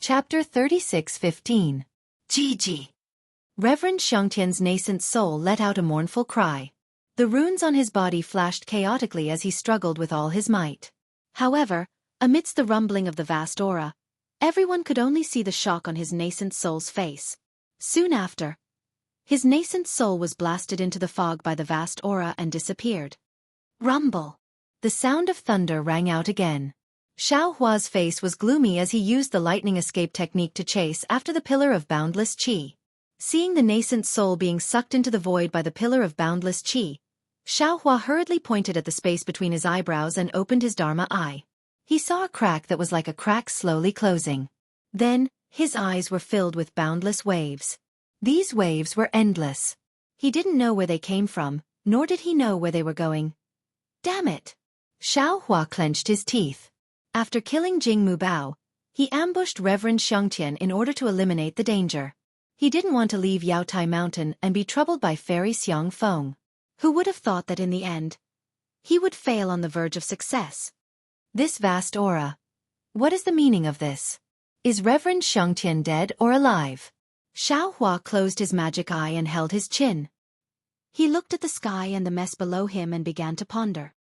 Chapter 36:15. Gigi. Reverend Xianxia's nascent soul let out a mournful cry. The runes on his body flashed chaotically as he struggled with all his might. However, amidst the rumbling of the vast aura, everyone could only see the shock on his nascent soul's face. Soon after, his nascent soul was blasted into the fog by the vast aura and disappeared. Rumble! The sound of thunder rang out again. Xiao Hua's face was gloomy as he used the lightning escape technique to chase after the pillar of boundless qi. Seeing the nascent soul being sucked into the void by the pillar of boundless qi, Xiao Hua hurriedly pointed at the space between his eyebrows and opened his Dharma eye. He saw a crack that was like a crack slowly closing. Then, his eyes were filled with boundless waves. These waves were endless. He didn't know where they came from, nor did he know where they were going. Damn it! Xiao Hua clenched his teeth. After killing Jianghu Bao, he ambushed Reverend Xianxia in order to eliminate the danger. He didn't want to leave Yaotai Mountain and be troubled by Fairy Xiang Feng. Who would have thought that in the end, he would fail on the verge of success? This vast aura. What is the meaning of this? Is Reverend Xianxia dead or alive? Xiao Hua closed his magic eye and held his chin. He looked at the sky and the mess below him and began to ponder.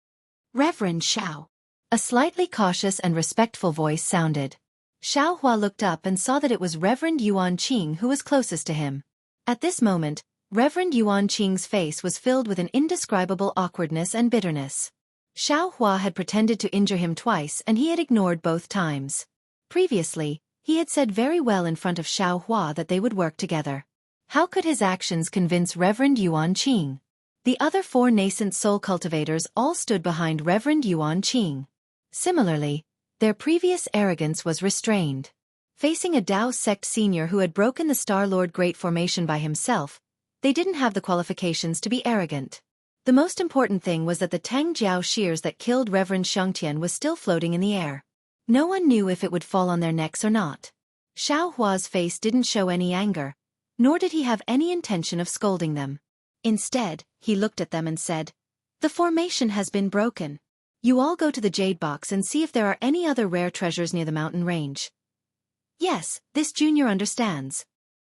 Reverend Xiao. A slightly cautious and respectful voice sounded. Xiao Hua looked up and saw that it was Reverend Yuan Qing who was closest to him. At this moment, Reverend Yuan Qing's face was filled with an indescribable awkwardness and bitterness. Xiao Hua had pretended to injure him twice and he had ignored both times. Previously, he had said very well in front of Xiao Hua that they would work together. How could his actions convince Reverend Yuan Qing? The other 4 nascent soul cultivators all stood behind Reverend Yuan Qing. Similarly, their previous arrogance was restrained. Facing a Dao sect senior who had broken the Star-Lord Great Formation by himself, they didn't have the qualifications to be arrogant. The most important thing was that the Tang Jiao shears that killed Reverend Xianxia was still floating in the air. No one knew if it would fall on their necks or not. Xiao Hua's face didn't show any anger, nor did he have any intention of scolding them. Instead, he looked at them and said, "The formation has been broken. You all go to the Jade Box and see if there are any other rare treasures near the mountain range." Yes, this junior understands.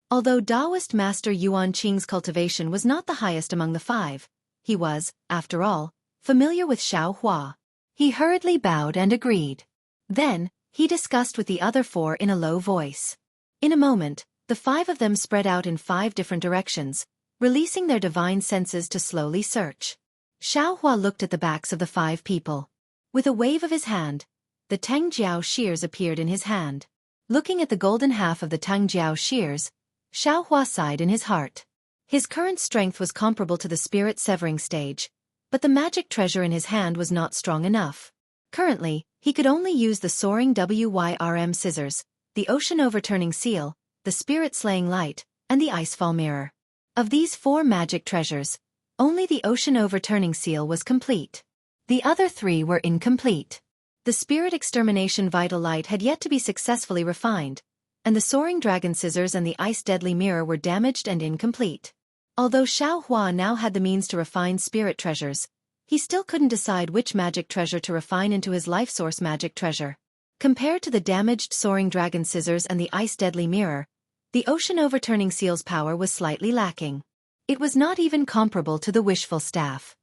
Although Taoist Master Yuan Qing's cultivation was not the highest among the 5, he was, after all, familiar with Xiao Hua. He hurriedly bowed and agreed. Then, he discussed with the other 4 in a low voice. In a moment, the 5 of them spread out in 5 different directions, releasing their divine senses to slowly search. Xiao Hua looked at the backs of the 5 people. With a wave of his hand, the Tang Jiao shears appeared in his hand. Looking at the golden half of the Tang Jiao shears, Xiao Hua sighed in his heart. His current strength was comparable to the spirit severing stage, but the magic treasure in his hand was not strong enough. Currently, he could only use the soaring Wyrm scissors, the ocean overturning seal, the spirit slaying light, and the icefall mirror. Of these 4 magic treasures, only the ocean overturning seal was complete. The other 3 were incomplete. The spirit extermination vital light had yet to be successfully refined, and the soaring dragon scissors and the ice deadly mirror were damaged and incomplete. Although Xiao Hua now had the means to refine spirit treasures, he still couldn't decide which magic treasure to refine into his life source magic treasure. Compared to the damaged soaring dragon scissors and the ice deadly mirror, the ocean overturning seal's power was slightly lacking. It was not even comparable to the wishful staff.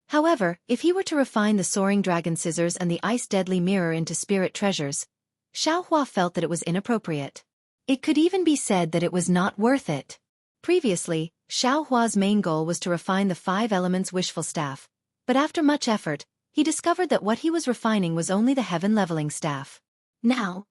However, if he were to refine the soaring dragon scissors and the ice deadly mirror into spirit treasures, Xiao Hua felt that it was inappropriate. It could even be said that it was not worth it. Previously, Xiao Hua's main goal was to refine the 5 elements wishful staff, but after much effort, he discovered that what he was refining was only the heaven leveling staff. Now,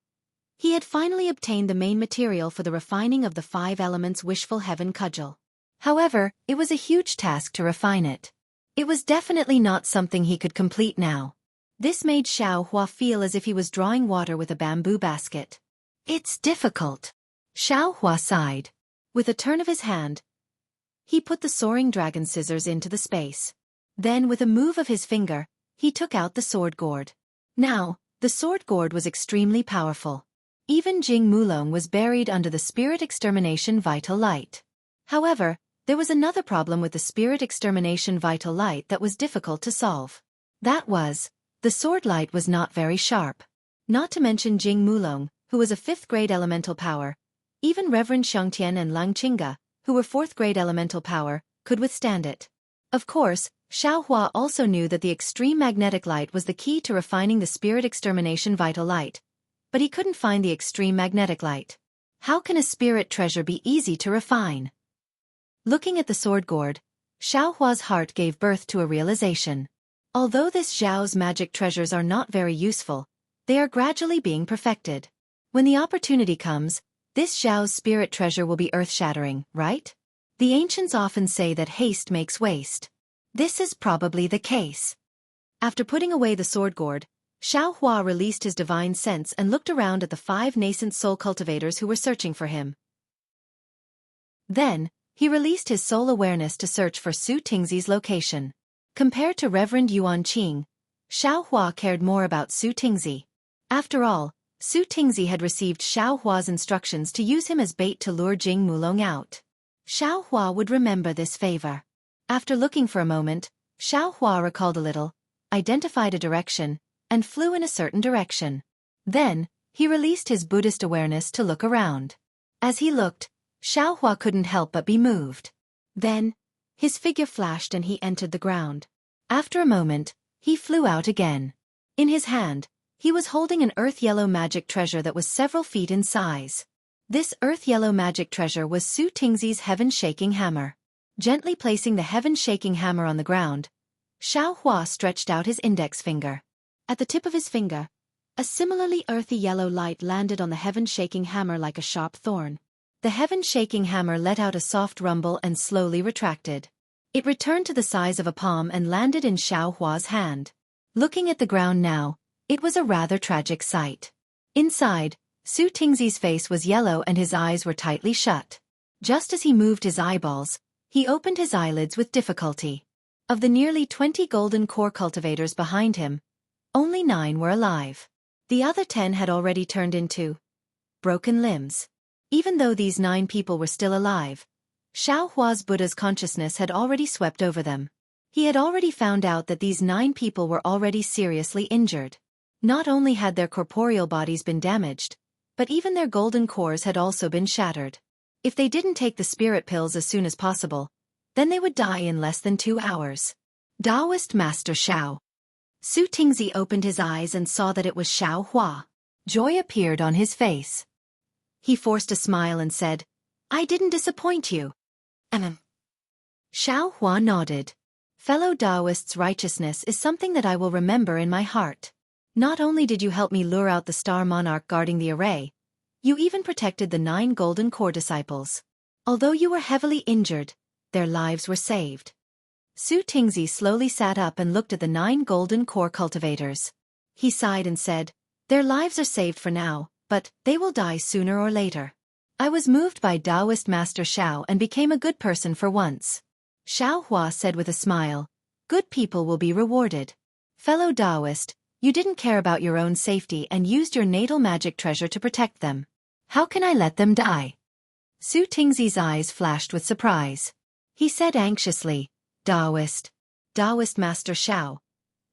he had finally obtained the main material for the refining of the 5 elements wishful heaven cudgel. However, it was a huge task to refine it. It was definitely not something he could complete now. This made Xiao Hua feel as if he was drawing water with a bamboo basket. It's difficult. Xiao Hua sighed. With a turn of his hand, he put the soaring dragon scissors into the space. Then with a move of his finger, he took out the sword gourd. Now, the sword gourd was extremely powerful. Even Jing Mulong was buried under the spirit extermination vital light. However, there was another problem with the spirit extermination vital light that was difficult to solve. That was, the sword light was not very sharp. Not to mention Jing Mulong, who was a 5th-grade elemental power. Even Reverend Xianxia and Langqinga, who were 4th-grade elemental power, could withstand it. Of course, Xiaohua also knew that the extreme magnetic light was the key to refining the spirit extermination vital light. But he couldn't find the extreme magnetic light. How can a spirit treasure be easy to refine? Looking at the sword gourd, Xiaohua's heart gave birth to a realization. Although this Zhao's magic treasures are not very useful, they are gradually being perfected. When the opportunity comes, this Zhao's spirit treasure will be earth-shattering, right? The ancients often say that haste makes waste. This is probably the case. After putting away the sword gourd, Xiaohua released his divine sense and looked around at the 5 nascent soul cultivators who were searching for him. Then, he released his soul awareness to search for Su Tingzi's location. Compared to Reverend Yuan Qing, Xiaohua cared more about Su Tingzi. After all, Su Tingzi had received Xiaohua's instructions to use him as bait to lure Jing Mulong out. Xiaohua would remember this favor. After looking for a moment, Xiaohua recalled a little, identified a direction, and flew in a certain direction. Then, he released his Buddhist awareness to look around. As he looked, Xiaohua couldn't help but be moved. Then, his figure flashed and he entered the ground. After a moment, he flew out again. In his hand, he was holding an earth-yellow magic treasure that was several feet in size. This earth-yellow magic treasure was Su Tingzi's heaven-shaking hammer. Gently placing the heaven-shaking hammer on the ground, Xiaohua stretched out his index finger. At the tip of his finger, a similarly earthy yellow light landed on the heaven-shaking hammer like a sharp thorn. The heaven-shaking hammer let out a soft rumble and slowly retracted. It returned to the size of a palm and landed in Xiaohua's hand. Looking at the ground now, it was a rather tragic sight. Inside, Su Tingzi's face was yellow and his eyes were tightly shut. Just as he moved his eyeballs, he opened his eyelids with difficulty. Of the nearly 20 golden core cultivators behind him, only 9 were alive. The other 10 had already turned into broken limbs. Even though these 9 people were still alive, Xiaohua's Buddha's consciousness had already swept over them. He had already found out that these 9 people were already seriously injured. Not only had their corporeal bodies been damaged, but even their golden cores had also been shattered. If they didn't take the spirit pills as soon as possible, then they would die in less than 2 hours. Taoist Master Xiao. Su Tingzi opened his eyes and saw that it was Xiaohua. Joy appeared on his face. He forced a smile and said, "I didn't disappoint you." Xiaohua nodded. Fellow Taoists' righteousness is something that I will remember in my heart. Not only did you help me lure out the star monarch guarding the array, you even protected the 9 golden core disciples. Although you were heavily injured, their lives were saved. Su Tingzi slowly sat up and looked at the 9 golden core cultivators. He sighed and said, "Their lives are saved for now, but they will die sooner or later. I was moved by Taoist Master Xiao and became a good person for once." Xiaohua said with a smile, "Good people will be rewarded. Fellow Taoist, you didn't care about your own safety and used your natal magic treasure to protect them. How can I let them die?" Su Tingzi's eyes flashed with surprise. He said anxiously, Taoist Master Xiao,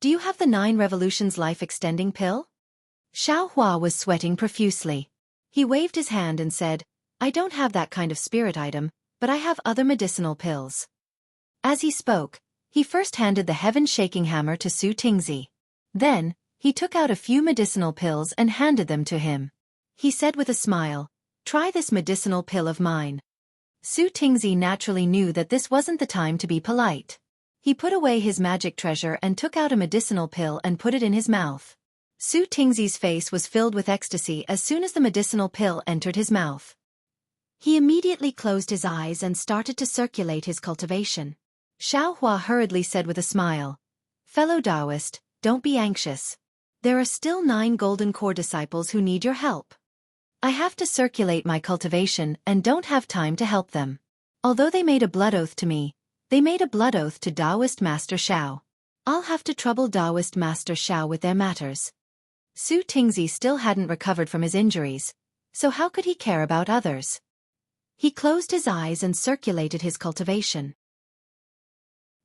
do you have the 9 Revolutions life-extending pill?" Xiaohua was sweating profusely. He waved his hand and said, "I don't have that kind of spirit item, but I have other medicinal pills." As he spoke, he first handed the heaven-shaking hammer to Su Tingzi. Then, he took out a few medicinal pills and handed them to him. He said with a smile, "Try this medicinal pill of mine." Su Tingzi naturally knew that this wasn't the time to be polite. He put away his magic treasure and took out a medicinal pill and put it in his mouth. Su Tingzi's face was filled with ecstasy as soon as the medicinal pill entered his mouth. He immediately closed his eyes and started to circulate his cultivation. Xiaohua hurriedly said with a smile, "Fellow Taoist, don't be anxious. There are still 9 golden core disciples who need your help. I have to circulate my cultivation and don't have time to help them. Although they made a blood oath to me, they made a blood oath to Taoist Master Xiao. I'll have to trouble Taoist Master Xiao with their matters." Su Tingzi still hadn't recovered from his injuries, so how could he care about others? He closed his eyes and circulated his cultivation.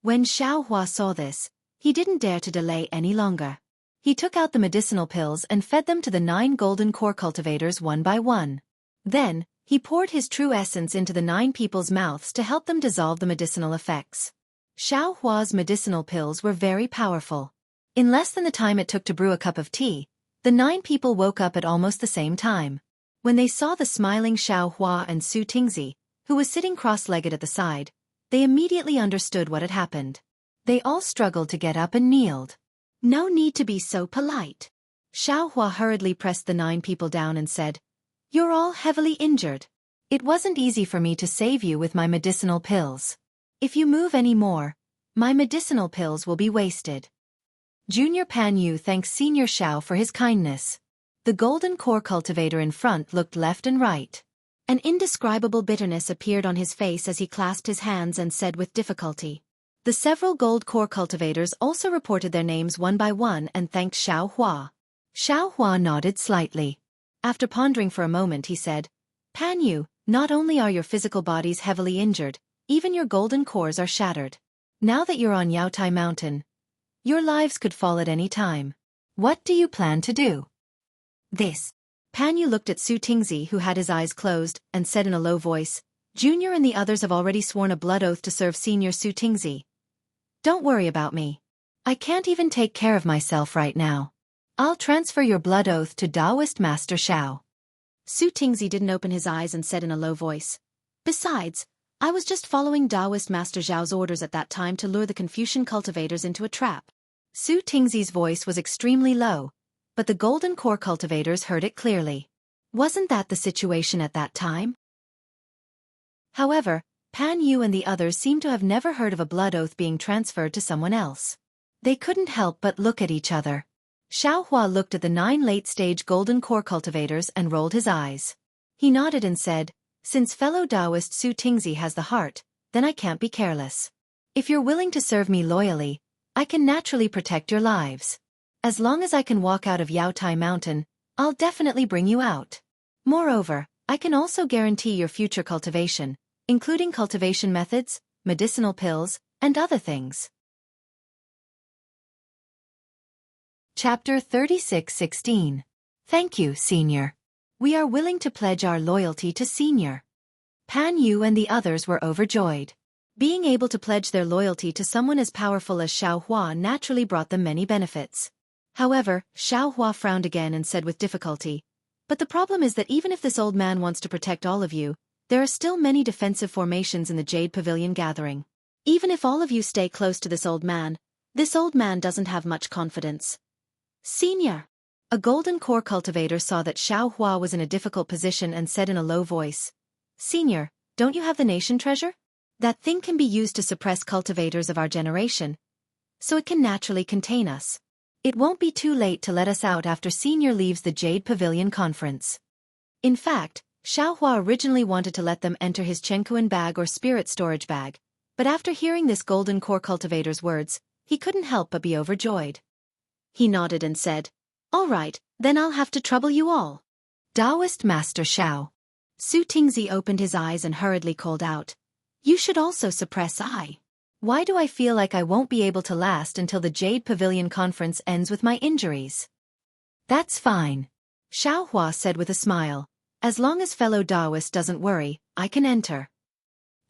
When Xiaohua saw this, he didn't dare to delay any longer. He took out the medicinal pills and fed them to the 9 golden core cultivators one by one. Then, he poured his true essence into the 9 people's mouths to help them dissolve the medicinal effects. Xiao Hua's medicinal pills were very powerful. In less than the time it took to brew a cup of tea, the 9 people woke up at almost the same time. When they saw the smiling Xiao Hua and Su Tingzi, who was sitting cross-legged at the side, they immediately understood what had happened. They all struggled to get up and kneeled. "No need to be so polite." Xiao Hua hurriedly pressed the 9 people down and said, "You're all heavily injured. It wasn't easy for me to save you with my medicinal pills. If you move any more, my medicinal pills will be wasted." Junior Pan Yu thanks Senior Xiao for his kindness. The golden core cultivator in front looked left and right. An indescribable bitterness appeared on his face as he clasped his hands and said with difficulty. The several gold core cultivators also reported their names one by one and thanked Xiao Hua. Xiao Hua nodded slightly. After pondering for a moment he said, "Pan Yu, not only are your physical bodies heavily injured, even your golden cores are shattered. Now that you're on Yaotai Mountain, your lives could fall at any time. What do you plan to do?" "This." Pan Yu looked at Su Tingzi, who had his eyes closed, and said in a low voice, "Junior and the others have already sworn a blood oath to serve Senior Su Tingzi. Don't worry about me. I can't even take care of myself right now. I'll transfer your blood oath to Taoist Master Xiao." Su Tingzi didn't open his eyes and said in a low voice, "Besides, I was just following Taoist Master Zhao's orders at that time to lure the Confucian cultivators into a trap." Su Tingzi's voice was extremely low, but the golden core cultivators heard it clearly. Wasn't that the situation at that time? However, Pan Yu and the others seemed to have never heard of a blood oath being transferred to someone else. They couldn't help but look at each other. Xiao Hua looked at the 9 late-stage golden core cultivators and rolled his eyes. He nodded and said, "Since fellow Taoist Su Tingzi has the heart, then I can't be careless. If you're willing to serve me loyally, I can naturally protect your lives. As long as I can walk out of Yaotai Mountain, I'll definitely bring you out. Moreover, I can also guarantee your future cultivation, including cultivation methods, medicinal pills, and other things." Chapter 36:16. Thank you, Senior. We are willing to pledge our loyalty to Senior. Pan Yu and the others were overjoyed. Being able to pledge their loyalty to someone as powerful as Xiao Hua naturally brought them many benefits. However, Xiao Hua frowned again and said with difficulty, "But the problem is that even if this old man wants to protect all of you, there are still many defensive formations in the Jade Pavilion gathering. Even if all of you stay close to this old man doesn't have much confidence." "Senior." A golden core cultivator saw that Xiao Hua was in a difficult position and said in a low voice, "Senior, don't you have the nation treasure? That thing can be used to suppress cultivators of our generation, so it can naturally contain us. It won't be too late to let us out after Senior leaves the Jade Pavilion conference." In fact, Xiao Hua originally wanted to let them enter his Chenkuan bag or spirit storage bag, but after hearing this golden core cultivator's words, he couldn't help but be overjoyed. He nodded and said, "All right, then I'll have to trouble you all." "Taoist Master Xiao." Su Tingzi opened his eyes and hurriedly called out, "You should also suppress I. Why do I feel like I won't be able to last until the Jade Pavilion conference ends with my injuries?" "That's fine," Xiao Hua said with a smile. "As long as fellow Taoist doesn't worry, I can enter."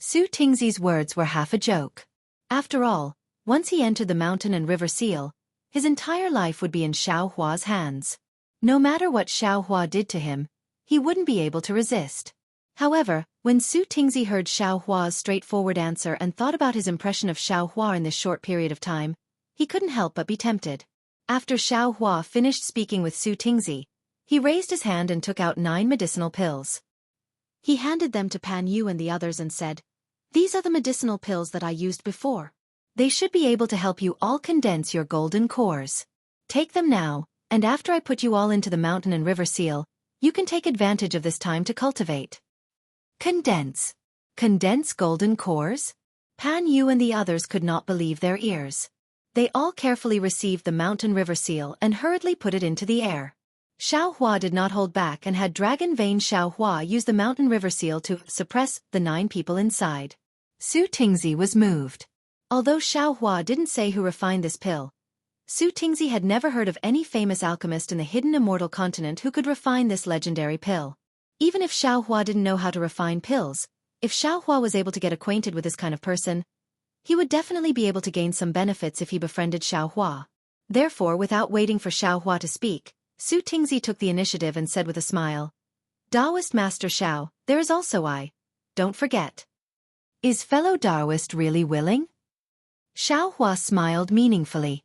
Su Tingzi's words were half a joke. After all, once he entered the mountain and river seal, his entire life would be in Xiao Hua's hands. No matter what Xiao Hua did to him, he wouldn't be able to resist. However, when Su Tingzi heard Xiao Hua's straightforward answer and thought about his impression of Xiao Hua in this short period of time, he couldn't help but be tempted. After Xiao Hua finished speaking with Su Tingzi, he raised his hand and took out 9 medicinal pills. He handed them to Pan Yu and the others and said, "These are the medicinal pills that I used before. They should be able to help you all condense your golden cores. Take them now, and after I put you all into the mountain and river seal, you can take advantage of this time to cultivate." Condense. Condense golden cores? Pan Yu and the others could not believe their ears. They all carefully received the mountain river seal and hurriedly put it into the air. Xiao Hua did not hold back and had Dragon Vein Xiao Hua use the mountain river seal to suppress the 9 people inside. Su Tingzi was moved. Although Xiao Hua didn't say who refined this pill, Su Tingzi had never heard of any famous alchemist in the hidden immortal continent who could refine this legendary pill. Even if Xiaohua didn't know how to refine pills, if Xiaohua was able to get acquainted with this kind of person, he would definitely be able to gain some benefits if he befriended Xiaohua. Therefore, without waiting for Xiaohua to speak, Su Tingzi took the initiative and said with a smile, "Taoist Master Xiao, there is also I. Don't forget. Is fellow Taoist really willing?" Xiaohua smiled meaningfully.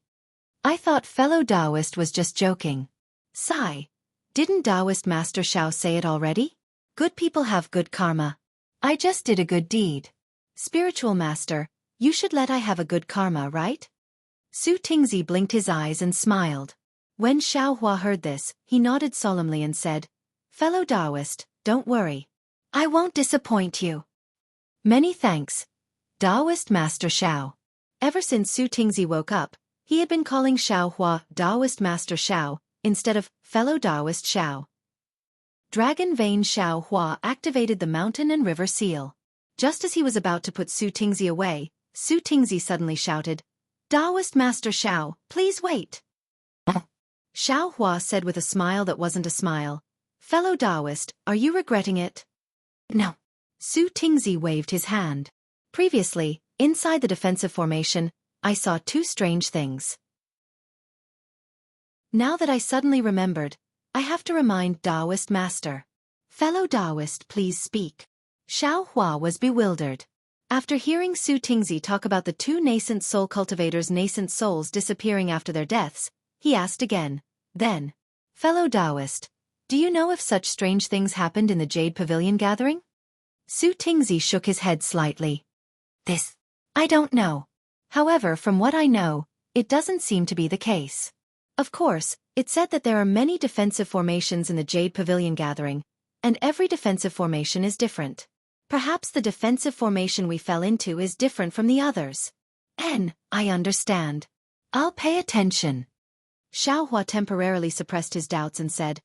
"I thought fellow Taoist was just joking." Sigh. Didn't Taoist Master Xiao say it already? Good people have good karma. I just did a good deed. Spiritual Master, you should let I have a good karma, right? Su Tingzi blinked his eyes and smiled. When Xiaohua heard this, he nodded solemnly and said, "Fellow Taoist, don't worry. I won't disappoint you." Many thanks, Taoist Master Xiao. Ever since Su Tingzi woke up, he had been calling Xiaohua Taoist Master Xiao, instead of fellow Taoist Xiao. Dragon Vein Xiaohua activated the mountain and river seal. Just as he was about to put Su Tingzi away, Su Tingzi suddenly shouted, "Taoist Master Xiao, please wait." Xiaohua said with a smile that wasn't a smile, "Fellow Taoist, are you regretting it?" "No." Su Tingzi waved his hand. "Previously, inside the defensive formation, I saw two strange things. Now that I suddenly remembered, I have to remind Taoist Master. Fellow Taoist, please speak." Xiaohua was bewildered. After hearing Su Tingzi talk about the two nascent soul cultivators' nascent souls disappearing after their deaths, he asked again, then, "Fellow Taoist, do you know if such strange things happened in the Jade Pavilion gathering?" Su Tingzi shook his head slightly. "This, I don't know. However, from what I know, it doesn't seem to be the case. Of course, it said that there are many defensive formations in the Jade Pavilion gathering, and every defensive formation is different. Perhaps the defensive formation we fell into is different from the others." I understand. I'll pay attention." Xiaohua temporarily suppressed his doubts and said,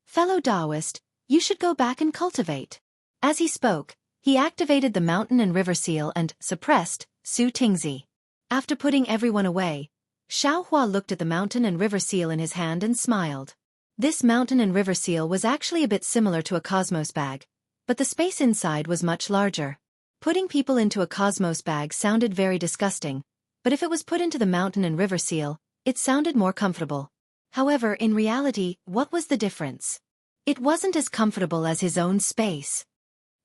"Fellow Taoist, you should go back and cultivate." As he spoke, he activated the mountain and river seal and suppressed Su Tingzi. After putting everyone away, Xiaohua looked at the mountain and river seal in his hand and smiled. This mountain and river seal was actually a bit similar to a cosmos bag, but the space inside was much larger. Putting people into a cosmos bag sounded very disgusting, but if it was put into the mountain and river seal, it sounded more comfortable. However, in reality, what was the difference? It wasn't as comfortable as his own space.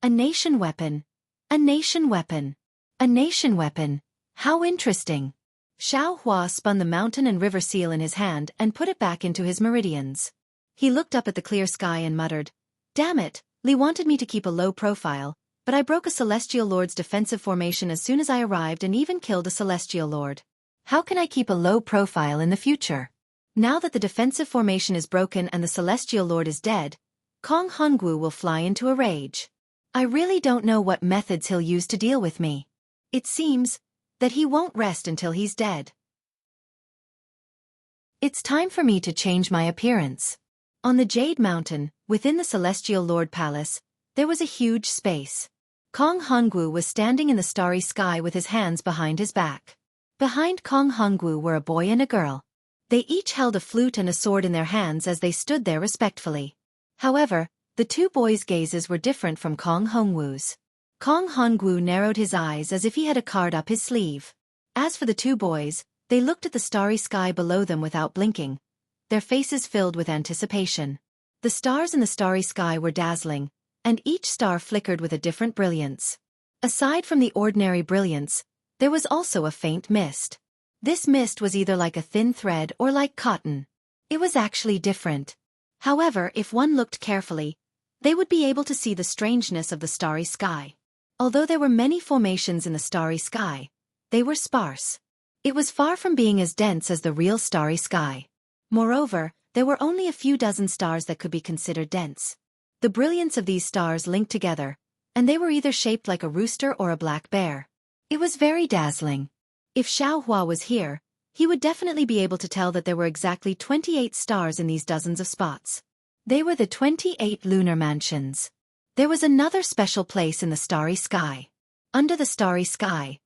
A nation weapon. A nation weapon. A nation weapon. How interesting. Xiaohua spun the mountain and river seal in his hand and put it back into his meridians. He looked up at the clear sky and muttered, "Damn it, Li wanted me to keep a low profile, but I broke a Celestial Lord's defensive formation as soon as I arrived and even killed a Celestial Lord. How can I keep a low profile in the future? Now that the defensive formation is broken and the Celestial Lord is dead, Kong Hongwu will fly into a rage. I really don't know what methods he'll use to deal with me. It seems that he won't rest until he's dead. It's time for me to change my appearance." On the Jade Mountain, within the Celestial Lord Palace, there was a huge space. Kong Hongwu was standing in the starry sky with his hands behind his back. Behind Kong Hongwu were a boy and a girl. They each held a flute and a sword in their hands as they stood there respectfully. However, the two boys' gazes were different from Kong Hongwu's. Kong Hongwu narrowed his eyes as if he had a card up his sleeve. As for the two boys, they looked at the starry sky below them without blinking, their faces filled with anticipation. The stars in the starry sky were dazzling, and each star flickered with a different brilliance. Aside from the ordinary brilliance, there was also a faint mist. This mist was either like a thin thread or like cotton. It was actually different. However, if one looked carefully, they would be able to see the strangeness of the starry sky. Although there were many formations in the starry sky, they were sparse. It was far from being as dense as the real starry sky. Moreover, there were only a few dozen stars that could be considered dense. The brilliance of these stars linked together, and they were either shaped like a rooster or a black bear. It was very dazzling. If Xiaohua was here, he would definitely be able to tell that there were exactly 28 stars in these dozens of spots. They were the 28 lunar mansions. There was another special place in the starry sky. Under the starry sky,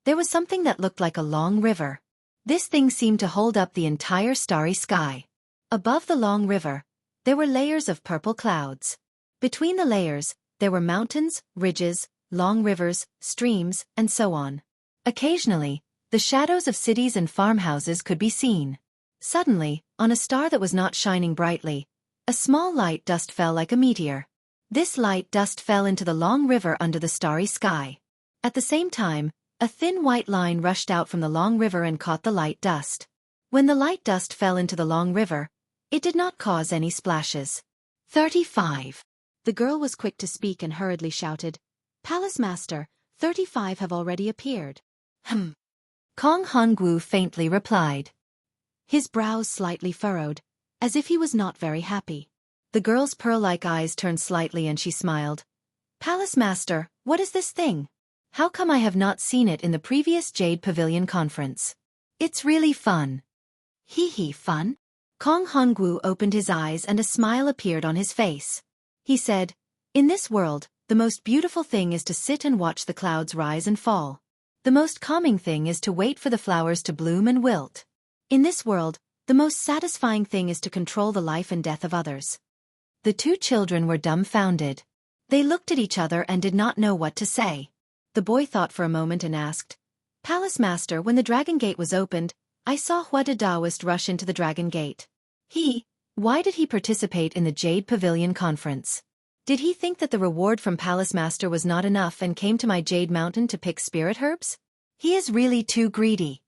there was something that looked like a long river. This thing seemed to hold up the entire starry sky. Above the long river, there were layers of purple clouds. Between the layers, there were mountains, ridges, long rivers, streams, and so on. Occasionally, the shadows of cities and farmhouses could be seen. Suddenly, on a star that was not shining brightly, a small light dust fell like a meteor. This light dust fell into the long river under the starry sky. At the same time, a thin white line rushed out from the long river and caught the light dust. When the light dust fell into the long river, it did not cause any splashes. 35. The girl was quick to speak and hurriedly shouted, "Palace Master, 35 have already appeared." Kong Hongwu faintly replied. His brows slightly furrowed, as if he was not very happy. The girl's pearl-like eyes turned slightly and she smiled. "Palace Master, what is this thing? How come I have not seen it in the previous Jade Pavilion conference? It's really fun." Hee, fun? Kong Hongwu opened his eyes and a smile appeared on his face. He said, "In this world, the most beautiful thing is to sit and watch the clouds rise and fall. The most calming thing is to wait for the flowers to bloom and wilt. In this world, the most satisfying thing is to control the life and death of others." The two children were dumbfounded. They looked at each other and did not know what to say. The boy thought for a moment and asked, "Palace Master, when the Dragon Gate was opened, I saw Hua Daoist rush into the Dragon Gate. Why did he participate in the Jade Pavilion conference? Did he think that the reward from Palace Master was not enough and came to my Jade Mountain to pick spirit herbs? He is really too greedy."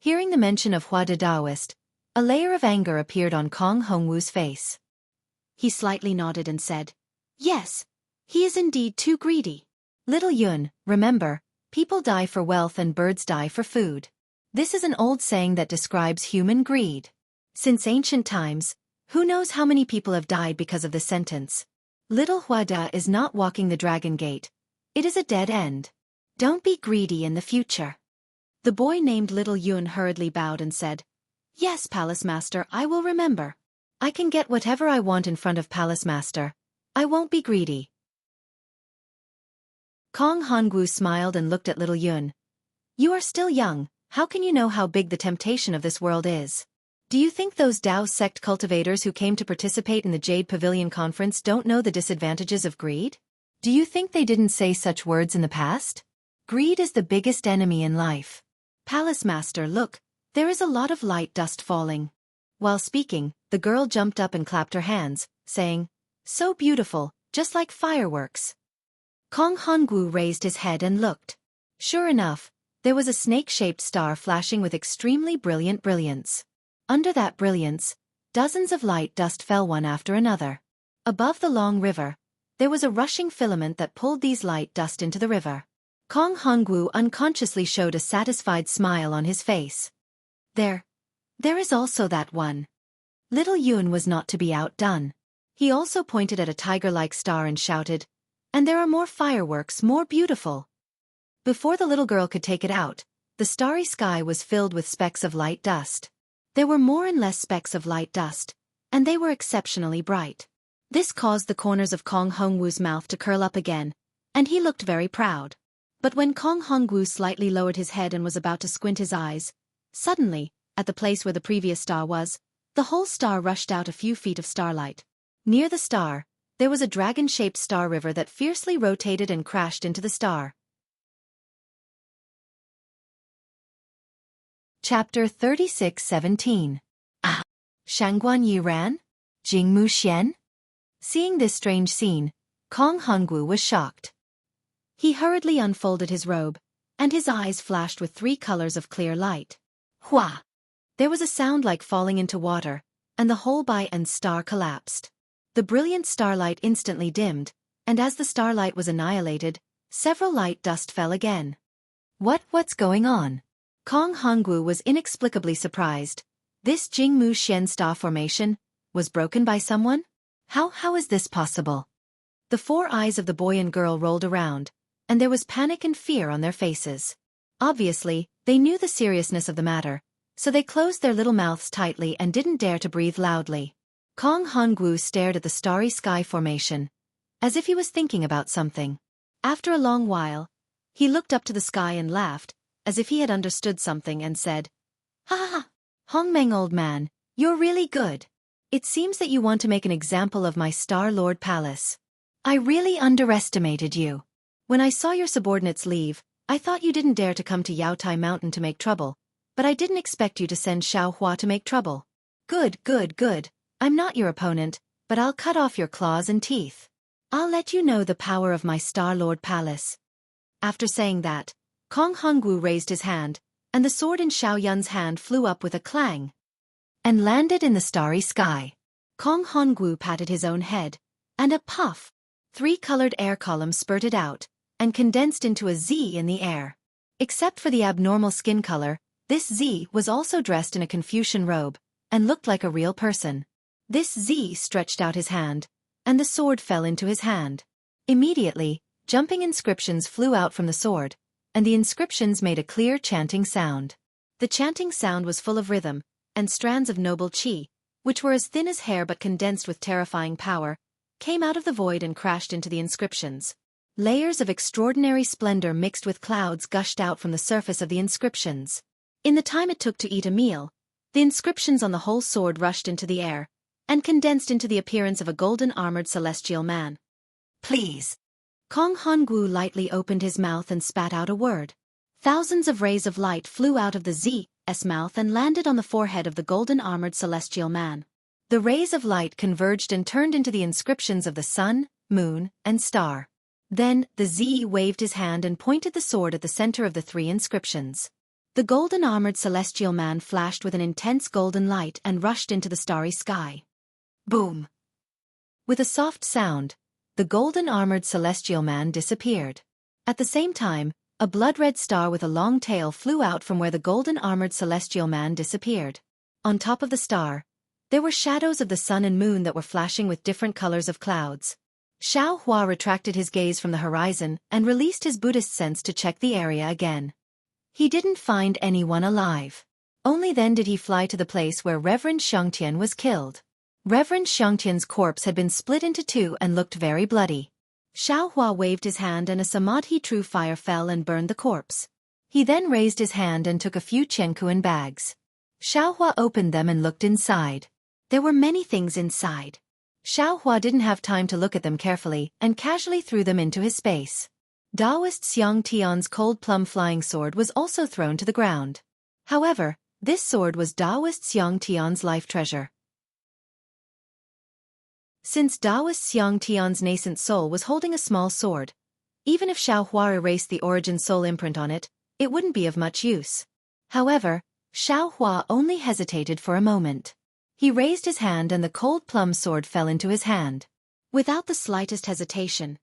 Hearing the mention of Hua Daoist, a layer of anger appeared on Kong Hongwu's face. He slightly nodded and said, "Yes, he is indeed too greedy. Little Yun, remember, people die for wealth and birds die for food. This is an old saying that describes human greed. Since ancient times, who knows how many people have died because of this sentence. Little Huada is not walking the Dragon Gate. It is a dead end. Don't be greedy in the future." The boy named Little Yun hurriedly bowed and said, "Yes, Palace Master, I will remember. I can get whatever I want in front of Palace Master. I won't be greedy." Kong Hongwu smiled and looked at Little Yun. "You are still young, how can you know how big the temptation of this world is? Do you think those Dao sect cultivators who came to participate in the Jade Pavilion conference don't know the disadvantages of greed? Do you think they didn't say such words in the past? Greed is the biggest enemy in life. Palace Master, look, there is a lot of light dust falling." While speaking, the girl jumped up and clapped her hands, saying, "So beautiful, just like fireworks." Kong Hongwu raised his head and looked. Sure enough, there was a snake-shaped star flashing with extremely brilliant brilliance. Under that brilliance, dozens of light dust fell one after another. Above the long river, there was a rushing filament that pulled these light dust into the river. Kong Hongwu unconsciously showed a satisfied smile on his face. There is also that one." Little Yun was not to be outdone. He also pointed at a tiger-like star and shouted, "And there are more fireworks, more beautiful." Before the little girl could take it out, the starry sky was filled with specks of light dust. There were more and less specks of light dust, and they were exceptionally bright. This caused the corners of Kong Hongwu's mouth to curl up again, and he looked very proud. But when Kong Hongwu slightly lowered his head and was about to squint his eyes, suddenly, at the place where the previous star was, the whole star rushed out a few feet of starlight. Near the star, there was a dragon-shaped star river that fiercely rotated and crashed into the star. Chapter 36:17. Shangguan Yi ran? Jingmu Xian? Seeing this strange scene, Kong Hongwu was shocked. He hurriedly unfolded his robe, and his eyes flashed with 3 colors of clear light. Hua! There was a sound like falling into water, and the whole and star collapsed. The brilliant starlight instantly dimmed, and as the starlight was annihilated, several light dust fell again. What's going on? Kong Hongwu was inexplicably surprised. This Jingmu Xian star formation was broken by someone? How is this possible? The 4 eyes of the boy and girl rolled around, and there was panic and fear on their faces. Obviously, they knew the seriousness of the matter, so they closed their little mouths tightly and didn't dare to breathe loudly. Kong Hongwu stared at the starry sky formation, as if he was thinking about something. After a long while, he looked up to the sky and laughed, as if he had understood something and said, "Ha ha ha! Hongmeng old man, you're really good. It seems that you want to make an example of my Star Lord Palace. I really underestimated you. When I saw your subordinates leave, I thought you didn't dare to come to Yaotai Mountain to make trouble, but I didn't expect you to send Xiao Hua to make trouble. Good, good, good. I'm not your opponent, but I'll cut off your claws and teeth. I'll let you know the power of my Star Lord Palace." After saying that, Kong Hongwu raised his hand, and the sword in Xiao Yun's hand flew up with a clang and landed in the starry sky. Kong Hongwu patted his own head, and a puff, 3 colored air columns spurted out and condensed into a Z in the air. Except for the abnormal skin color, this Z was also dressed in a Confucian robe and looked like a real person. This Z stretched out his hand, and the sword fell into his hand. Immediately, jumping inscriptions flew out from the sword, and the inscriptions made a clear chanting sound. The chanting sound was full of rhythm, and strands of noble qi, which were as thin as hair but condensed with terrifying power, came out of the void and crashed into the inscriptions. Layers of extraordinary splendor mixed with clouds gushed out from the surface of the inscriptions. In the time it took to eat a meal, the inscriptions on the whole sword rushed into the air, and condensed into the appearance of a golden-armored celestial man. "Please." Kong Hongwu lightly opened his mouth and spat out a word. Thousands of rays of light flew out of the Z's mouth and landed on the forehead of the golden-armored celestial man. The rays of light converged and turned into the inscriptions of the sun, moon, and star. Then, the Z waved his hand and pointed the sword at the center of the 3 inscriptions. The golden-armored celestial man flashed with an intense golden light and rushed into the starry sky. Boom! With a soft sound, the golden-armored celestial man disappeared. At the same time, a blood-red star with a long tail flew out from where the golden-armored celestial man disappeared. On top of the star, there were shadows of the sun and moon that were flashing with different colors of clouds. Xiao Hua retracted his gaze from the horizon and released his Buddhist sense to check the area again. He didn't find anyone alive. Only then did he fly to the place where Reverend Xianxia was killed. Reverend Xianxia's corpse had been split into 2 and looked very bloody. Xiao Hua waved his hand and a samadhi true fire fell and burned the corpse. He then raised his hand and took a few Qiankuan bags. Xiao Hua opened them and looked inside. There were many things inside. Xiao Hua didn't have time to look at them carefully and casually threw them into his space. Taoist Xiangtian's cold plum flying sword was also thrown to the ground. However, this sword was Taoist Xiangtian's life treasure. Since Taoist Xiangtian's nascent soul was holding a small sword, even if Xiao Hua erased the origin soul imprint on it, it wouldn't be of much use. However, Xiao Hua only hesitated for a moment. He raised his hand and the cold plum sword fell into his hand. Without the slightest hesitation,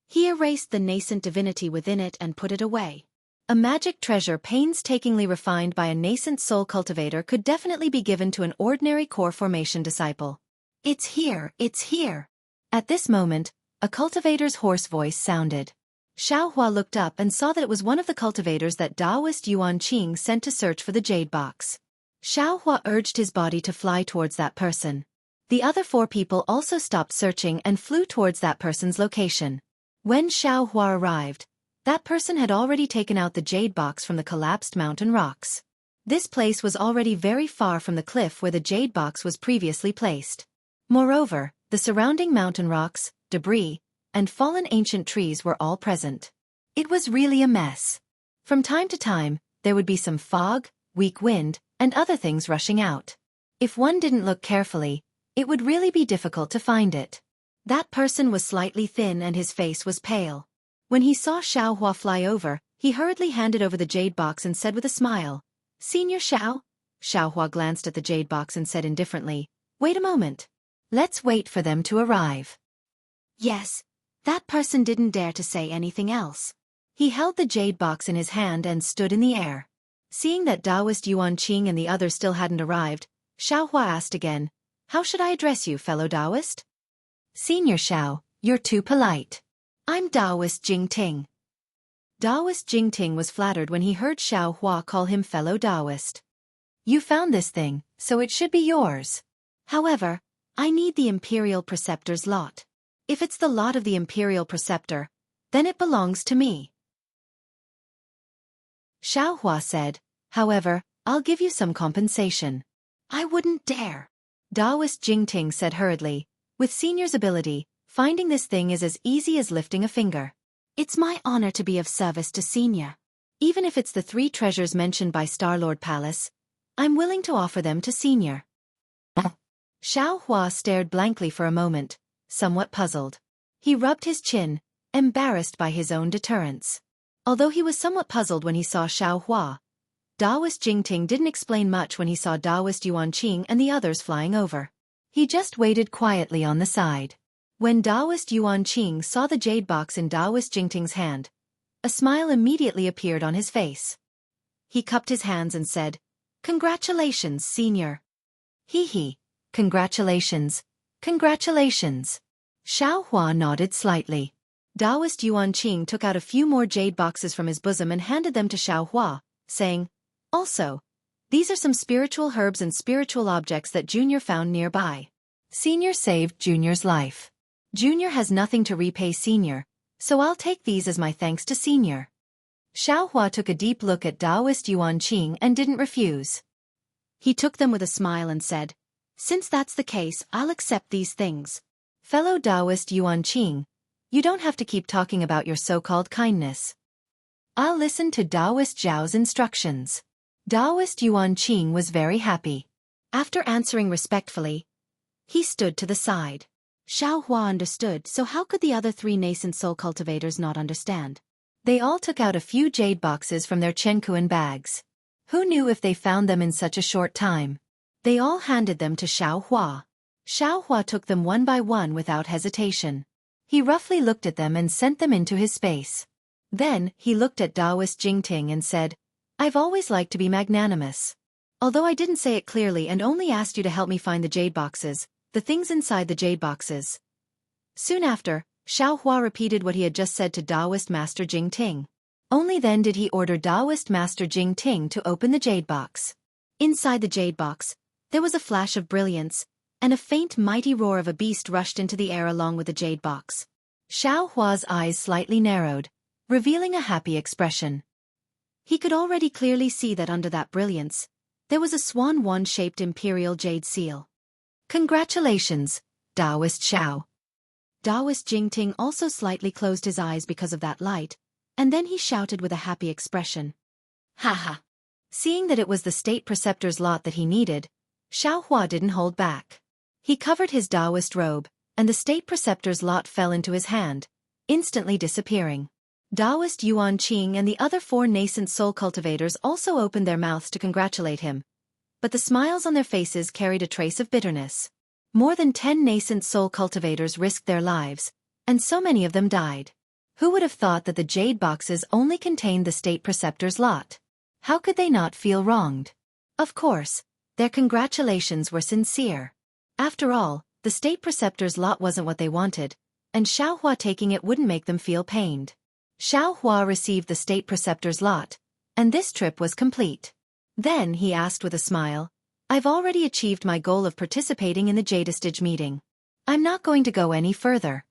he erased the nascent divinity within it and put it away. A magic treasure painstakingly refined by a nascent soul cultivator could definitely be given to an ordinary core formation disciple. "It's here, it's here." At this moment, a cultivator's hoarse voice sounded. Xiao Hua looked up and saw that it was one of the cultivators that Taoist Yuan Qing sent to search for the jade box. Xiao Hua urged his body to fly towards that person. The other 4 people also stopped searching and flew towards that person's location. When Xiao Hua arrived, that person had already taken out the jade box from the collapsed mountain rocks. This place was already very far from the cliff where the jade box was previously placed. Moreover, the surrounding mountain rocks, debris, and fallen ancient trees were all present. It was really a mess. From time to time, there would be some fog, weak wind, and other things rushing out. If one didn't look carefully, it would really be difficult to find it. That person was slightly thin and his face was pale. When he saw Xiao Hua fly over, he hurriedly handed over the jade box and said with a smile, "Senior Xiao?" Xiao Hua glanced at the jade box and said indifferently, "Wait a moment. Let's wait for them to arrive." Yes, that person didn't dare to say anything else. He held the jade box in his hand and stood in the air. Seeing that Taoist Yuan Qing and the others still hadn't arrived, Xiao Hua asked again, "How should I address you, fellow Taoist?" "Senior Xiao, you're too polite. I'm Taoist Jingting." Taoist Jingting was flattered when he heard Xiao Hua call him fellow Taoist. "You found this thing, so it should be yours. However, I need the Imperial Preceptor's lot. If it's the lot of the Imperial Preceptor, then it belongs to me." Xiao Hua said, however, I'll give you some compensation. I wouldn't dare. Taoist Jingting said hurriedly, with Senior's ability, finding this thing is as easy as lifting a finger. It's my honor to be of service to Senior. Even if it's the 3 treasures mentioned by Star-Lord Palace, I'm willing to offer them to Senior. Xiao Hua stared blankly for a moment, somewhat puzzled. He rubbed his chin, embarrassed by his own deterrence. Although he was somewhat puzzled when he saw Xiao Hua, Taoist Jingting didn't explain much when he saw Taoist Yuanqing and the others flying over. He just waited quietly on the side. When Taoist Yuanqing saw the jade box in Taoist Jingting's hand, a smile immediately appeared on his face. He cupped his hands and said, "Congratulations, Senior." Hee. Congratulations. Congratulations. Xiao Hua nodded slightly. Taoist Yuanqing took out a few more jade boxes from his bosom and handed them to Xiao Hua, saying, "Also, these are some spiritual herbs and spiritual objects that Junior found nearby. Senior saved Junior's life. Junior has nothing to repay Senior, so I'll take these as my thanks to Senior." Xiao Hua took a deep look at Taoist Yuanqing and didn't refuse. He took them with a smile and said, "Since that's the case, I'll accept these things. Fellow Taoist Yuanqing, you don't have to keep talking about your so-called kindness. I'll listen to Taoist Zhao's instructions." Taoist Yuanqing was very happy. After answering respectfully, he stood to the side. Xiao Hua understood, so how could the other 3 nascent soul cultivators not understand? They all took out a few jade boxes from their Chenkuan bags. Who knew if they found them in such a short time? They all handed them to Xiao Hua. Xiao Hua took them one by one without hesitation. He roughly looked at them and sent them into his space. Then, he looked at Taoist Jingting and said, "I've always liked to be magnanimous. Although I didn't say it clearly and only asked you to help me find the jade boxes, the things inside the jade boxes." Soon after, Xiao Hua repeated what he had just said to Taoist Master Jingting. Only then did he order Taoist Master Jingting to open the jade box. Inside the jade box, there was a flash of brilliance, and a faint mighty roar of a beast rushed into the air along with the jade box. Xiao Hua's eyes slightly narrowed, revealing a happy expression. He could already clearly see that under that brilliance, there was a swan wand-shaped imperial jade seal. "Congratulations, Taoist Xiao." Taoist Jingting also slightly closed his eyes because of that light, and then he shouted with a happy expression, "Ha!" Seeing that it was the state preceptor's lot that he needed, Xiao Hua didn't hold back. He covered his Taoist robe, and the state preceptor's lot fell into his hand, instantly disappearing. Taoist Yuanqing and the other 4 nascent soul cultivators also opened their mouths to congratulate him, but the smiles on their faces carried a trace of bitterness. More than 10 nascent soul cultivators risked their lives, and so many of them died. Who would have thought that the jade boxes only contained the state preceptor's lot? How could they not feel wronged? Of course, their congratulations were sincere. After all, the state preceptor's lot wasn't what they wanted, and Xiao Hua taking it wouldn't make them feel pained. Xiao Hua received the state preceptor's lot, and this trip was complete. Then he asked with a smile, "I've already achieved my goal of participating in the Jadestige meeting. I'm not going to go any further.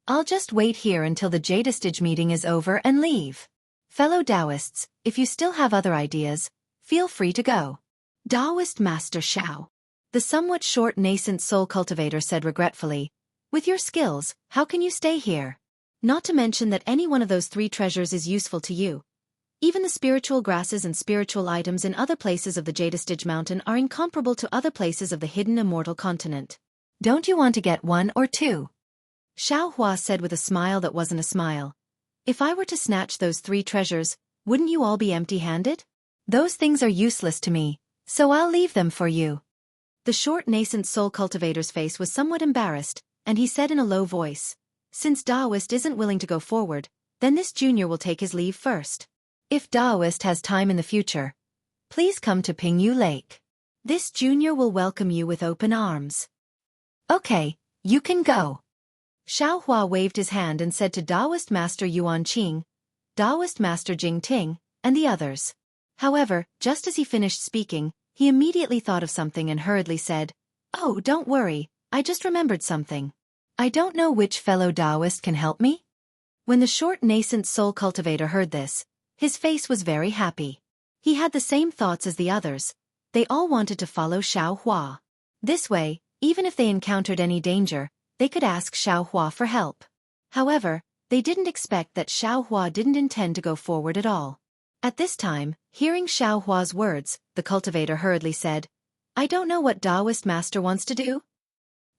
I'll just wait here until the Jadestige meeting is over and leave. Fellow Taoists, if you still have other ideas, feel free to go." Taoist Master Xiao, the somewhat short nascent soul cultivator, said regretfully, "With your skills, how can you stay here? Not to mention that any one of those 3 treasures is useful to you. Even the spiritual grasses and spiritual items in other places of the Jadestige Mountain are incomparable to other places of the hidden immortal continent. Don't you want to get 1 or 2? Xiao Hua said with a smile that wasn't a smile, "If I were to snatch those 3 treasures, wouldn't you all be empty-handed? Those things are useless to me, so I'll leave them for you." The short nascent soul cultivator's face was somewhat embarrassed, and he said in a low voice, "Since Taoist isn't willing to go forward, then this junior will take his leave first. If Taoist has time in the future, please come to Pingyu Lake. This junior will welcome you with open arms." "Okay, you can go." Xiao Hua waved his hand and said to Taoist Master Yuanqing, Taoist Master Jingting, and the others. However, just as he finished speaking, he immediately thought of something and hurriedly said, "Oh, don't worry, I just remembered something. I don't know which fellow Taoist can help me?" When the short nascent soul cultivator heard this, his face was very happy. He had the same thoughts as the others. They all wanted to follow Xiao Hua. This way, even if they encountered any danger, they could ask Xiao Hua for help. However, they didn't expect that Xiao Hua didn't intend to go forward at all. At this time, hearing Xiao Hua's words, the cultivator hurriedly said, "I don't know what Taoist master wants to do."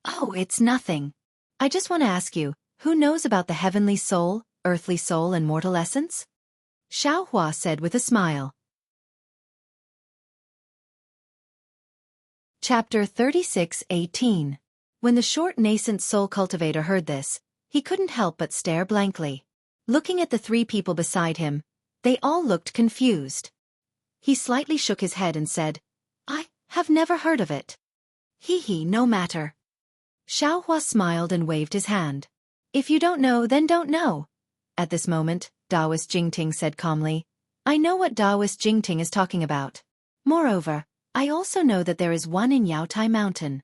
"Oh, it's nothing. I just want to ask you, who knows about the heavenly soul, earthly soul and mortal essence?" Xiao Hua said with a smile. Chapter 36:18. When the short nascent soul cultivator heard this, he couldn't help but stare blankly. Looking at the three people beside him, they all looked confused. He slightly shook his head and said, "I have never heard of it." "Hee, no matter." Xiao Hua smiled and waved his hand. "If you don't know, then don't know." At this moment, Taoist Jingting said calmly, "I know what Taoist Jingting is talking about. Moreover, I also know that there is one in Yaotai Mountain."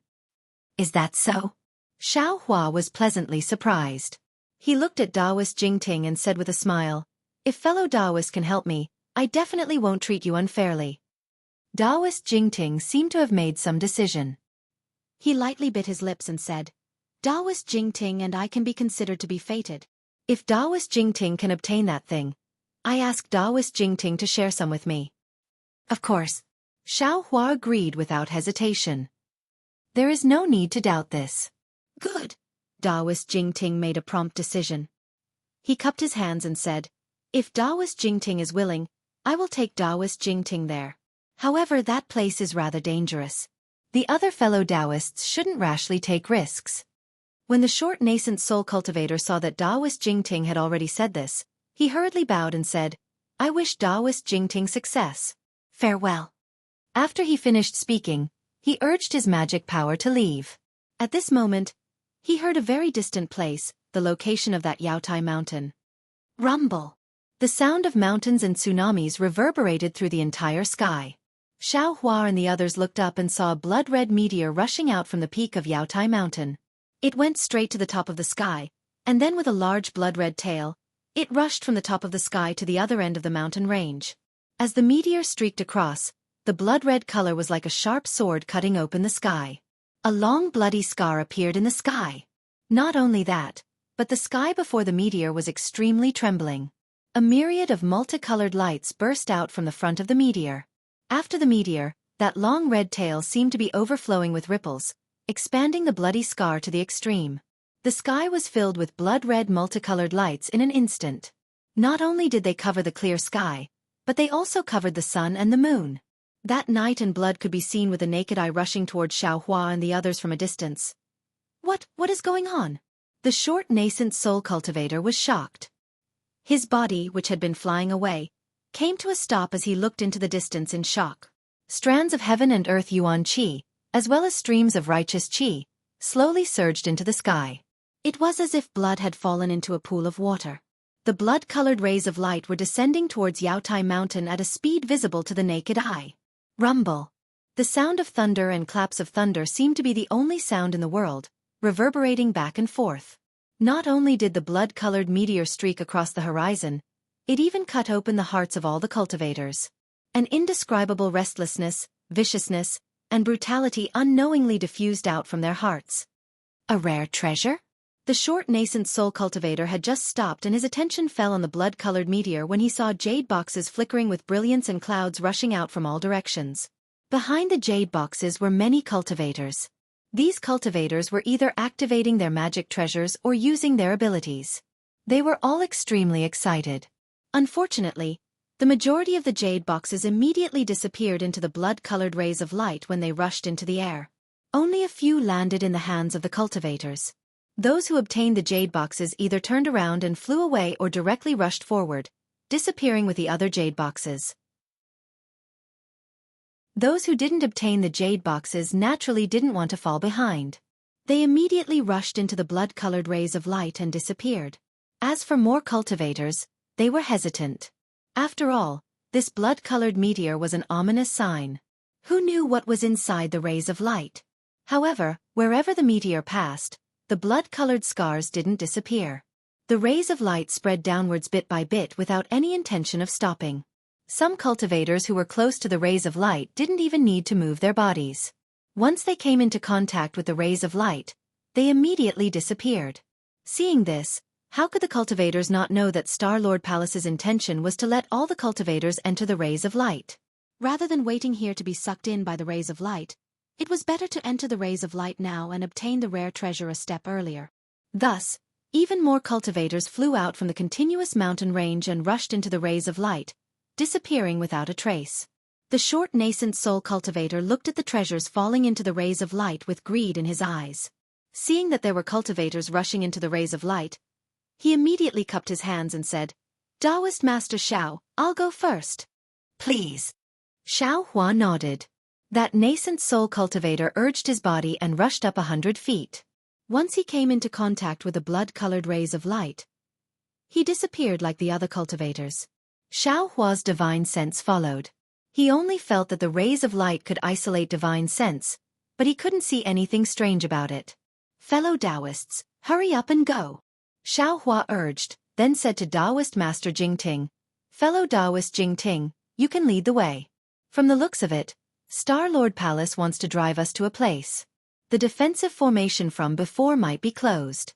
"Is that so?" Xiao Hua was pleasantly surprised. He looked at Taoist Jingting and said with a smile, "If fellow Taoists can help me, I definitely won't treat you unfairly." Taoist Jingting seemed to have made some decision. He lightly bit his lips and said, "Taoist Jingting and I can be considered to be fated. If Taoist Jingting can obtain that thing, I ask Taoist Jingting to share some with me." "Of course." Xiao Hua agreed without hesitation. "There is no need to doubt this." "Good." Taoist Jingting made a prompt decision. He cupped his hands and said, "If Taoist Jingting is willing, I will take Taoist Jingting there. However, that place is rather dangerous. The other fellow Taoists shouldn't rashly take risks." When the short nascent soul cultivator saw that Taoist Jingting had already said this, he hurriedly bowed and said, "I wish Taoist Jingting success. Farewell." After he finished speaking, he urged his magic power to leave. At this moment, he heard a very distant place, the location of that Yaotai mountain. Rumble. The sound of mountains and tsunamis reverberated through the entire sky. Xiao Hua and the others looked up and saw a blood-red meteor rushing out from the peak of Yaotai Mountain. It went straight to the top of the sky, and then with a large blood-red tail, it rushed from the top of the sky to the other end of the mountain range. As the meteor streaked across, the blood-red color was like a sharp sword cutting open the sky. A long bloody scar appeared in the sky. Not only that, but the sky before the meteor was extremely trembling. A myriad of multicolored lights burst out from the front of the meteor. After the meteor, that long red tail seemed to be overflowing with ripples, expanding the bloody scar to the extreme. The sky was filled with blood-red multicolored lights in an instant. Not only did they cover the clear sky, but they also covered the sun and the moon. That night and blood could be seen with the naked eye rushing towards Xiao Hua and the others from a distance. What is going on?" The short nascent soul cultivator was shocked. His body, which had been flying away, came to a stop as he looked into the distance in shock. Strands of heaven and earth yuan qi, as well as streams of righteous qi, slowly surged into the sky. It was as if blood had fallen into a pool of water. The blood-colored rays of light were descending towards Yaotai Mountain at a speed visible to the naked eye. Rumble. The sound of thunder and claps of thunder seemed to be the only sound in the world, reverberating back and forth. Not only did the blood-colored meteor streak across the horizon, it even cut open the hearts of all the cultivators. An indescribable restlessness, viciousness, and brutality unknowingly diffused out from their hearts. A rare treasure? The short nascent soul cultivator had just stopped and his attention fell on the blood-colored meteor when he saw jade boxes flickering with brilliance and clouds rushing out from all directions. Behind the jade boxes were many cultivators. These cultivators were either activating their magic treasures or using their abilities. They were all extremely excited. Unfortunately, the majority of the jade boxes immediately disappeared into the blood-colored rays of light when they rushed into the air. Only a few landed in the hands of the cultivators. Those who obtained the jade boxes either turned around and flew away or directly rushed forward, disappearing with the other jade boxes. Those who didn't obtain the jade boxes naturally didn't want to fall behind. They immediately rushed into the blood-colored rays of light and disappeared. As for more cultivators, they were hesitant. After all, this blood-colored meteor was an ominous sign. Who knew what was inside the rays of light? However, wherever the meteor passed, the blood-colored scars didn't disappear. The rays of light spread downwards bit by bit without any intention of stopping. Some cultivators who were close to the rays of light didn't even need to move their bodies. Once they came into contact with the rays of light, they immediately disappeared. Seeing this, how could the cultivators not know that Star-Lord Palace's intention was to let all the cultivators enter the rays of light? Rather than waiting here to be sucked in by the rays of light, it was better to enter the rays of light now and obtain the rare treasure a step earlier. Thus, even more cultivators flew out from the continuous mountain range and rushed into the rays of light, disappearing without a trace. The short nascent soul cultivator looked at the treasures falling into the rays of light with greed in his eyes. Seeing that there were cultivators rushing into the rays of light, he immediately cupped his hands and said, "Taoist Master Xiao, I'll go first." "Please." Xiao Hua nodded. That nascent soul cultivator urged his body and rushed up 100 feet. Once he came into contact with the blood-colored rays of light, he disappeared like the other cultivators. Xiao Hua's divine sense followed. He only felt that the rays of light could isolate divine sense, but he couldn't see anything strange about it. "Fellow Taoists, hurry up and go," Xiao Hua urged, then said to Taoist Master Jingting, "Fellow Taoist Jingting, you can lead the way. From the looks of it, Star-Lord Palace wants to drive us to a place. The defensive formation from before might be closed."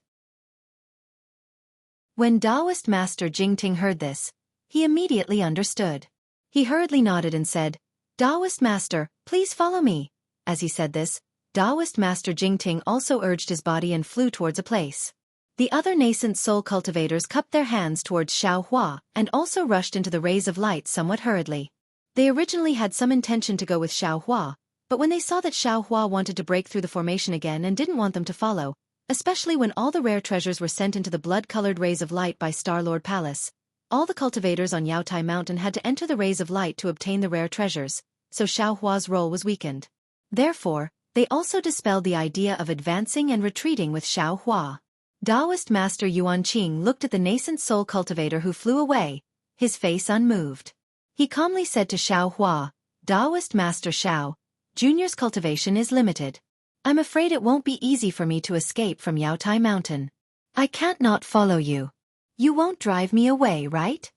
When Taoist Master Jingting heard this, he immediately understood. He hurriedly nodded and said, "Taoist Master, please follow me." As he said this, Taoist Master Jingting also urged his body and flew towards a place. The other nascent soul cultivators cupped their hands towards Xiao Hua and also rushed into the rays of light somewhat hurriedly. They originally had some intention to go with Xiao Hua, but when they saw that Xiao Hua wanted to break through the formation again and didn't want them to follow, especially when all the rare treasures were sent into the blood-colored rays of light by Star-Lord Palace, all the cultivators on Yaotai Mountain had to enter the rays of light to obtain the rare treasures, so Xiao Hua's role was weakened. Therefore, they also dispelled the idea of advancing and retreating with Xiao Hua. Taoist Master Yuanqing looked at the nascent soul cultivator who flew away, his face unmoved. He calmly said to Xiao Hua, "Taoist Master Xiao, Junior's cultivation is limited. I'm afraid it won't be easy for me to escape from Yaotai Mountain. I can't not follow you. You won't drive me away, right?"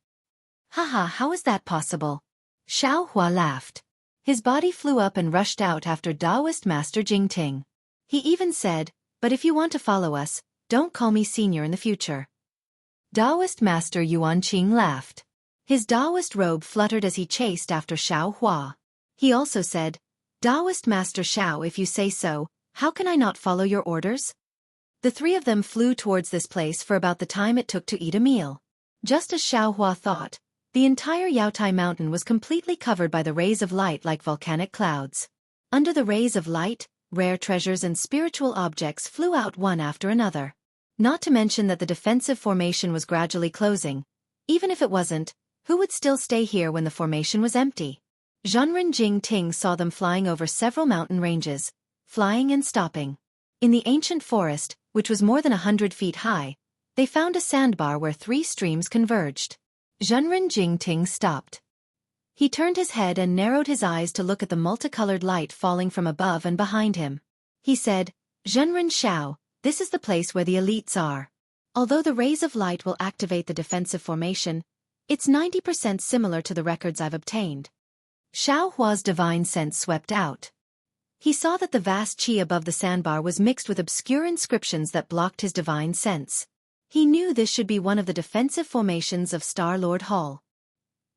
"Haha, how is that possible?" Xiao Hua laughed. His body flew up and rushed out after Taoist Master Jingting. He even said, "But if you want to follow us, don't call me senior in the future." Taoist Master Yuanqing laughed. His Taoist robe fluttered as he chased after Xiao Hua. He also said, "Taoist Master Xiao, if you say so, how can I not follow your orders?" The three of them flew towards this place for about the time it took to eat a meal. Just as Xiao Hua thought, the entire Yaotai Mountain was completely covered by the rays of light like volcanic clouds. Under the rays of light, rare treasures and spiritual objects flew out one after another. Not to mention that the defensive formation was gradually closing. Even if it wasn't, who would still stay here when the formation was empty? Zhenren Jingting saw them flying over several mountain ranges, flying and stopping. In the ancient forest, which was more than 100 feet high, they found a sandbar where 3 streams converged. Zhenren Jingting stopped. He turned his head and narrowed his eyes to look at the multicolored light falling from above and behind him. He said, "Zhenren Xiao, this is the place where the elites are. Although the rays of light will activate the defensive formation, it's 90% similar to the records I've obtained." Xiao Hua's divine sense swept out. He saw that the vast qi above the sandbar was mixed with obscure inscriptions that blocked his divine sense. He knew this should be one of the defensive formations of Star-Lord Hall.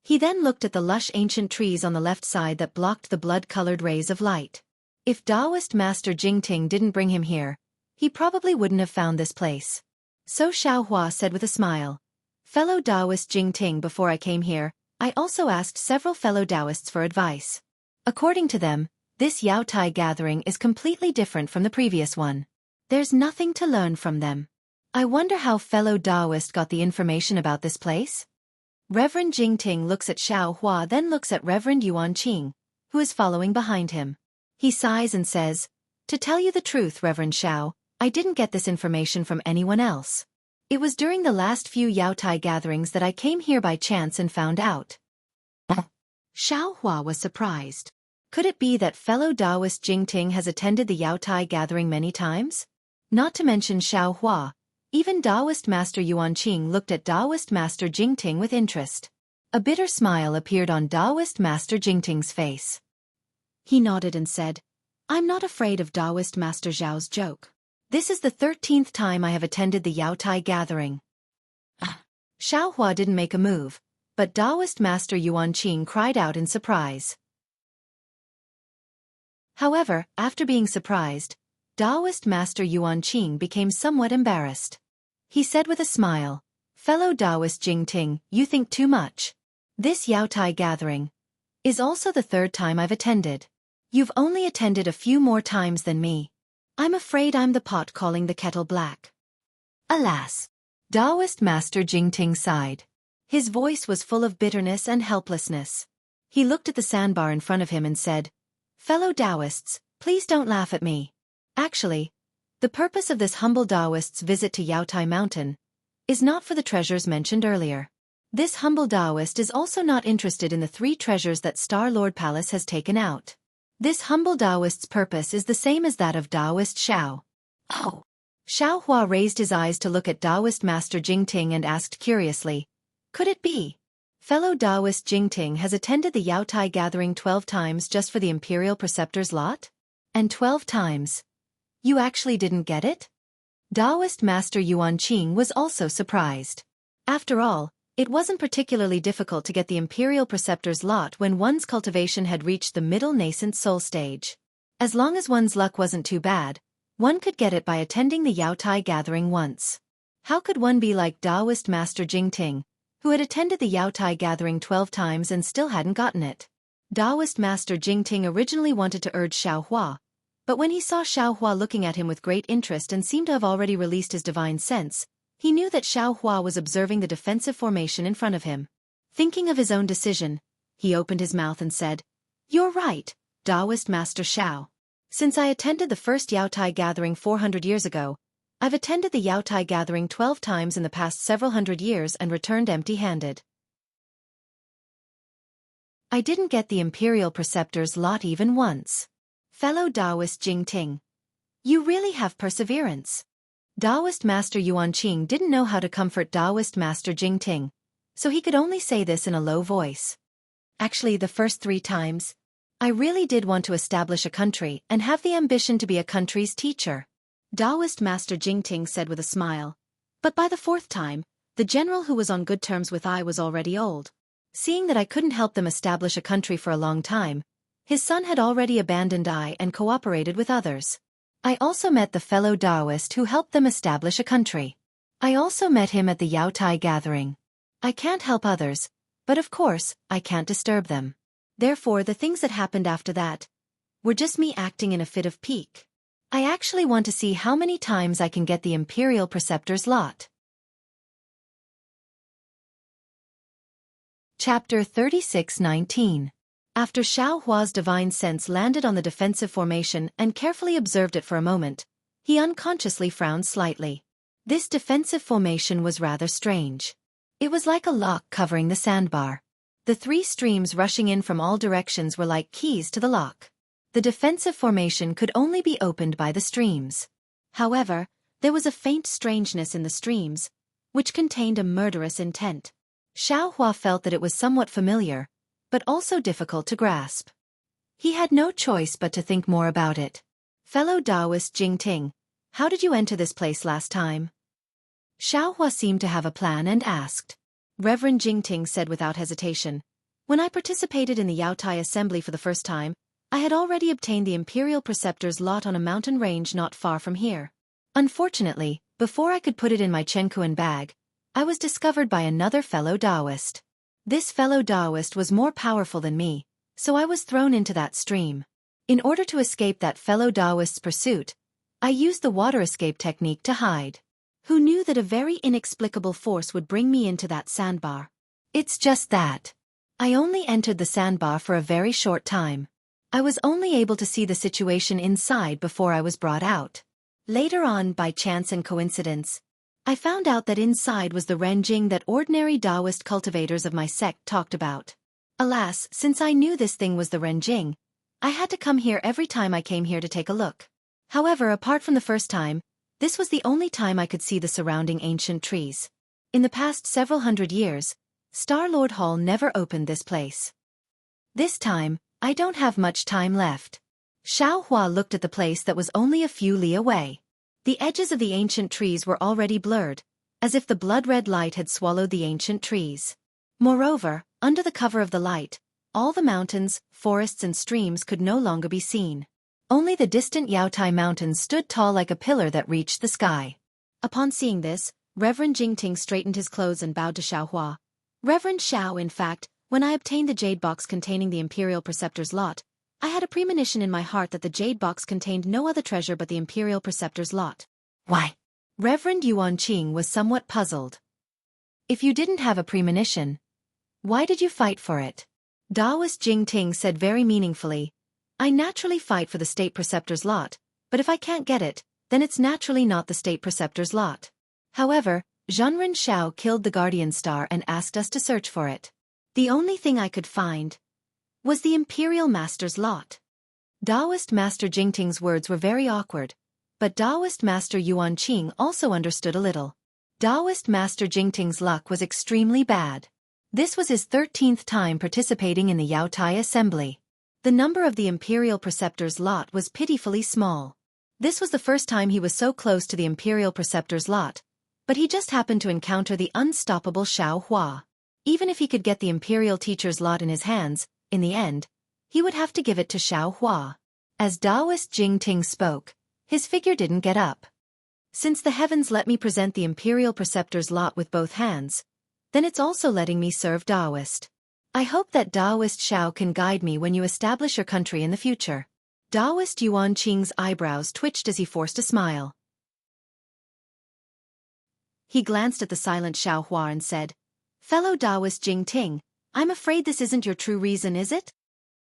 He then looked at the lush ancient trees on the left side that blocked the blood-colored rays of light. If Taoist Master Jingting didn't bring him here, he probably wouldn't have found this place. So Xiao Hua said with a smile, "Fellow Taoist Jingting, before I came here, I also asked several fellow Taoists for advice. According to them, this Yaotai gathering is completely different from the previous one. There's nothing to learn from them. I wonder how fellow Taoist got the information about this place?" Reverend Jingting looks at Xiao Hua, then looks at Reverend Yuanqing, who is following behind him. He sighs and says, "To tell you the truth, Reverend Xiao, I didn't get this information from anyone else. It was during the last few Yaotai gatherings that I came here by chance and found out." Xiao Hua was surprised. Could it be that fellow Taoist Jingting has attended the Yaotai gathering many times? Not to mention Xiao Hua, Even Taoist Master Yuanqing looked at Taoist Master Jingting with interest. A bitter smile appeared on Taoist Master Jingting's face. He nodded and said, "I'm not afraid of Taoist Master Zhao's joke. This is the 13th time I have attended the Yaotai gathering." Xiaohua didn't make a move, but Taoist Master Yuanqing cried out in surprise. However, after being surprised, Taoist Master Yuanqing became somewhat embarrassed. He said with a smile, "Fellow Taoist Jingting, you think too much. This Yaotai gathering is also the 3rd time I've attended. You've only attended a few more times than me. I'm afraid I'm the pot calling the kettle black." Alas! Taoist Master Jingting sighed. His voice was full of bitterness and helplessness. He looked at the sandbar in front of him and said, "Fellow Taoists, please don't laugh at me. Actually, the purpose of this humble Taoist's visit to Yaotai Mountain is not for the treasures mentioned earlier. This humble Taoist is also not interested in the 3 treasures that Star Lord Palace has taken out. This humble Taoist's purpose is the same as that of Taoist Xiao." "Oh." Xiaohua raised his eyes to look at Taoist Master Jingting and asked curiously, "Could it be? Fellow Taoist Jingting has attended the Yaotai gathering 12 times just for the Imperial Preceptor's lot? And 12 times? You actually didn't get it?" Taoist Master Yuanqing was also surprised. After all, it wasn't particularly difficult to get the Imperial Preceptor's lot when one's cultivation had reached the middle nascent soul stage. As long as one's luck wasn't too bad, one could get it by attending the Yaotai gathering once. How could one be like Taoist Master Jingting, who had attended the Yaotai gathering 12 times and still hadn't gotten it? Taoist Master Jingting originally wanted to urge Xiaohua, but when he saw Xiaohua looking at him with great interest and seemed to have already released his divine sense, he knew that Xiaohua was observing the defensive formation in front of him. Thinking of his own decision, he opened his mouth and said, "You're right, Taoist Master Xiao. Since I attended the first Yaotai gathering 400 years ago, I've attended the Yaotai gathering 12 times in the past several hundred years and returned empty-handed. I didn't get the Imperial Preceptor's lot even once. Fellow Taoist Jingting, you really have perseverance." Taoist Master Yuanqing didn't know how to comfort Taoist Master Jingting, so he could only say this in a low voice. "Actually, the first 3 times, I really did want to establish a country and have the ambition to be a country's teacher," Taoist Master Jingting said with a smile. "But by the 4th time, the general who was on good terms with I was already old. Seeing that I couldn't help them establish a country for a long time, his son had already abandoned I and cooperated with others. I also met the fellow Taoist who helped them establish a country. I also met him at the Yaotai gathering. I can't help others, but of course, I can't disturb them. Therefore the things that happened after that were just me acting in a fit of pique. I actually want to see how many times I can get the Imperial Preceptor's lot." Chapter 36:19. After Xiaohua's divine sense landed on the defensive formation and carefully observed it for a moment, he unconsciously frowned slightly. This defensive formation was rather strange. It was like a lock covering the sandbar. The 3 streams rushing in from all directions were like keys to the lock. The defensive formation could only be opened by the streams. However, there was a faint strangeness in the streams, which contained a murderous intent. Xiaohua felt that it was somewhat familiar, but also difficult to grasp. He had no choice but to think more about it. "Fellow Taoist Jingting, how did you enter this place last time?" Xiaohua seemed to have a plan and asked. Reverend Jingting said without hesitation, "When I participated in the Yaotai assembly for the first time, I had already obtained the Imperial Preceptor's lot on a mountain range not far from here. Unfortunately, before I could put it in my Chenkuan bag, I was discovered by another fellow Taoist. This fellow Taoist was more powerful than me, so I was thrown into that stream. In order to escape that fellow Taoist's pursuit, I used the water escape technique to hide. Who knew that a very inexplicable force would bring me into that sandbar? It's just that I only entered the sandbar for a very short time. I was only able to see the situation inside before I was brought out. Later on, by chance and coincidence, I found out that inside was the renjing that ordinary Taoist cultivators of my sect talked about. Alas, since I knew this thing was the renjing, I had to come here every time I came here to take a look. However, apart from the first time, This was the only time I could see the surrounding ancient trees. In the past several hundred years, Star-Lord Hall never opened this place. This time, I don't have much time left. Xiaohua looked at the place that was only a few li away. The edges of the ancient trees were already blurred, as if the blood-red light had swallowed the ancient trees. Moreover, under the cover of the light, all the mountains, forests and streams could no longer be seen. Only the distant Yaotai Mountains stood tall like a pillar that reached the sky. Upon seeing this, Reverend Jingting straightened his clothes and bowed to Xiaohua. Reverend Xiao, in fact, when I obtained the jade box containing the Imperial Preceptor's lot, I had a premonition in my heart that the jade box contained no other treasure but the Imperial Preceptor's lot. Why? Reverend Yuanqing was somewhat puzzled. If you didn't have a premonition, why did you fight for it? Taoist Jingting said very meaningfully, I naturally fight for the State Preceptor's lot, but if I can't get it, then it's naturally not the State Preceptor's lot. However, Zhenren Xiao killed the Guardian Star and asked us to search for it. The only thing I could find was the Imperial Master's lot. Taoist Master Jingting's words were very awkward, but Taoist Master Yuanqing also understood a little. Taoist Master Jingting's luck was extremely bad. This was his 13th time participating in the Yaotai Assembly. The number of the Imperial Preceptor's lot was pitifully small. This was the first time he was so close to the Imperial Preceptor's lot, but he just happened to encounter the unstoppable Xiaohua. Even if he could get the Imperial Teacher's lot in his hands, in the end, he would have to give it to Xiaohua. As Taoist Jingting spoke, his figure didn't get up. Since the heavens let me present the Imperial Preceptor's lot with both hands, then it's also letting me serve Taoist. I hope that Taoist Xiao can guide me when you establish your country in the future. Taoist Yuanqing's eyebrows twitched as he forced a smile. He glanced at the silent Xiaohua and said, Fellow Taoist Jingting, I'm afraid this isn't your true reason, is it?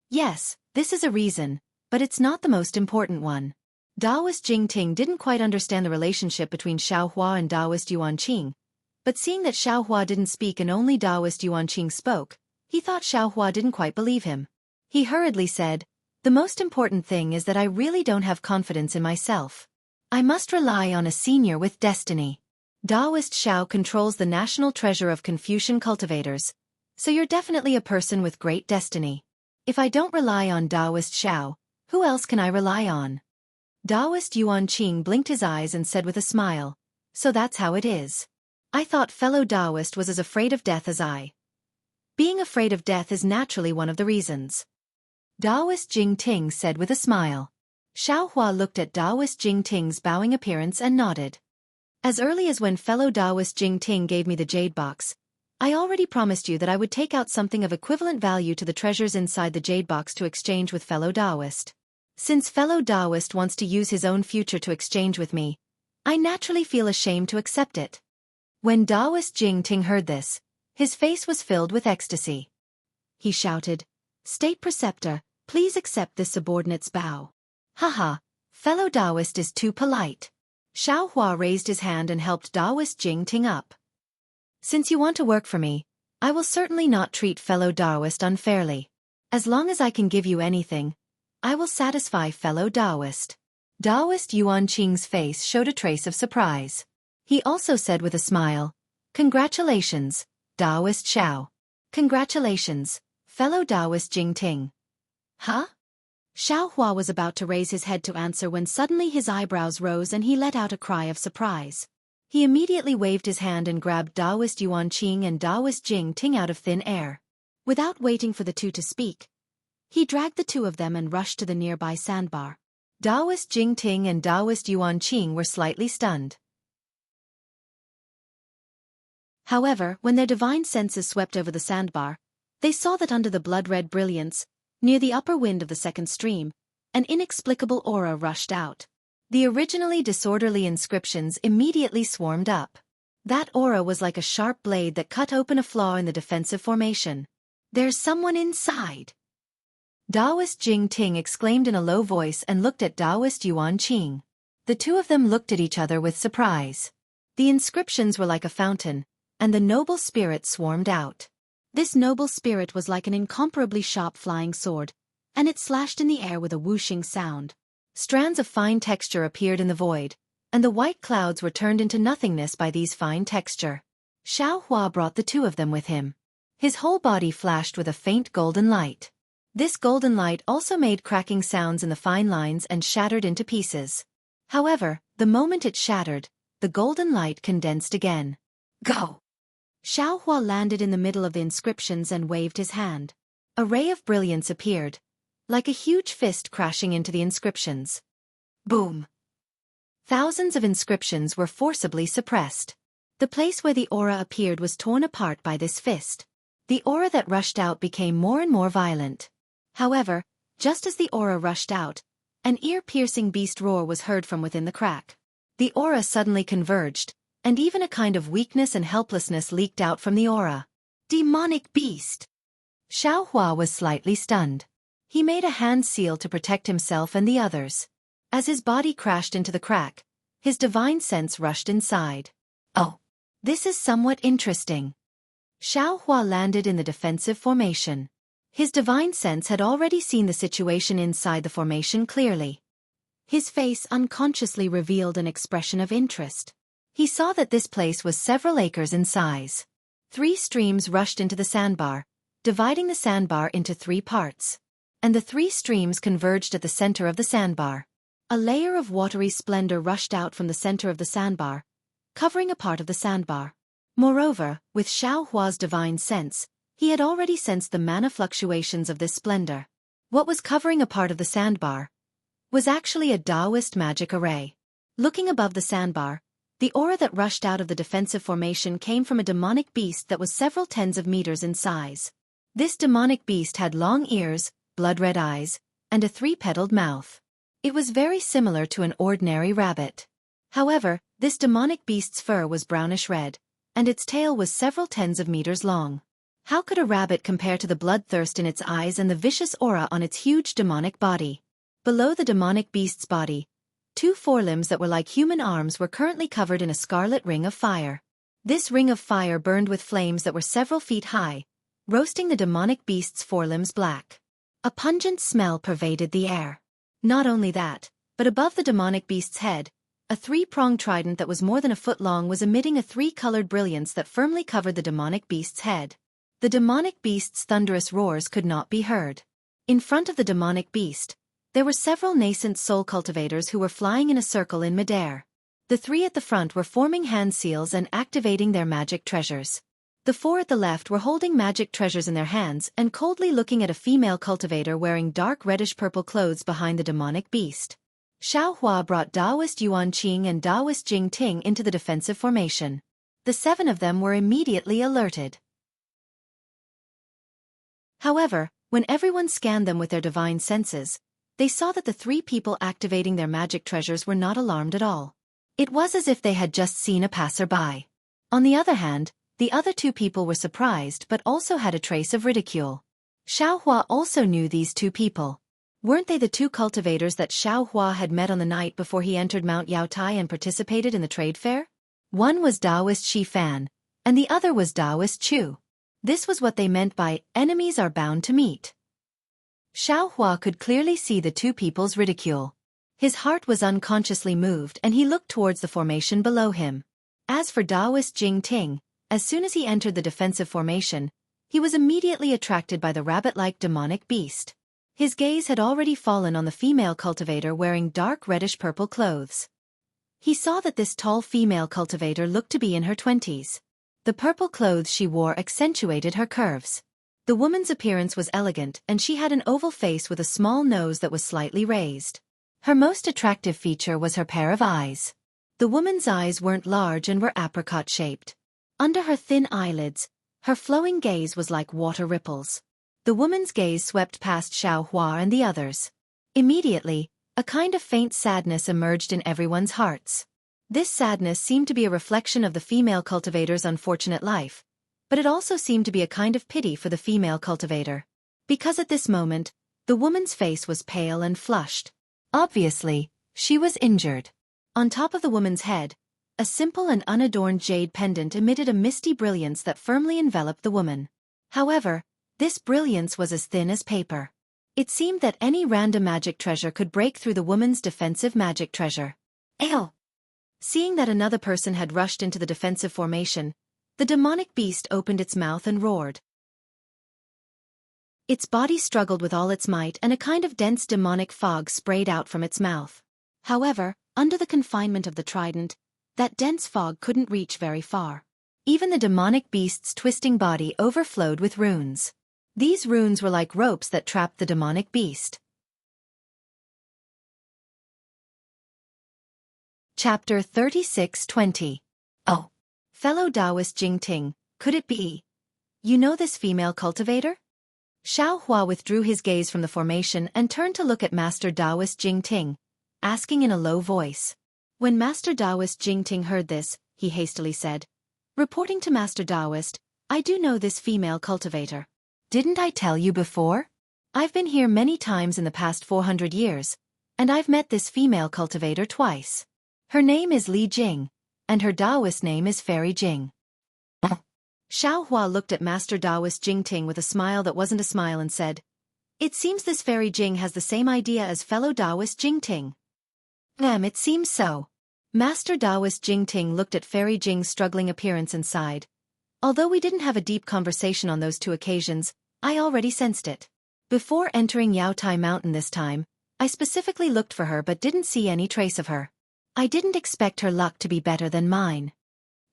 Yes, this is a reason, but it's not the most important one. Taoist Jingting didn't quite understand the relationship between Xiaohua and Taoist Yuanqing, but seeing that Xiaohua didn't speak and only Taoist Yuanqing spoke, he thought Xiaohua didn't quite believe him. He hurriedly said, The most important thing is that I really don't have confidence in myself. I must rely on a senior with destiny. Taoist Xiao controls the national treasure of Confucian cultivators, so you're definitely a person with great destiny. If I don't rely on Taoist Xiao, who else can I rely on? Taoist Yuanqing blinked his eyes and said with a smile, So that's how it is. I thought fellow Taoist was as afraid of death as I. Being afraid of death is naturally one of the reasons. Taoist Jingting said with a smile. Xiaohua looked at Taoist Jingting's bowing appearance and nodded. As early as when fellow Taoist Jingting gave me the jade box, I already promised you that I would take out something of equivalent value to the treasures inside the jade box to exchange with fellow Taoist. Since fellow Taoist wants to use his own future to exchange with me, I naturally feel ashamed to accept it. When Taoist Jingting heard this, his face was filled with ecstasy. He shouted, State Preceptor, please accept this subordinate's bow. Haha, fellow Taoist is too polite. Xiaohua raised his hand and helped Taoist Jingting up. Since you want to work for me, I will certainly not treat fellow Taoist unfairly. As long as I can give you anything, I will satisfy fellow Taoist. Taoist Yuanqing's face showed a trace of surprise. He also said with a smile, Congratulations, Taoist Xiao. Congratulations, fellow Taoist Jingting. Huh? Xiaohua was about to raise his head to answer when suddenly his eyebrows rose and he let out a cry of surprise. He immediately waved his hand and grabbed Taoist Yuanqing and Taoist Jingting out of thin air. Without waiting for the two to speak, he dragged the two of them and rushed to the nearby sandbar. Taoist Jingting and Taoist Yuanqing were slightly stunned. However, when their divine senses swept over the sandbar, they saw that under the blood-red brilliance, near the upper wind of the second stream, an inexplicable aura rushed out. The originally disorderly inscriptions immediately swarmed up. That aura was like a sharp blade that cut open a flaw in the defensive formation. There's someone inside! Taoist Jingting exclaimed in a low voice and looked at Taoist Yuanqing. The two of them looked at each other with surprise. The inscriptions were like a fountain, and the noble spirit swarmed out. This noble spirit was like an incomparably sharp flying sword, and it slashed in the air with a whooshing sound. Strands of fine texture appeared in the void, and the white clouds were turned into nothingness by these fine texture. Xiaohua brought the two of them with him. His whole body flashed with a faint golden light. This golden light also made cracking sounds in the fine lines and shattered into pieces. However, the moment it shattered, the golden light condensed again. Go! Xiaohua landed in the middle of the inscriptions and waved his hand. A ray of brilliance appeared, like a huge fist crashing into the inscriptions. Boom! Thousands of inscriptions were forcibly suppressed. The place where the aura appeared was torn apart by this fist. The aura that rushed out became more and more violent. However, just as the aura rushed out, an ear-piercing beast roar was heard from within the crack. The aura suddenly converged, and even a kind of weakness and helplessness leaked out from the aura. Demonic beast! Xiaohua was slightly stunned. He made a hand seal to protect himself and the others. As his body crashed into the crack, his divine sense rushed inside. Oh, this is somewhat interesting. Xiaohua landed in the defensive formation. His divine sense had already seen the situation inside the formation clearly. His face unconsciously revealed an expression of interest. He saw that this place was several acres in size. 3 streams rushed into the sandbar, dividing the sandbar into 3 parts. And the 3 streams converged at the center of the sandbar. A layer of watery splendor rushed out from the center of the sandbar, covering a part of the sandbar. Moreover, with Xiaohua's divine sense, he had already sensed the mana fluctuations of this splendor. What was covering a part of the sandbar was actually a Taoist magic array. Looking above the sandbar, the aura that rushed out of the defensive formation came from a demonic beast that was several tens of meters in size. This demonic beast had long ears, blood-red eyes, and a 3-petaled mouth. It was very similar to an ordinary rabbit. However, this demonic beast's fur was brownish-red, and its tail was several tens of meters long. How could a rabbit compare to the bloodthirst in its eyes and the vicious aura on its huge demonic body? Below the demonic beast's body, 2 forelimbs that were like human arms were currently covered in a scarlet ring of fire. This ring of fire burned with flames that were several feet high, roasting the demonic beast's forelimbs black. A pungent smell pervaded the air. Not only that, but above the demonic beast's head, a 3-pronged trident that was more than a foot long was emitting a 3-colored brilliance that firmly covered the demonic beast's head. The demonic beast's thunderous roars could not be heard. In front of the demonic beast, there were several nascent soul cultivators who were flying in a circle in midair. The 3 at the front were forming hand seals and activating their magic treasures. The 4 at the left were holding magic treasures in their hands and coldly looking at a female cultivator wearing dark reddish-purple clothes behind the demonic beast. Xiaohua brought Taoist Yuan Qing and Taoist Jing Ting into the defensive formation. The 7 of them were immediately alerted. However, when everyone scanned them with their divine senses, they saw that the 3 people activating their magic treasures were not alarmed at all. It was as if they had just seen a passerby. On the other hand, the other 2 people were surprised but also had a trace of ridicule. Xiaohua also knew these 2 people. Weren't they the 2 cultivators that Xiaohua had met on the night before he entered Mount Yaotai and participated in the trade fair? One was Taoist Shi Fan, and the other was Taoist Chu. This was what they meant by, enemies are bound to meet. Xiaohua could clearly see the 2 people's ridicule. His heart was unconsciously moved and he looked towards the formation below him. As for Taoist Jing Ting, as soon as he entered the defensive formation, he was immediately attracted by the rabbit-like demonic beast. His gaze had already fallen on the female cultivator wearing dark reddish-purple clothes. He saw that this tall female cultivator looked to be in her 20s. The purple clothes she wore accentuated her curves. The woman's appearance was elegant and she had an oval face with a small nose that was slightly raised. Her most attractive feature was her pair of eyes. The woman's eyes weren't large and were apricot-shaped. Under her thin eyelids, her flowing gaze was like water ripples. The woman's gaze swept past Xiaohua and the others. Immediately, a kind of faint sadness emerged in everyone's hearts. This sadness seemed to be a reflection of the female cultivator's unfortunate life, but it also seemed to be a kind of pity for the female cultivator. Because at this moment, the woman's face was pale and flushed. Obviously, she was injured. On top of the woman's head, a simple and unadorned jade pendant emitted a misty brilliance that firmly enveloped the woman. However, this brilliance was as thin as paper. It seemed that any random magic treasure could break through the woman's defensive magic treasure. Ew! Seeing that another person had rushed into the defensive formation, the demonic beast opened its mouth and roared. Its body struggled with all its might and a kind of dense demonic fog sprayed out from its mouth. However, under the confinement of the trident, that dense fog couldn't reach very far. Even the demonic beast's twisting body overflowed with runes. These runes were like ropes that trapped the demonic beast. Chapter 36:20. Oh. Fellow Taoist Jingting, could it be? You know this female cultivator? Xiao Hua withdrew his gaze from the formation and turned to look at Master Taoist Jingting, asking in a low voice. When Master Taoist Jingting heard this, he hastily said, "Reporting to Master Taoist, I do know this female cultivator. Didn't I tell you before? I've been here many times in the past 400 years, and I've met this female cultivator twice. Her name is Li Jing, and her Taoist name is Fairy Jing." Xiao Hua looked at Master Taoist Jingting with a smile that wasn't a smile and said, "It seems this Fairy Jing has the same idea as fellow Taoist Jingting." It seems so." Master Taoist Jingting looked at Fairy Jing's struggling appearance and sighed. "Although we didn't have a deep conversation on those two occasions, I already sensed it. Before entering Yaotai Mountain this time, I specifically looked for her but didn't see any trace of her. I didn't expect her luck to be better than mine."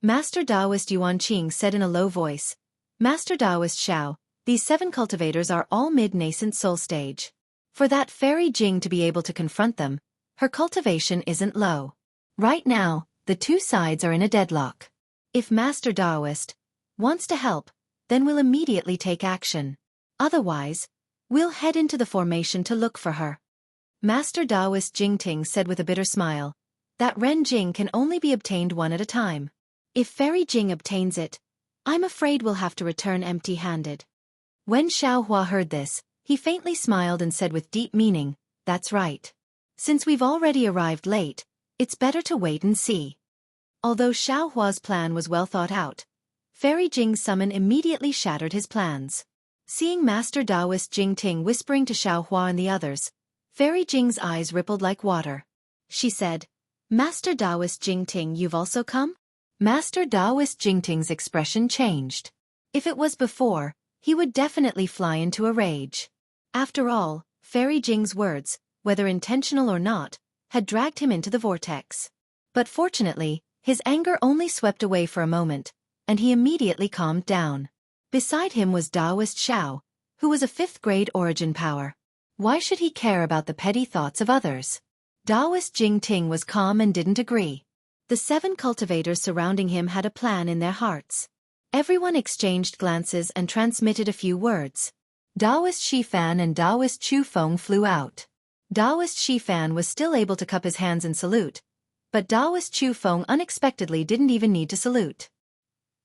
Master Taoist Yuanqing said in a low voice, "Master Taoist Xiao, these 7 cultivators are all mid-nascent soul stage. For that Fairy Jing to be able to confront them, her cultivation isn't low. Right now, the two sides are in a deadlock. If Master Taoist wants to help, then we'll immediately take action. Otherwise, we'll head into the formation to look for her." Master Taoist Jingting said with a bitter smile, "That Ren Jing can only be obtained one at a time. If Fairy Jing obtains it, I'm afraid we'll have to return empty-handed." When Xiao Hua heard this, he faintly smiled and said with deep meaning, "That's right. Since we've already arrived late, it's better to wait and see." Although Xiao Hua's plan was well thought out, Fairy Jing's summon immediately shattered his plans. Seeing Master Taoist Jingting whispering to Xiao Hua and the others, Fairy Jing's eyes rippled like water. She said, "Master Taoist Jingting, you've also come?" Master Taoist Jingting's expression changed. If it was before, he would definitely fly into a rage. After all, Fairy Jing's words, whether intentional or not, had dragged him into the vortex. But fortunately, his anger only swept away for a moment, and he immediately calmed down. Beside him was Taoist Xiao, who was a 5th-grade origin power. Why should he care about the petty thoughts of others? Taoist Jingting was calm and didn't agree. The 7 cultivators surrounding him had a plan in their hearts. Everyone exchanged glances and transmitted a few words. Taoist Shifan and Taoist Chu Feng flew out. Taoist Shifan was still able to cup his hands and salute, but Taoist Chu Feng unexpectedly didn't even need to salute.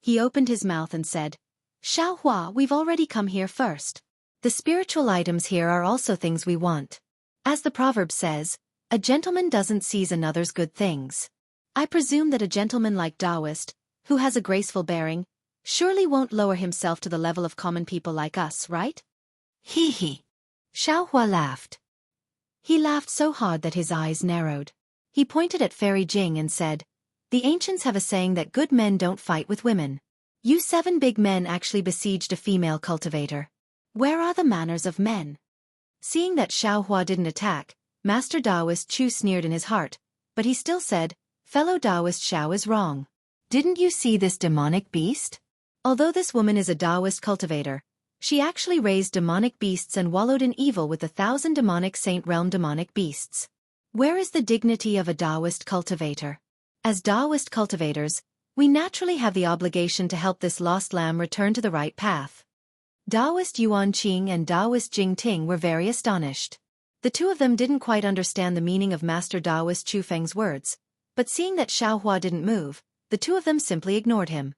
He opened his mouth and said, "Xiao Hua, we've already come here first. The spiritual items here are also things we want. As the proverb says, a gentleman doesn't seize another's good things. I presume that a gentleman like Taoist, who has a graceful bearing, surely won't lower himself to the level of common people like us, right?" "Hee hee." Xiao Hua laughed. He laughed so hard that his eyes narrowed. He pointed at Fairy Jing and said, "The ancients have a saying that good men don't fight with women. You 7 big men actually besieged a female cultivator. Where are the manners of men?" Seeing that Xiao Hua didn't attack, Master Taoist Chu sneered in his heart, but he still said, "Fellow Taoist Xiao is wrong. Didn't you see this demonic beast? Although this woman is a Taoist cultivator, she actually raised demonic beasts and wallowed in evil with 1,000 demonic Saint Realm demonic beasts. Where is the dignity of a Taoist cultivator? As Taoist cultivators, we naturally have the obligation to help this lost lamb return to the right path." Taoist Yuanqing and Taoist Jingting were very astonished. The two of them didn't quite understand the meaning of Master Taoist Chu Feng's words, but seeing that Xiao Hua didn't move, the two of them simply ignored him.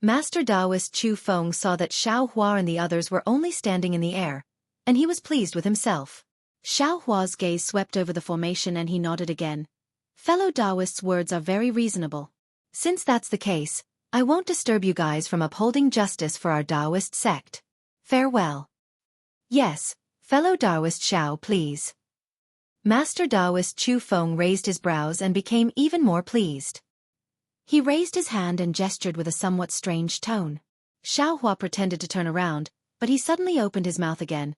Master Taoist Chu Feng saw that Xiao Hua and the others were only standing in the air, and he was pleased with himself. Xiao Hua's gaze swept over the formation and he nodded again. "Fellow Taoists' words are very reasonable. Since that's the case, I won't disturb you guys from upholding justice for our Taoist sect. Farewell." "Yes, fellow Taoist Xiao, please." Master Taoist Chu Feng raised his brows and became even more pleased. He raised his hand and gestured with a somewhat strange tone. Xiao Hua pretended to turn around, but he suddenly opened his mouth again.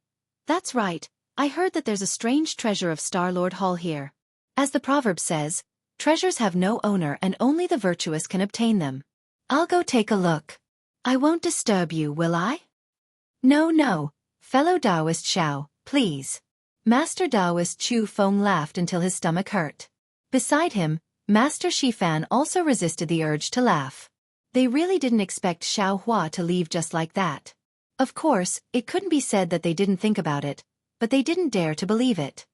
That's right, I heard that there's a strange treasure of Star-Lord Hall here. As the proverb says, treasures have no owner and only the virtuous can obtain them. I'll go take a look. I won't disturb you, will I? No, fellow Taoist Xiao, please. Master Taoist Chu Feng laughed until his stomach hurt. Beside him, Master Shifan also resisted the urge to laugh. They really didn't expect Xiao Hua to leave just like that. Of course, it couldn't be said that they didn't think about it, but they didn't dare to believe it.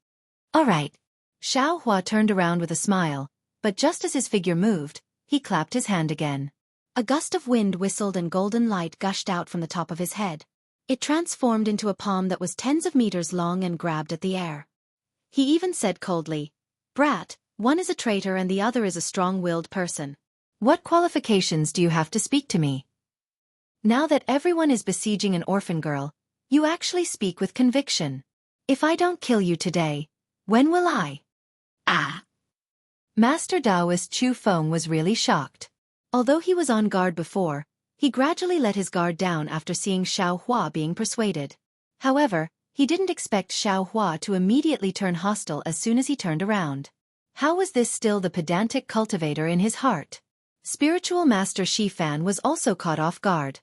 All right. Xiao Hua turned around with a smile, but just as his figure moved, he clapped his hand again. A gust of wind whistled and golden light gushed out from the top of his head. It transformed into a palm that was tens of meters long and grabbed at the air. He even said coldly, "Brat, one is a traitor and the other is a strong-willed person. What qualifications do you have to speak to me? Now that everyone is besieging an orphan girl, you actually speak with conviction. If I don't kill you today, when will I?" Ah! Master Taoist Chu Feng was really shocked. Although he was on guard before, he gradually let his guard down after seeing Xiao Hua being persuaded. However, he didn't expect Xiao Hua to immediately turn hostile as soon as he turned around. How was this still the pedantic cultivator in his heart? Spiritual Master Shifan was also caught off guard.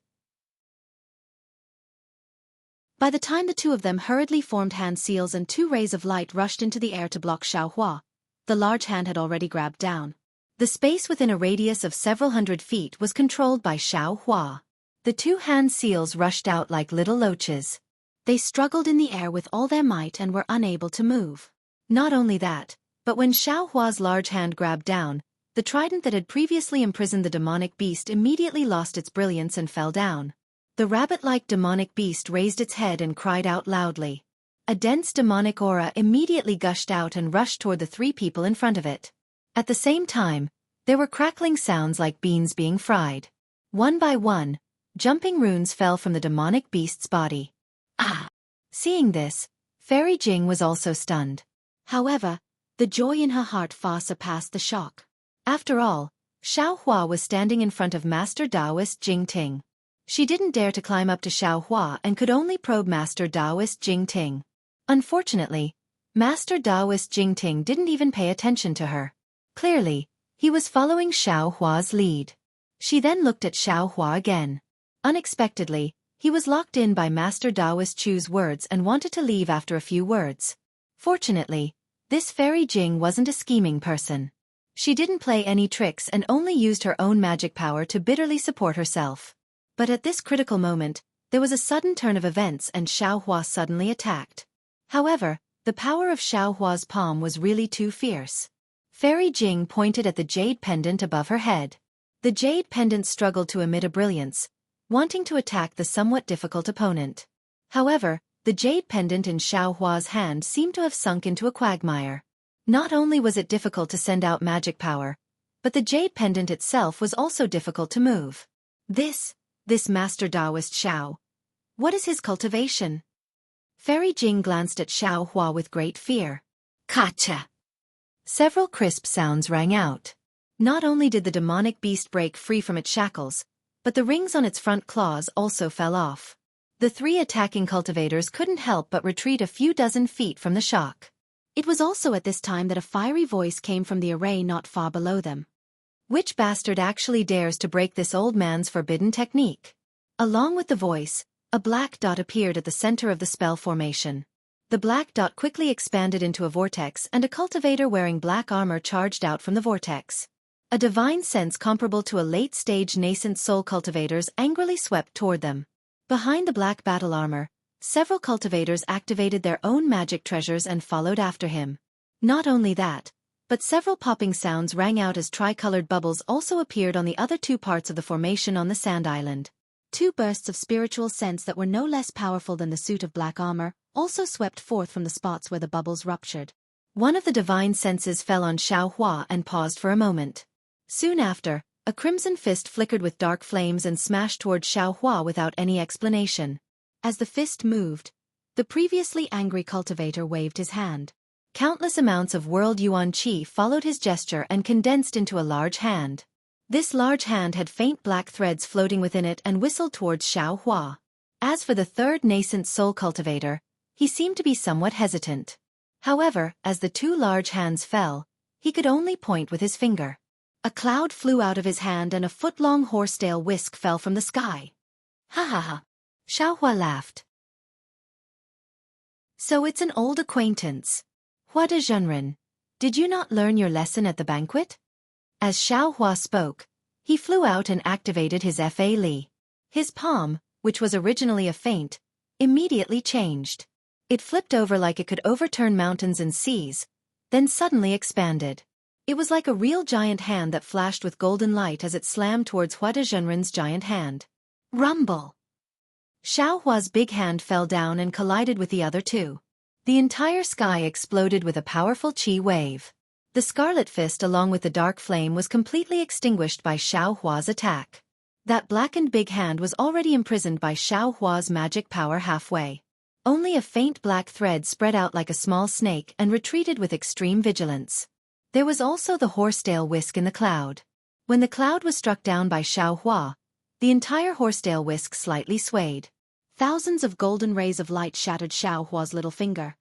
By the time the two of them hurriedly formed hand seals and 2 rays of light rushed into the air to block Xiao Hua, the large hand had already grabbed down. The space within a radius of several hundred feet was controlled by Xiao Hua. The 2 hand seals rushed out like little loaches. They struggled in the air with all their might and were unable to move. Not only that, but when Xiao Hua's large hand grabbed down, the trident that had previously imprisoned the demonic beast immediately lost its brilliance and fell down. The rabbit-like demonic beast raised its head and cried out loudly. A dense demonic aura immediately gushed out and rushed toward the 3 people in front of it. At the same time, there were crackling sounds like beans being fried. One by one, jumping runes fell from the demonic beast's body. Ah! Seeing this, Fairy Jing was also stunned. However, the joy in her heart far surpassed the shock. After all, Xiao Hua was standing in front of Master Taoist Jing Ting. She didn't dare to climb up to Xiao Hua and could only probe Master Taoist Jing Ting. Unfortunately, Master Taoist Jing Ting didn't even pay attention to her. Clearly, he was following Xiao Hua's lead. She then looked at Xiao Hua again. Unexpectedly, he was locked in by Master Taoist Chu's words and wanted to leave after a few words. Fortunately, this Fairy Jing wasn't a scheming person. She didn't play any tricks and only used her own magic power to bitterly support herself. But at this critical moment, there was a sudden turn of events and Xiao Hua suddenly attacked. However, the power of Xiao Hua's palm was really too fierce. Fairy Jing pointed at the jade pendant above her head. The jade pendant struggled to emit a brilliance, wanting to attack the somewhat difficult opponent. However, the jade pendant in Xiao Hua's hand seemed to have sunk into a quagmire. Not only was it difficult to send out magic power, but the jade pendant itself was also difficult to move. This Master Taoist Xiao. What is his cultivation? Fairy Jing glanced at Xiao Hua with great fear. Kacha! Several crisp sounds rang out. Not only did the demonic beast break free from its shackles, but the rings on its front claws also fell off. The 3 attacking cultivators couldn't help but retreat a few dozen feet from the shock. It was also at this time that a fiery voice came from the array not far below them. Which bastard actually dares to break this old man's forbidden technique? Along with the voice, a black dot appeared at the center of the spell formation. The black dot quickly expanded into a vortex and a cultivator wearing black armor charged out from the vortex. A divine sense comparable to a late-stage nascent soul cultivators angrily swept toward them. Behind the black battle armor, several cultivators activated their own magic treasures and followed after him. Not only that, but several popping sounds rang out as tricolored bubbles also appeared on the other 2 parts of the formation on the sand island. 2 bursts of spiritual sense that were no less powerful than the suit of black armor also swept forth from the spots where the bubbles ruptured. One of the divine senses fell on Xiao Hua and paused for a moment. Soon after, a crimson fist flickered with dark flames and smashed toward Xiao Hua without any explanation. As the fist moved, the previously angry cultivator waved his hand. Countless amounts of world yuan qi followed his gesture and condensed into a large hand. This large hand had faint black threads floating within it and whistled towards Xiaohua. As for the third nascent soul cultivator, he seemed to be somewhat hesitant. However, as the two large hands fell, he could only point with his finger. A cloud flew out of his hand and a foot-long horsetail whisk fell from the sky. Ha ha ha. Xiaohua laughed. So it's an old acquaintance. Hua de Zhenren, did you not learn your lesson at the banquet? As Xiaohua spoke, he flew out and activated his Fa Li. His palm, which was originally a feint, immediately changed. It flipped over like it could overturn mountains and seas, then suddenly expanded. It was like a real giant hand that flashed with golden light as it slammed towards Hua de Zhenren's giant hand. Rumble! Xiaohua's big hand fell down and collided with the other two. The entire sky exploded with a powerful qi wave. The scarlet fist along with the dark flame was completely extinguished by Xiaohua's attack. That blackened big hand was already imprisoned by Xiaohua's magic power halfway. Only a faint black thread spread out like a small snake and retreated with extreme vigilance. There was also the horsetail whisk in the cloud. When the cloud was struck down by Xiaohua, the entire horsetail whisk slightly swayed. Thousands of golden rays of light shattered Xiaohua's little finger.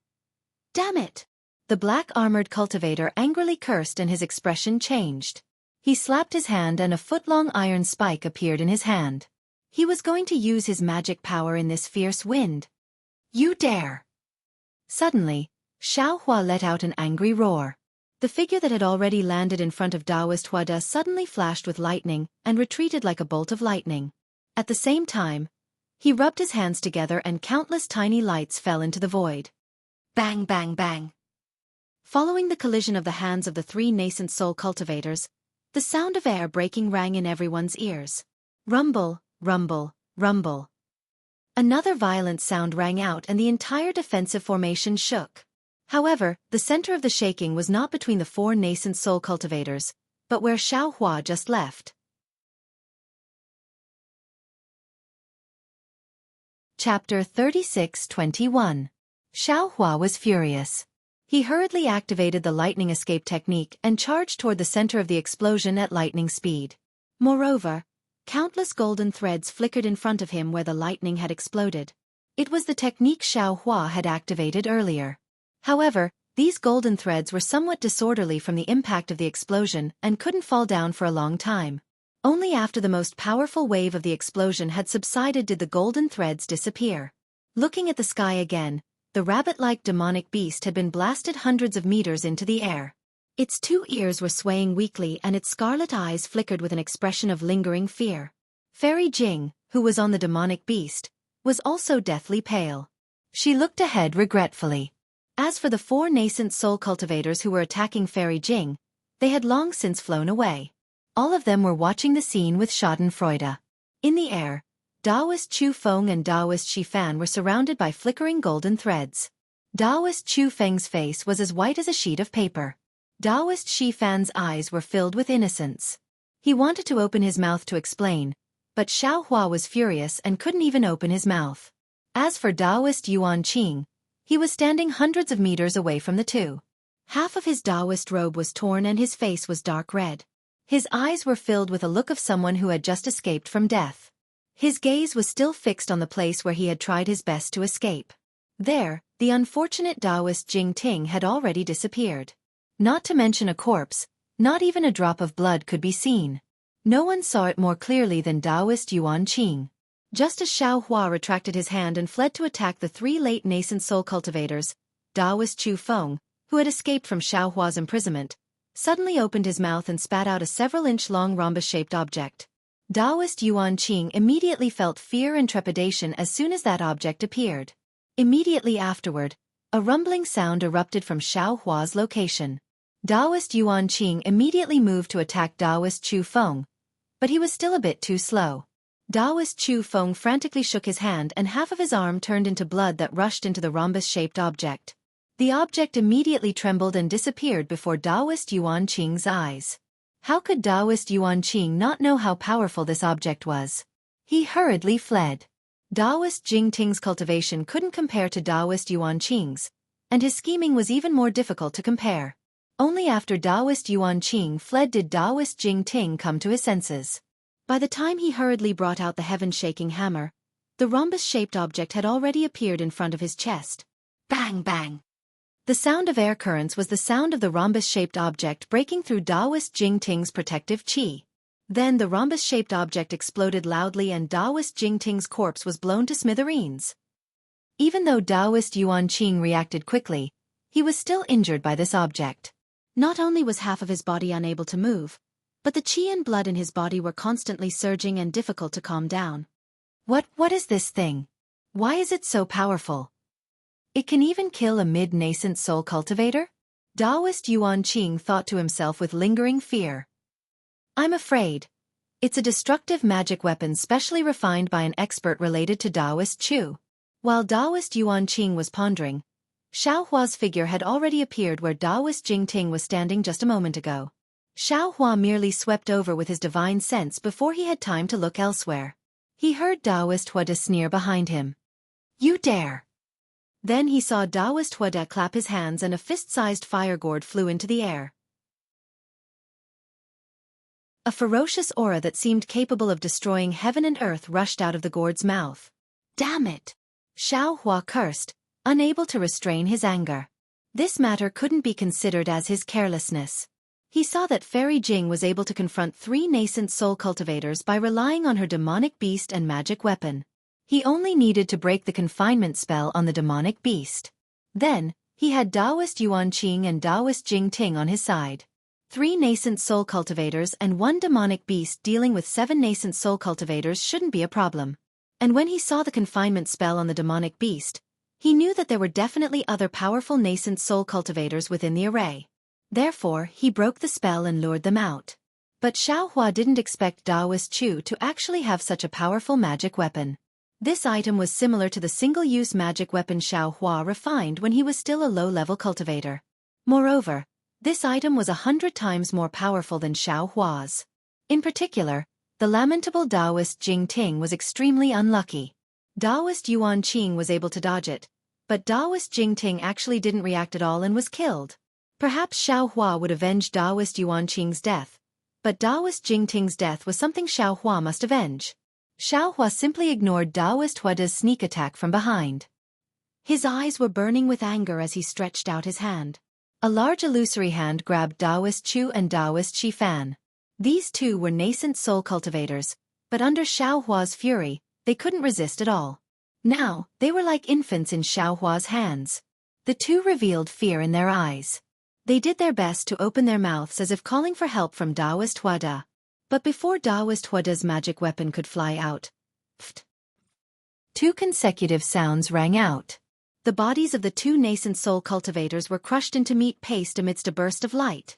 Damn it! The black-armored cultivator angrily cursed and his expression changed. He slapped his hand and a foot-long iron spike appeared in his hand. He was going to use his magic power in this fierce wind. You dare! Suddenly, Xiaohua let out an angry roar. The figure that had already landed in front of Taoist Huada suddenly flashed with lightning and retreated like a bolt of lightning. At the same time, he rubbed his hands together and countless tiny lights fell into the void. Bang bang bang. Following the collision of the hands of the three nascent soul cultivators, the sound of air breaking rang in everyone's ears. Rumble, rumble, rumble. Another violent sound rang out and the entire defensive formation shook. However, the center of the shaking was not between the four nascent soul cultivators, but where Xiaohua just left. Chapter 36-21. Xiaohua was furious. He hurriedly activated the lightning escape technique and charged toward the center of the explosion at lightning speed. Moreover, countless golden threads flickered in front of him where the lightning had exploded. It was the technique Xiaohua had activated earlier. However, these golden threads were somewhat disorderly from the impact of the explosion and couldn't fall down for a long time. Only after the most powerful wave of the explosion had subsided did the golden threads disappear. Looking at the sky again, the rabbit-like demonic beast had been blasted hundreds of meters into the air. Its two ears were swaying weakly and its scarlet eyes flickered with an expression of lingering fear. Fairy Jing, who was on the demonic beast, was also deathly pale. She looked ahead regretfully. As for the four nascent soul cultivators who were attacking Fairy Jing, they had long since flown away. All of them were watching the scene with schadenfreude. In the air, Taoist Chu Feng and Taoist Shi Fan were surrounded by flickering golden threads. Taoist Chu Feng's face was as white as a sheet of paper. Taoist Shi Fan's eyes were filled with innocence. He wanted to open his mouth to explain, but Xiaohua was furious and couldn't even open his mouth. As for Taoist Yuan Qing, he was standing hundreds of meters away from the two. Half of his Taoist robe was torn and his face was dark red. His eyes were filled with a look of someone who had just escaped from death. His gaze was still fixed on the place where he had tried his best to escape. There, the unfortunate Taoist Jing Ting had already disappeared. Not to mention a corpse, not even a drop of blood could be seen. No one saw it more clearly than Taoist Yuan Qing. Just as Xiaohua retracted his hand and fled to attack the three late nascent soul cultivators, Taoist Chu Feng, who had escaped from Xiaohua's imprisonment, suddenly opened his mouth and spat out a several-inch-long rhombus-shaped object. Taoist Yuan Qing immediately felt fear and trepidation as soon as that object appeared. Immediately afterward, a rumbling sound erupted from Xiaohua's location. Taoist Yuan Qing immediately moved to attack Taoist Chu Feng, but he was still a bit too slow. Taoist Chu Feng frantically shook his hand and half of his arm turned into blood that rushed into the rhombus-shaped object. The object immediately trembled and disappeared before Taoist Yuan Qing's eyes. How could Taoist Yuan Qing not know how powerful this object was? He hurriedly fled. Taoist Jing Ting's cultivation couldn't compare to Taoist Yuan Qing's, and his scheming was even more difficult to compare. Only after Taoist Yuan Qing fled did Taoist Jing Ting come to his senses. By the time he hurriedly brought out the heaven-shaking hammer, the rhombus-shaped object had already appeared in front of his chest. Bang bang! The sound of air currents was the sound of the rhombus-shaped object breaking through Taoist Jing Ting's protective qi. Then the rhombus-shaped object exploded loudly and Taoist Jing Ting's corpse was blown to smithereens. Even though Taoist Yuan Qing reacted quickly, he was still injured by this object. Not only was half of his body unable to move, but the qi and blood in his body were constantly surging and difficult to calm down. What is this thing? Why is it so powerful? It can even kill a mid-nascent soul cultivator? Taoist Yuan Qing thought to himself with lingering fear. I'm afraid. It's a destructive magic weapon specially refined by an expert related to Taoist Chu. While Taoist Yuan Qing was pondering, Xiao Hua's figure had already appeared where Taoist Jing Ting was standing just a moment ago. Xiao Hua merely swept over with his divine sense before he had time to look elsewhere. He heard Taoist Huada sneer behind him. You dare! Then he saw Taoist Huada clap his hands and a fist-sized fire gourd flew into the air. A ferocious aura that seemed capable of destroying heaven and earth rushed out of the gourd's mouth. Damn it! Xiao Hua cursed, unable to restrain his anger. This matter couldn't be considered as his carelessness. He saw that Fairy Jing was able to confront 3 nascent soul cultivators by relying on her demonic beast and magic weapon. He only needed to break the confinement spell on the demonic beast. Then, he had Taoist Yuan Qing and Taoist Jing Ting on his side. 3 nascent soul cultivators and 1 demonic beast dealing with 7 nascent soul cultivators shouldn't be a problem. And when he saw the confinement spell on the demonic beast, he knew that there were definitely other powerful nascent soul cultivators within the array. Therefore, he broke the spell and lured them out. But Xiao Hua didn't expect Taoist Chu to actually have such a powerful magic weapon. This item was similar to the single-use magic weapon Xiao Hua refined when he was still a low-level cultivator. Moreover, this item was 100 times more powerful than Xiao Hua's. In particular, the lamentable Taoist Jing Ting was extremely unlucky. Taoist Yuan Qing was able to dodge it, but Taoist Jing Ting actually didn't react at all and was killed. Perhaps Xiao Hua would avenge Taoist Yuan Qing's death, but Taoist Jing Ting's death was something Xiao Hua must avenge. Xiao Hua simply ignored Taoist Huada's sneak attack from behind. His eyes were burning with anger as he stretched out his hand. A large illusory hand grabbed Taoist Chu and Taoist Shifan. These 2 were nascent soul cultivators, but under Xiao Hua's fury, they couldn't resist at all. Now, they were like infants in Xiao Hua's hands. The 2 revealed fear in their eyes. They did their best to open their mouths as if calling for help from Taoist Huada. But before Taoist Huada's magic weapon could fly out, pft, 2 consecutive sounds rang out. The bodies of the 2 nascent soul cultivators were crushed into meat paste amidst a burst of light.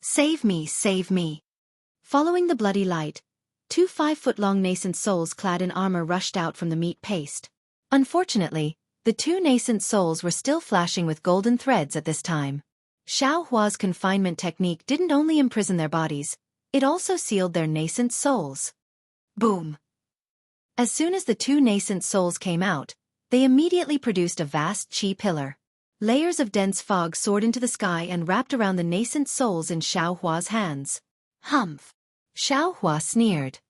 Save me, save me! Following the bloody light, 2 5-foot-long nascent souls clad in armor rushed out from the meat paste. Unfortunately, the 2 nascent souls were still flashing with golden threads at this time. Xiao Hua's confinement technique didn't only imprison their bodies, it also sealed their nascent souls. Boom! As soon as the 2 nascent souls came out, they immediately produced a vast qi pillar. Layers of dense fog soared into the sky and wrapped around the nascent souls in Xiao Hua's hands. Humph! Xiao Hua sneered.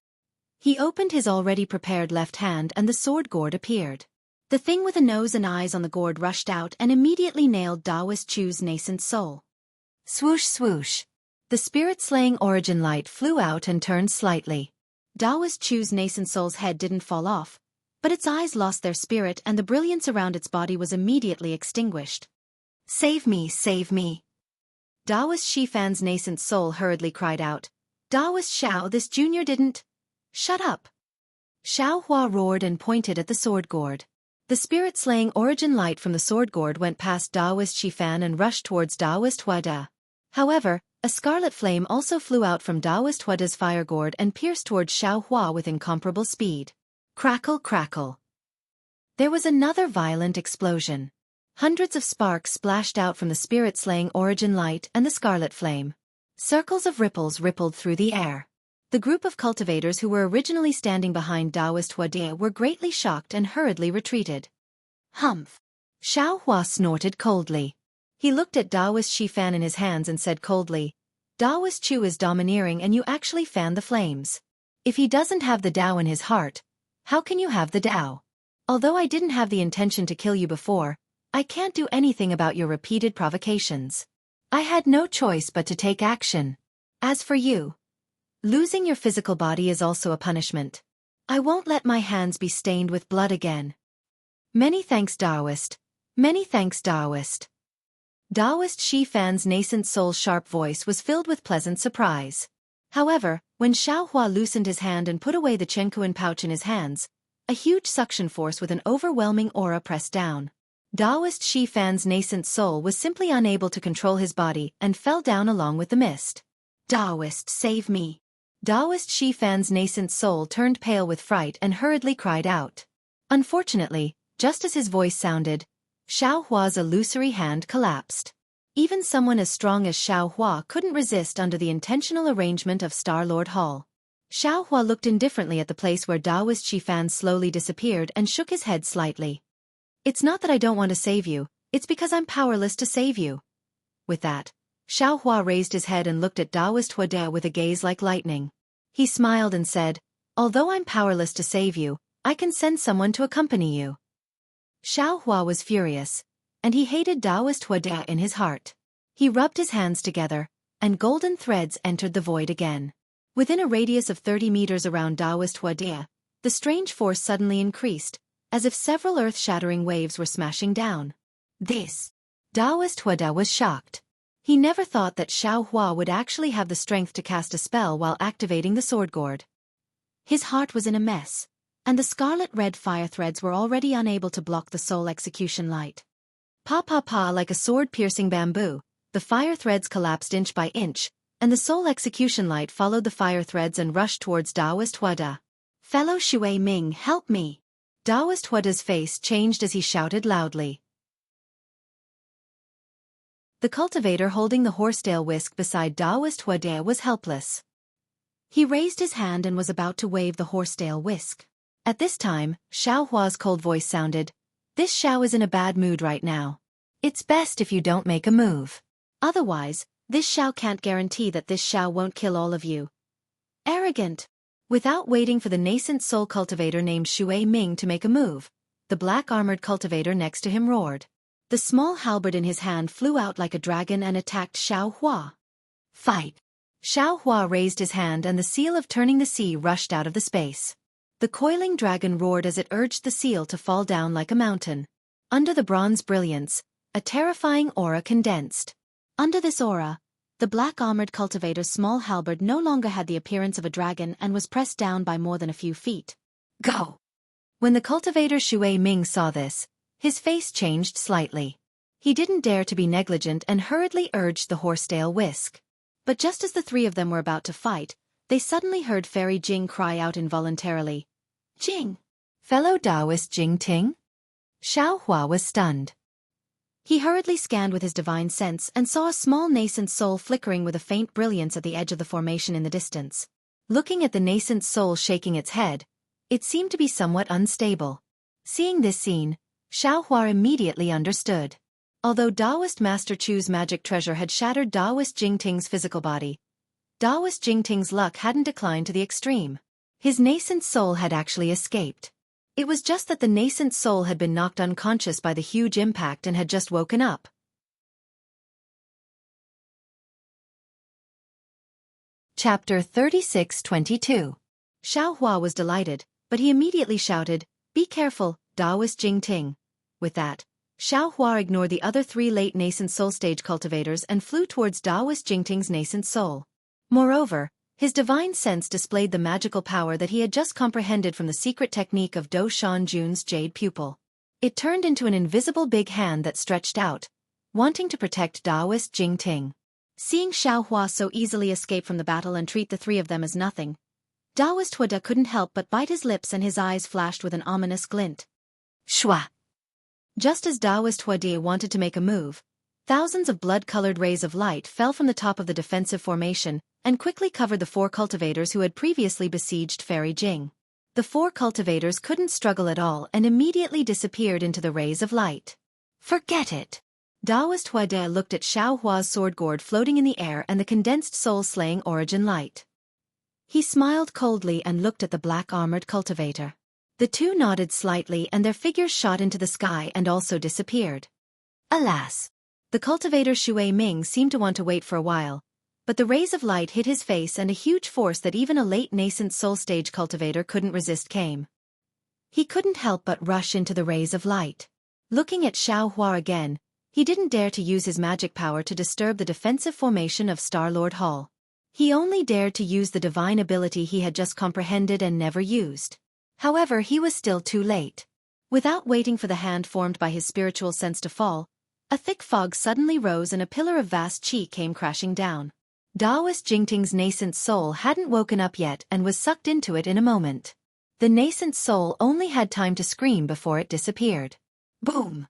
He opened his already prepared left hand and the sword gourd appeared. The thing with a nose and eyes on the gourd rushed out and immediately nailed Taoist Chu's nascent soul. Swoosh swoosh. The spirit-slaying origin light flew out and turned slightly. Taoist Chu's nascent soul's head didn't fall off, but its eyes lost their spirit and the brilliance around its body was immediately extinguished. Save me, save me! Taoist Shifan's nascent soul hurriedly cried out. Taoist Xiao, this junior didn't... Shut up! Xiao Hua roared and pointed at the sword gourd. The spirit-slaying origin light from the sword gourd went past Taoist Shifan and rushed towards Taoist Huada. However, a scarlet flame also flew out from Taoist Huada's fire gourd and pierced towards Xiao Hua with incomparable speed. Crackle, crackle. There was another violent explosion. Hundreds of sparks splashed out from the spirit-slaying origin light and the scarlet flame. Circles of ripples rippled through the air. The group of cultivators who were originally standing behind Taoist Huada were greatly shocked and hurriedly retreated. Humph! Xiaohua snorted coldly. He looked at Daoist Shifan in his hands and said coldly, Daoist Chu is domineering and you actually fan the flames. If he doesn't have the Dao in his heart, how can you have the Dao? Although I didn't have the intention to kill you before, I can't do anything about your repeated provocations. I had no choice but to take action. As for you, losing your physical body is also a punishment. I won't let my hands be stained with blood again. Many thanks, Daoist. Many thanks, Daoist. Daoist Shifan's nascent soul's sharp voice was filled with pleasant surprise. However, when Xiaohua loosened his hand and put away the Chenkuan pouch in his hands, a huge suction force with an overwhelming aura pressed down. Daoist Shifan's nascent soul was simply unable to control his body and fell down along with the mist. Daoist, save me. Daoist Shifan's nascent soul turned pale with fright and hurriedly cried out. Unfortunately, just as his voice sounded, Xiaohua's illusory hand collapsed. Even someone as strong as Xiaohua couldn't resist under the intentional arrangement of Star-Lord Hall. Xiaohua looked indifferently at the place where Daoist Shifan slowly disappeared and shook his head slightly. It's not that I don't want to save you, it's because I'm powerless to save you. With that, Xiaohua raised his head and looked at Daoist Huade with a gaze like lightning. He smiled and said, although I'm powerless to save you, I can send someone to accompany you. Xiaohua was furious, and he hated Daoist Huade in his heart. He rubbed his hands together, and golden threads entered the void again. Within a radius of 30 meters around Daoist Huade, the strange force suddenly increased, as if several earth-shattering waves were smashing down. This. Daoist Huade was shocked. He never thought that Xiaohua would actually have the strength to cast a spell while activating the sword gourd. His heart was in a mess, and the scarlet-red fire threads were already unable to block the soul execution light. Pa like a sword-piercing bamboo, the fire threads collapsed inch by inch, and the soul execution light followed the fire threads and rushed towards Daoist Huade. Fellow Shui Ming, help me! Daoist Huade's face changed as he shouted loudly. The cultivator holding the horsetail whisk beside Daoist Huade was helpless. He raised his hand and was about to wave the horsetail whisk. At this time, Xiaohua's cold voice sounded, This Xiao is in a bad mood right now. It's best if you don't make a move. Otherwise, this Xiao can't guarantee that this Xiao won't kill all of you. Arrogant! Without waiting for the nascent soul cultivator named Shui Ming to make a move, the black-armored cultivator next to him roared. The small halberd in his hand flew out like a dragon and attacked Xiaohua. Fight! Xiaohua raised his hand and the seal of turning the sea rushed out of the space. The coiling dragon roared as it urged the seal to fall down like a mountain. Under the bronze brilliance, a terrifying aura condensed. Under this aura, the black-armored cultivator's small halberd no longer had the appearance of a dragon and was pressed down by more than a few feet. Go! When the cultivator Shui Ming saw this, his face changed slightly. He didn't dare to be negligent and hurriedly urged the horsetail whisk. But just as the three of them were about to fight, they suddenly heard Fairy Jing cry out involuntarily. Jing! Fellow Daoist Jing Ting? Xiaohua was stunned. He hurriedly scanned with his divine sense and saw a small nascent soul flickering with a faint brilliance at the edge of the formation in the distance. Looking at the nascent soul shaking its head, it seemed to be somewhat unstable. Seeing this scene, Xiaohua immediately understood. Although Daoist Master Chu's magic treasure had shattered Daoist Jingting's physical body, Daoist Jingting's luck hadn't declined to the extreme. His nascent soul had actually escaped. It was just that the nascent soul had been knocked unconscious by the huge impact and had just woken up. Chapter 36-22. Xiaohua was delighted, but he immediately shouted, Be careful, Daoist Jingting. With that, Xiaohua ignored the other three late nascent soul stage cultivators and flew towards Daoist Jingting's nascent soul. Moreover, his divine sense displayed the magical power that he had just comprehended from the secret technique of Do Shan Jun's jade pupil. It turned into an invisible big hand that stretched out, wanting to protect Daoist Jingting. Seeing Xiaohua so easily escape from the battle and treat the three of them as nothing, Daoist Huade couldn't help but bite his lips and his eyes flashed with an ominous glint. Shwa! Just as Daoist Huade wanted to make a move, thousands of blood-colored rays of light fell from the top of the defensive formation and quickly covered the four cultivators who had previously besieged Fairy Jing. The four cultivators couldn't struggle at all and immediately disappeared into the rays of light. Forget it. Taoist Huade looked at Xiao Hua's sword gourd floating in the air and the condensed soul-slaying origin light. He smiled coldly and looked at the black-armored cultivator. The two nodded slightly and their figures shot into the sky and also disappeared. Alas! The cultivator Shui Ming seemed to want to wait for a while, but the rays of light hit his face and a huge force that even a late nascent soul stage cultivator couldn't resist came. He couldn't help but rush into the rays of light. Looking at Xiao Hua again, he didn't dare to use his magic power to disturb the defensive formation of Star-Lord Hall. He only dared to use the divine ability he had just comprehended and never used. However, he was still too late. Without waiting for the hand formed by his spiritual sense to fall, a thick fog suddenly rose and a pillar of vast qi came crashing down. Taoist Jingting's nascent soul hadn't woken up yet and was sucked into it in a moment. The nascent soul only had time to scream before it disappeared. Boom!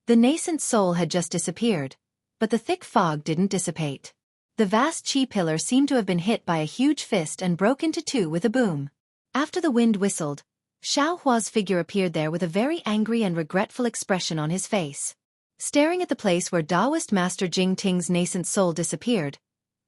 The nascent soul had just disappeared, but the thick fog didn't dissipate. The vast qi pillar seemed to have been hit by a huge fist and broke into two with a boom. After the wind whistled, Xiao Hua's figure appeared there with a very angry and regretful expression on his face. Staring at the place where Taoist Master Jing Ting's nascent soul disappeared,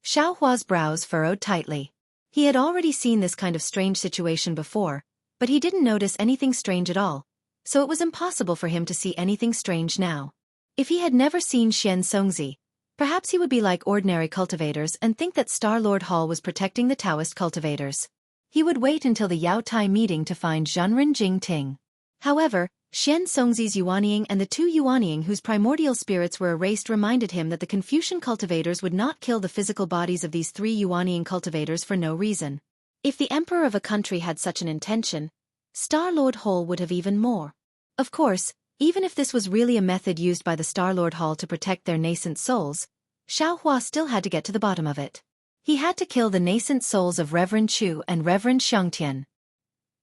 Xiao Hua's brows furrowed tightly. He had already seen this kind of strange situation before, but he didn't notice anything strange at all, so it was impossible for him to see anything strange now. If he had never seen Xianxia, perhaps he would be like ordinary cultivators and think that Star-Lord Hall was protecting the Taoist cultivators. He would wait until the Yao Tai meeting to find Zhenren Jingting. However, Xianxia's Yuanying and the two Yuanying whose primordial spirits were erased reminded him that the Confucian cultivators would not kill the physical bodies of these three Yuanying cultivators for no reason. If the emperor of a country had such an intention, Star-Lord Hall would have even more. Of course, even if this was really a method used by the Star-Lord Hall to protect their nascent souls, Xiao Hua still had to get to the bottom of it. He had to kill the nascent souls of Reverend Chu and Reverend Xiangtian.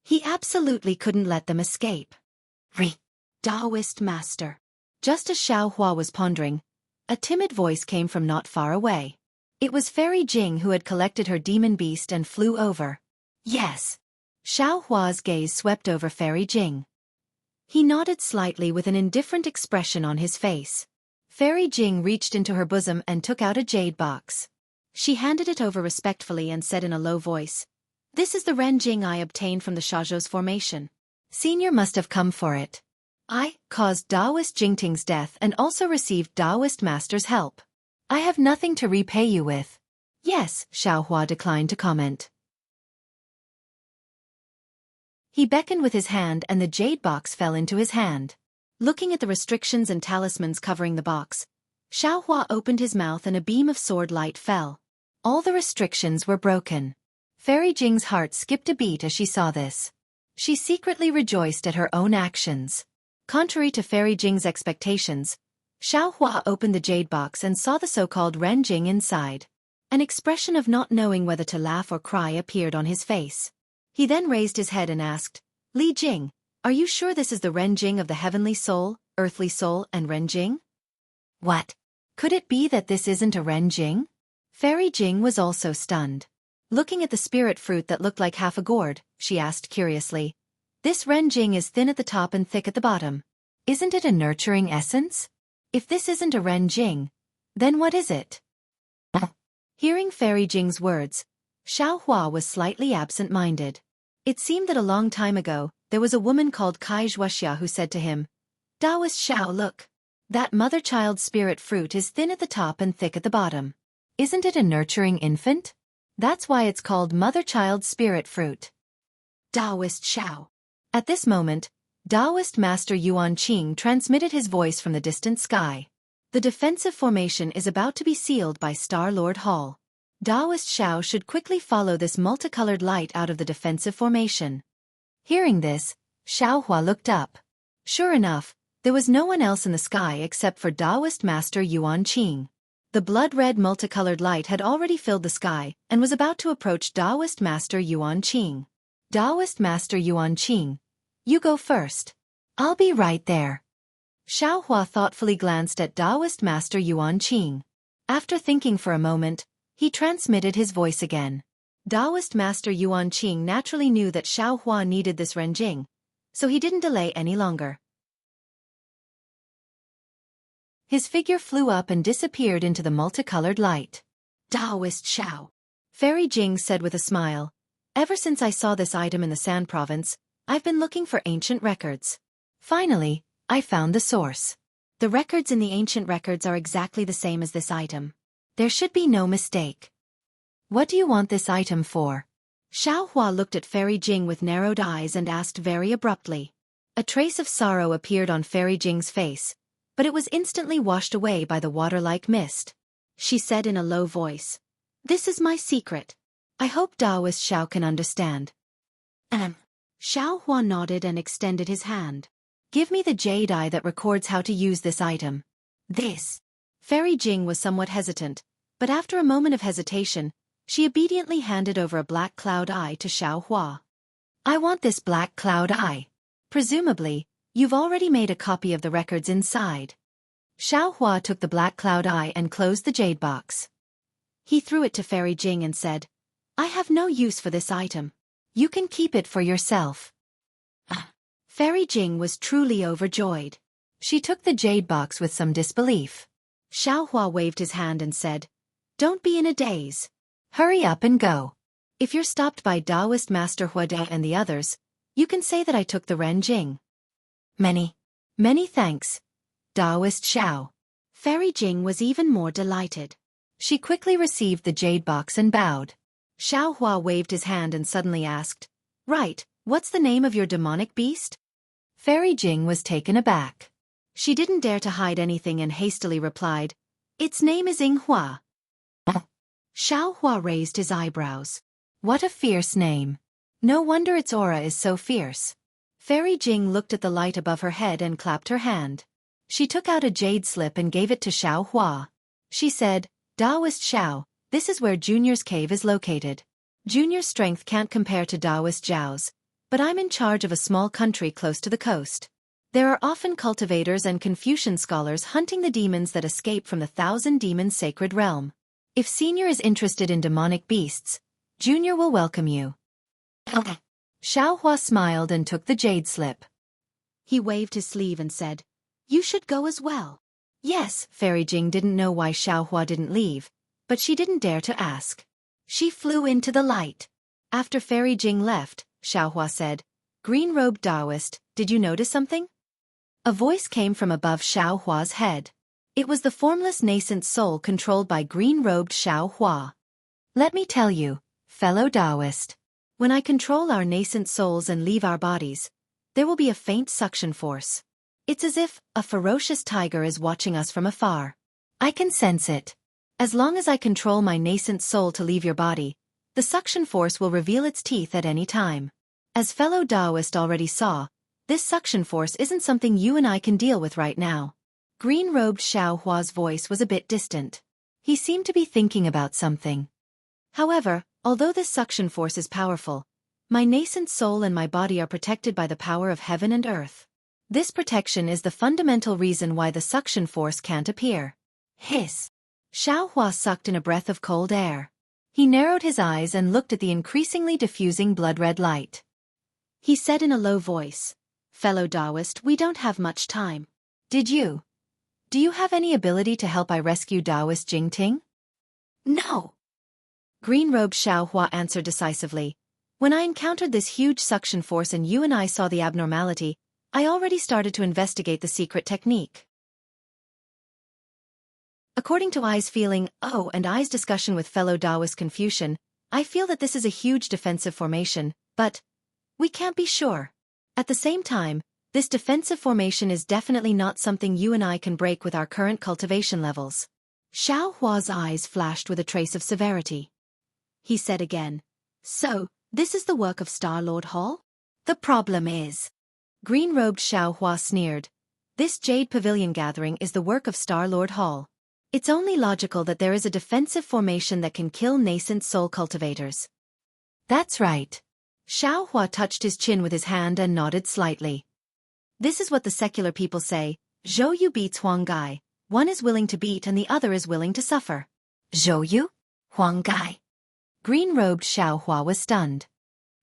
He absolutely couldn't let them escape. Taoist Master. Just as Xiao Hua was pondering, a timid voice came from not far away. It was Fairy Jing who had collected her demon beast and flew over. Yes. Xiao Hua's gaze swept over Fairy Jing. He nodded slightly with an indifferent expression on his face. Fairy Jing reached into her bosom and took out a jade box. She handed it over respectfully and said in a low voice, "This is the Ren Jing I obtained from the Shazhou's formation. Senior must have come for it. I caused Taoist Jingting's death and also received Taoist Master's help. I have nothing to repay you with." Yes, Xiao Hua declined to comment. He beckoned with his hand and the jade box fell into his hand. Looking at the restrictions and talismans covering the box, Xiao Hua opened his mouth and a beam of sword light fell. All the restrictions were broken. Fairy Jing's heart skipped a beat as she saw this. She secretly rejoiced at her own actions. Contrary to Fairy Jing's expectations, Xiao Hua opened the jade box and saw the so-called Ren Jing inside. An expression of not knowing whether to laugh or cry appeared on his face. He then raised his head and asked, "Li Jing, are you sure this is the Ren Jing of the heavenly soul, earthly soul and Ren Jing?" What? Could it be that this isn't a Ren Jing? Fairy Jing was also stunned. Looking at the spirit fruit that looked like half a gourd, she asked curiously, "This Ren Jing is thin at the top and thick at the bottom. Isn't it a nurturing essence? If this isn't a Ren Jing, then what is it?" Hearing Fairy Jing's words, Xiao Hua was slightly absent-minded. It seemed that a long time ago, there was a woman called Wuxia who said to him, "Taoist Xiao, look. That mother-child spirit fruit is thin at the top and thick at the bottom. Isn't it a nurturing infant? That's why it's called mother-child spirit fruit." Taoist Xiao. At this moment, Taoist Master Yuan Qing transmitted his voice from the distant sky. The defensive formation is about to be sealed by Star-Lord Hall. Taoist Xiao should quickly follow this multicolored light out of the defensive formation. Hearing this, Xiao Hua looked up. Sure enough, there was no one else in the sky except for Taoist Master Yuan Qing. The blood-red multicolored light had already filled the sky and was about to approach Taoist Master Yuan Qing. Taoist Master Yuan Qing, you go first. I'll be right there. Xiao Hua thoughtfully glanced at Taoist Master Yuan Qing. After thinking for a moment, he transmitted his voice again. Taoist Master Yuan Qing naturally knew that Xiao Hua needed this Ren Jing, so he didn't delay any longer. His figure flew up and disappeared into the multicolored light. Taoist Xiao. Fairy Jing said with a smile. Ever since I saw this item in the Sand Province, I've been looking for ancient records. Finally, I found the source. The records in the ancient records are exactly the same as this item. There should be no mistake. What do you want this item for? Xiao Hua looked at Fairy Jing with narrowed eyes and asked very abruptly. A trace of sorrow appeared on Fairy Jing's face, but it was instantly washed away by the water-like mist. She said in a low voice, "This is my secret. I hope Taoist Xiao can understand." Xiao Hua nodded and extended his hand. "Give me the jade eye that records how to use this item." This. Fairy Jing was somewhat hesitant, but after a moment of hesitation, she obediently handed over a black cloud eye to Xiao Hua. "I want this black cloud eye. Presumably, you've already made a copy of the records inside." Xiao Hua took the black cloud eye and closed the jade box. He threw it to Fairy Jing and said, "I have no use for this item. You can keep it for yourself." Fairy Jing was truly overjoyed. She took the jade box with some disbelief. Xiao Hua waved his hand and said, "Don't be in a daze. Hurry up and go. If you're stopped by Taoist Master Huade and the others, you can say that I took the Ren Jing." Many thanks, Taoist Xiao." Fairy Jing was even more delighted. She quickly received the jade box and bowed. Xiao Hua waved his hand and suddenly asked, "Right, what's the name of your demonic beast?" Fairy Jing was taken aback. She didn't dare to hide anything and hastily replied, "Its name is Yinghua." Xiao Hua raised his eyebrows. What a fierce name. No wonder its aura is so fierce. Fairy Jing looked at the light above her head and clapped her hand. She took out a jade slip and gave it to Xiao Hua. She said, "Taoist Xiao, this is where Junior's cave is located. Junior's strength can't compare to Taoist Zhao's, but I'm in charge of a small country close to the coast. There are often cultivators and Confucian scholars hunting the demons that escape from the Thousand Demons Sacred Realm. If Senior is interested in demonic beasts, Junior will welcome you." Xiao Hua smiled and took the jade slip. He waved his sleeve and said, "You should go as well." Yes, Fairy Jing didn't know why Xiao Hua didn't leave, but she didn't dare to ask. She flew into the light. After Fairy Jing left, Xiao Hua said, "Green-robed Taoist, did you notice something?" A voice came from above Xiao Hua's head. It was the formless nascent soul controlled by green-robed Xiao Hua. "Let me tell you, fellow Taoist, when I control our nascent souls and leave our bodies, there will be a faint suction force. It's as if a ferocious tiger is watching us from afar. I can sense it. As long as I control my nascent soul to leave your body, the suction force will reveal its teeth at any time. As fellow Taoist already saw, this suction force isn't something you and I can deal with right now." Green-robed Xiao Hua's voice was a bit distant. He seemed to be thinking about something. "However, although this suction force is powerful, my nascent soul and my body are protected by the power of heaven and earth. This protection is the fundamental reason why the suction force can't appear." Hiss. Xiao Hua sucked in a breath of cold air. He narrowed his eyes and looked at the increasingly diffusing blood-red light. He said in a low voice, "Fellow Taoist, we don't have much time. Do you have any ability to help I rescue Taoist Jingting?" "No." Green-robed Xiao Hua answered decisively. "When I encountered this huge suction force and you and I saw the abnormality, I already started to investigate the secret technique. According to I's feeling, and I's discussion with fellow Taoist Confucian, I feel that this is a huge defensive formation, but we can't be sure. At the same time, this defensive formation is definitely not something you and I can break with our current cultivation levels." Xiao Hua's eyes flashed with a trace of severity. He said again, "So, this is the work of Star-Lord Hall?" "The problem is," green-robed Xiao Hua sneered, "this Jade Pavilion gathering is the work of Star-Lord Hall. It's only logical that there is a defensive formation that can kill nascent soul cultivators." "That's right." Xiao Hua touched his chin with his hand and nodded slightly. "This is what the secular people say, Zhou Yu beats Huang Gai. One is willing to beat and the other is willing to suffer." "Zhou Yu? Huang Gai?" Green-robed Xiao Hua was stunned.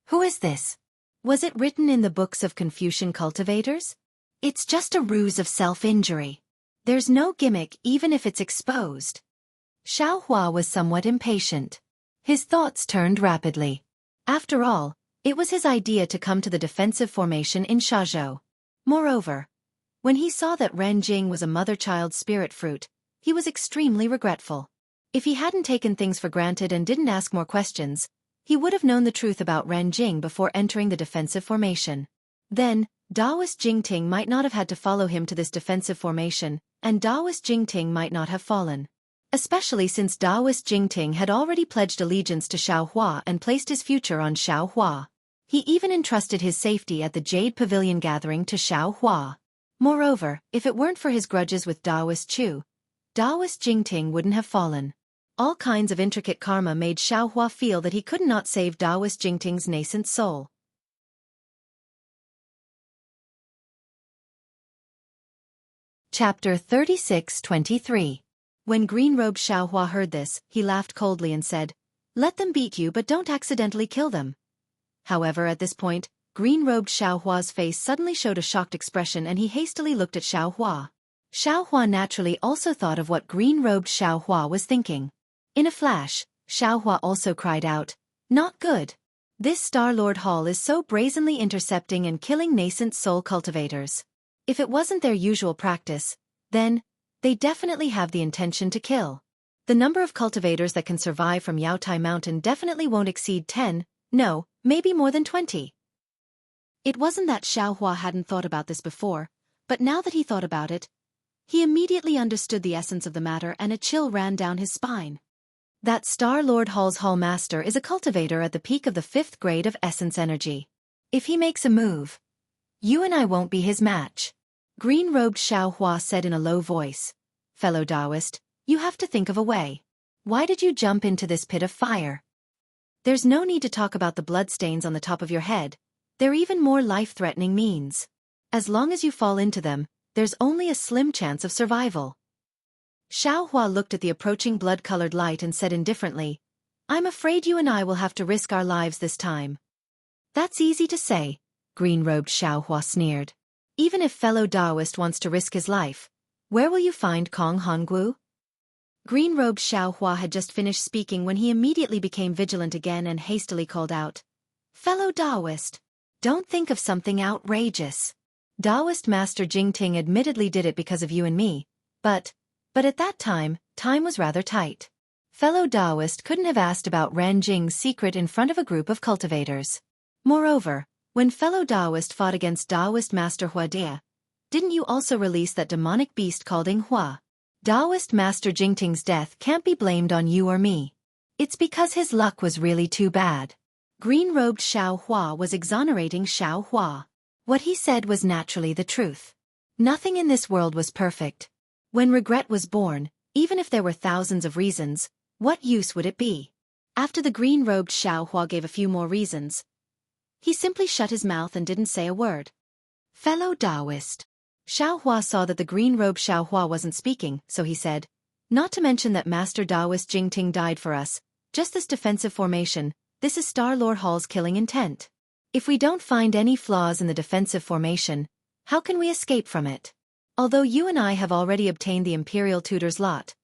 "Who is this? Was it written in the books of Confucian cultivators?" "It's just a ruse of self-injury. There's no gimmick even if it's exposed. Xiaohua was somewhat impatient. His thoughts turned rapidly. After all, it was his idea to come to the defensive formation in Shazhou. Moreover, when he saw that Ren Jing was a mother-child spirit fruit, he was extremely regretful. If he hadn't taken things for granted and didn't ask more questions, he would have known the truth about Ren Jing before entering the defensive formation. Then, Daoist Jingting might not have had to follow him to this defensive formation, and Daoist Jingting might not have fallen. Especially since Daoist Jingting had already pledged allegiance to Xiaohua and placed his future on Xiaohua. He even entrusted his safety at the Jade Pavilion gathering to Xiaohua. Moreover, if it weren't for his grudges with Daoist Chu, Daoist Jingting wouldn't have fallen. All kinds of intricate karma made Xiaohua feel that he could not save Daoist Jingting's nascent soul. Chapter 36-23. When green-robed Xiaohua heard this, he laughed coldly and said, "Let them beat you but don't accidentally kill them." However, at this point, green-robed Xiaohua's face suddenly showed a shocked expression and he hastily looked at Xiaohua. Xiaohua naturally also thought of what green-robed Xiaohua was thinking. In a flash, Xiaohua also cried out, "Not good. This Star-Lord Hall is so brazenly intercepting and killing nascent soul cultivators. If it wasn't their usual practice, then they definitely have the intention to kill. The number of cultivators that can survive from Yaotai Mountain definitely won't exceed 10, no, maybe more than 20. It wasn't that Xiaohua hadn't thought about this before, but now that he thought about it, he immediately understood the essence of the matter and a chill ran down his spine. That Star-Lord Hall's Hall Master is a cultivator at the peak of the 5th grade of Essence Energy. If he makes a move, you and I won't be his match. Green-robed Xiaohua said in a low voice, "Fellow Taoist, you have to think of a way. Why did you jump into this pit of fire? There's no need to talk about the bloodstains on the top of your head. They're even more life-threatening means. As long as you fall into them, there's only a slim chance of survival." Xiaohua looked at the approaching blood-colored light and said indifferently, "I'm afraid you and I will have to risk our lives this time." "That's easy to say," green-robed Xiaohua sneered. "Even if fellow Taoist wants to risk his life, where will you find Kong Honggu?" Green-robed Xiaohua had just finished speaking when he immediately became vigilant again and hastily called out, "Fellow Taoist, don't think of something outrageous. Taoist Master Jingting admittedly did it because of you and me, but at that time was rather tight. Fellow Taoist couldn't have asked about Ren Jing's secret in front of a group of cultivators. Moreover, when fellow Taoist fought against Taoist Master Hua Dia, didn't you also release that demonic beast called Hua? Taoist Master Jingting's death can't be blamed on you or me. It's because his luck was really too bad." Green-robed Xiaohua was exonerating Xiaohua. What he said was naturally the truth. Nothing in this world was perfect. When regret was born, even if there were thousands of reasons, what use would it be? After the green-robed Xiaohua gave a few more reasons, he simply shut his mouth and didn't say a word. "Fellow Taoist." Xiaohua saw that the green-robed Xiaohua wasn't speaking, so he said, "Not to mention that Master Taoist Jingting died for us, just this defensive formation, this is Star-Lord Hall's killing intent. If we don't find any flaws in the defensive formation, how can we escape from it? Although you and I have already obtained the Imperial Tutor's lot,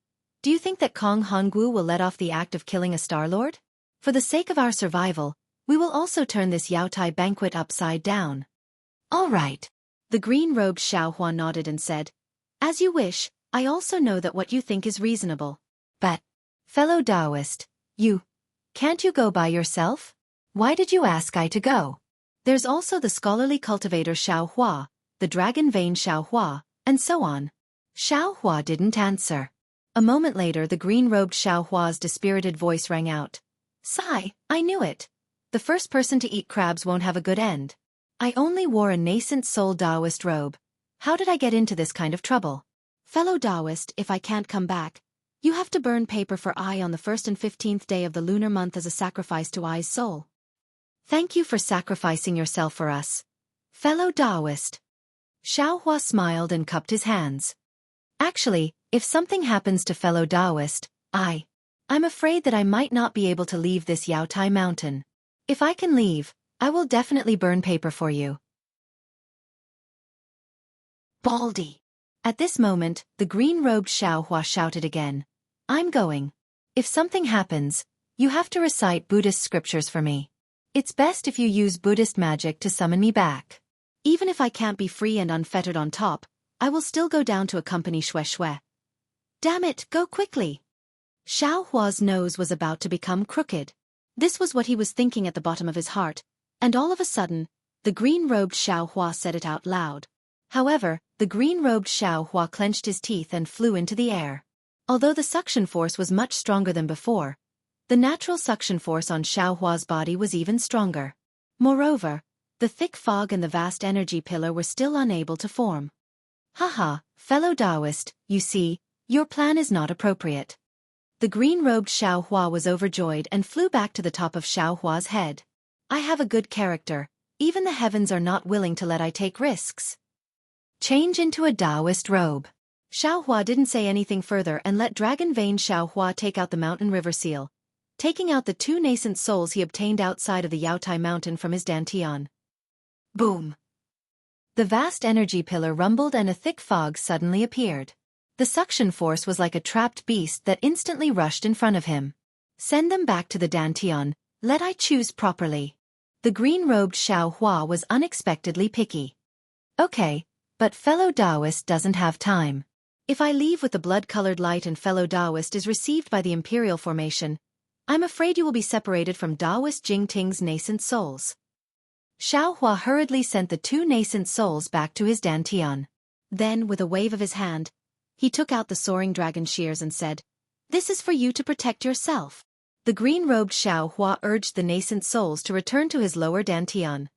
do you think that Kong Honggu will let off the act of killing a Star-Lord? For the sake of our survival, we will also turn this Yaotai banquet upside down." "All right." The green-robed Xiaohua nodded and said, "As you wish, I also know that what you think is reasonable. But, fellow Taoist, can't you go by yourself? Why did you ask I to go? There's also the scholarly cultivator Xiaohua, the dragon vein Xiaohua, and so on." Xiaohua didn't answer. A moment later the green-robed Xiaohua's dispirited voice rang out, "Sigh, I knew it. The first person to eat crabs won't have a good end. I only wore a nascent soul Taoist robe. How did I get into this kind of trouble? Fellow Taoist, if I can't come back, you have to burn paper for I on the 1st and 15th day of the lunar month as a sacrifice to I's soul. Thank you for sacrificing yourself for us, fellow Taoist." Xiaohua smiled and cupped his hands. "Actually, if something happens to fellow Taoist, I'm afraid that I might not be able to leave this Yaotai Mountain. If I can leave, I will definitely burn paper for you." Baldy. At this moment, the green-robed Xiaohua shouted again. I'm going. If something happens, you have to recite Buddhist scriptures for me. It's best if you use Buddhist magic to summon me back. Even if I can't be free and unfettered on top, I will still go down to accompany Xue Xue. Damn it, go quickly. Xiaohua's nose was about to become crooked. This was what he was thinking at the bottom of his heart, and all of a sudden, the green-robed Xiaohua said it out loud. However, the green-robed Xiaohua clenched his teeth and flew into the air. Although the suction force was much stronger than before, the natural suction force on Xiaohua's body was even stronger. Moreover, the thick fog and the vast energy pillar were still unable to form. Haha, fellow Taoist, you see, your plan is not appropriate. The green-robed Xiaohua was overjoyed and flew back to the top of Xiaohua's head. I have a good character, even the heavens are not willing to let I take risks. Change into a Taoist robe. Xiaohua didn't say anything further and let Dragon Vein Xiaohua take out the mountain river seal, taking out the 2 nascent souls he obtained outside of the Yaotai mountain from his dantian. Boom! The vast energy pillar rumbled and a thick fog suddenly appeared. The suction force was like a trapped beast that instantly rushed in front of him. Send them back to the dantian, let I choose properly. The green-robed Xiaohua was unexpectedly picky. Okay, but fellow Taoist doesn't have time. If I leave with the blood-colored light and fellow Taoist is received by the Imperial Formation, I'm afraid you will be separated from Taoist Jingting's nascent souls. Xiaohua hurriedly sent the 2 nascent souls back to his dantian. Then, with a wave of his hand, he took out the soaring dragon shears and said, "This is for you to protect yourself." The green-robed Xiaohua urged the nascent souls to return to his lower dantian.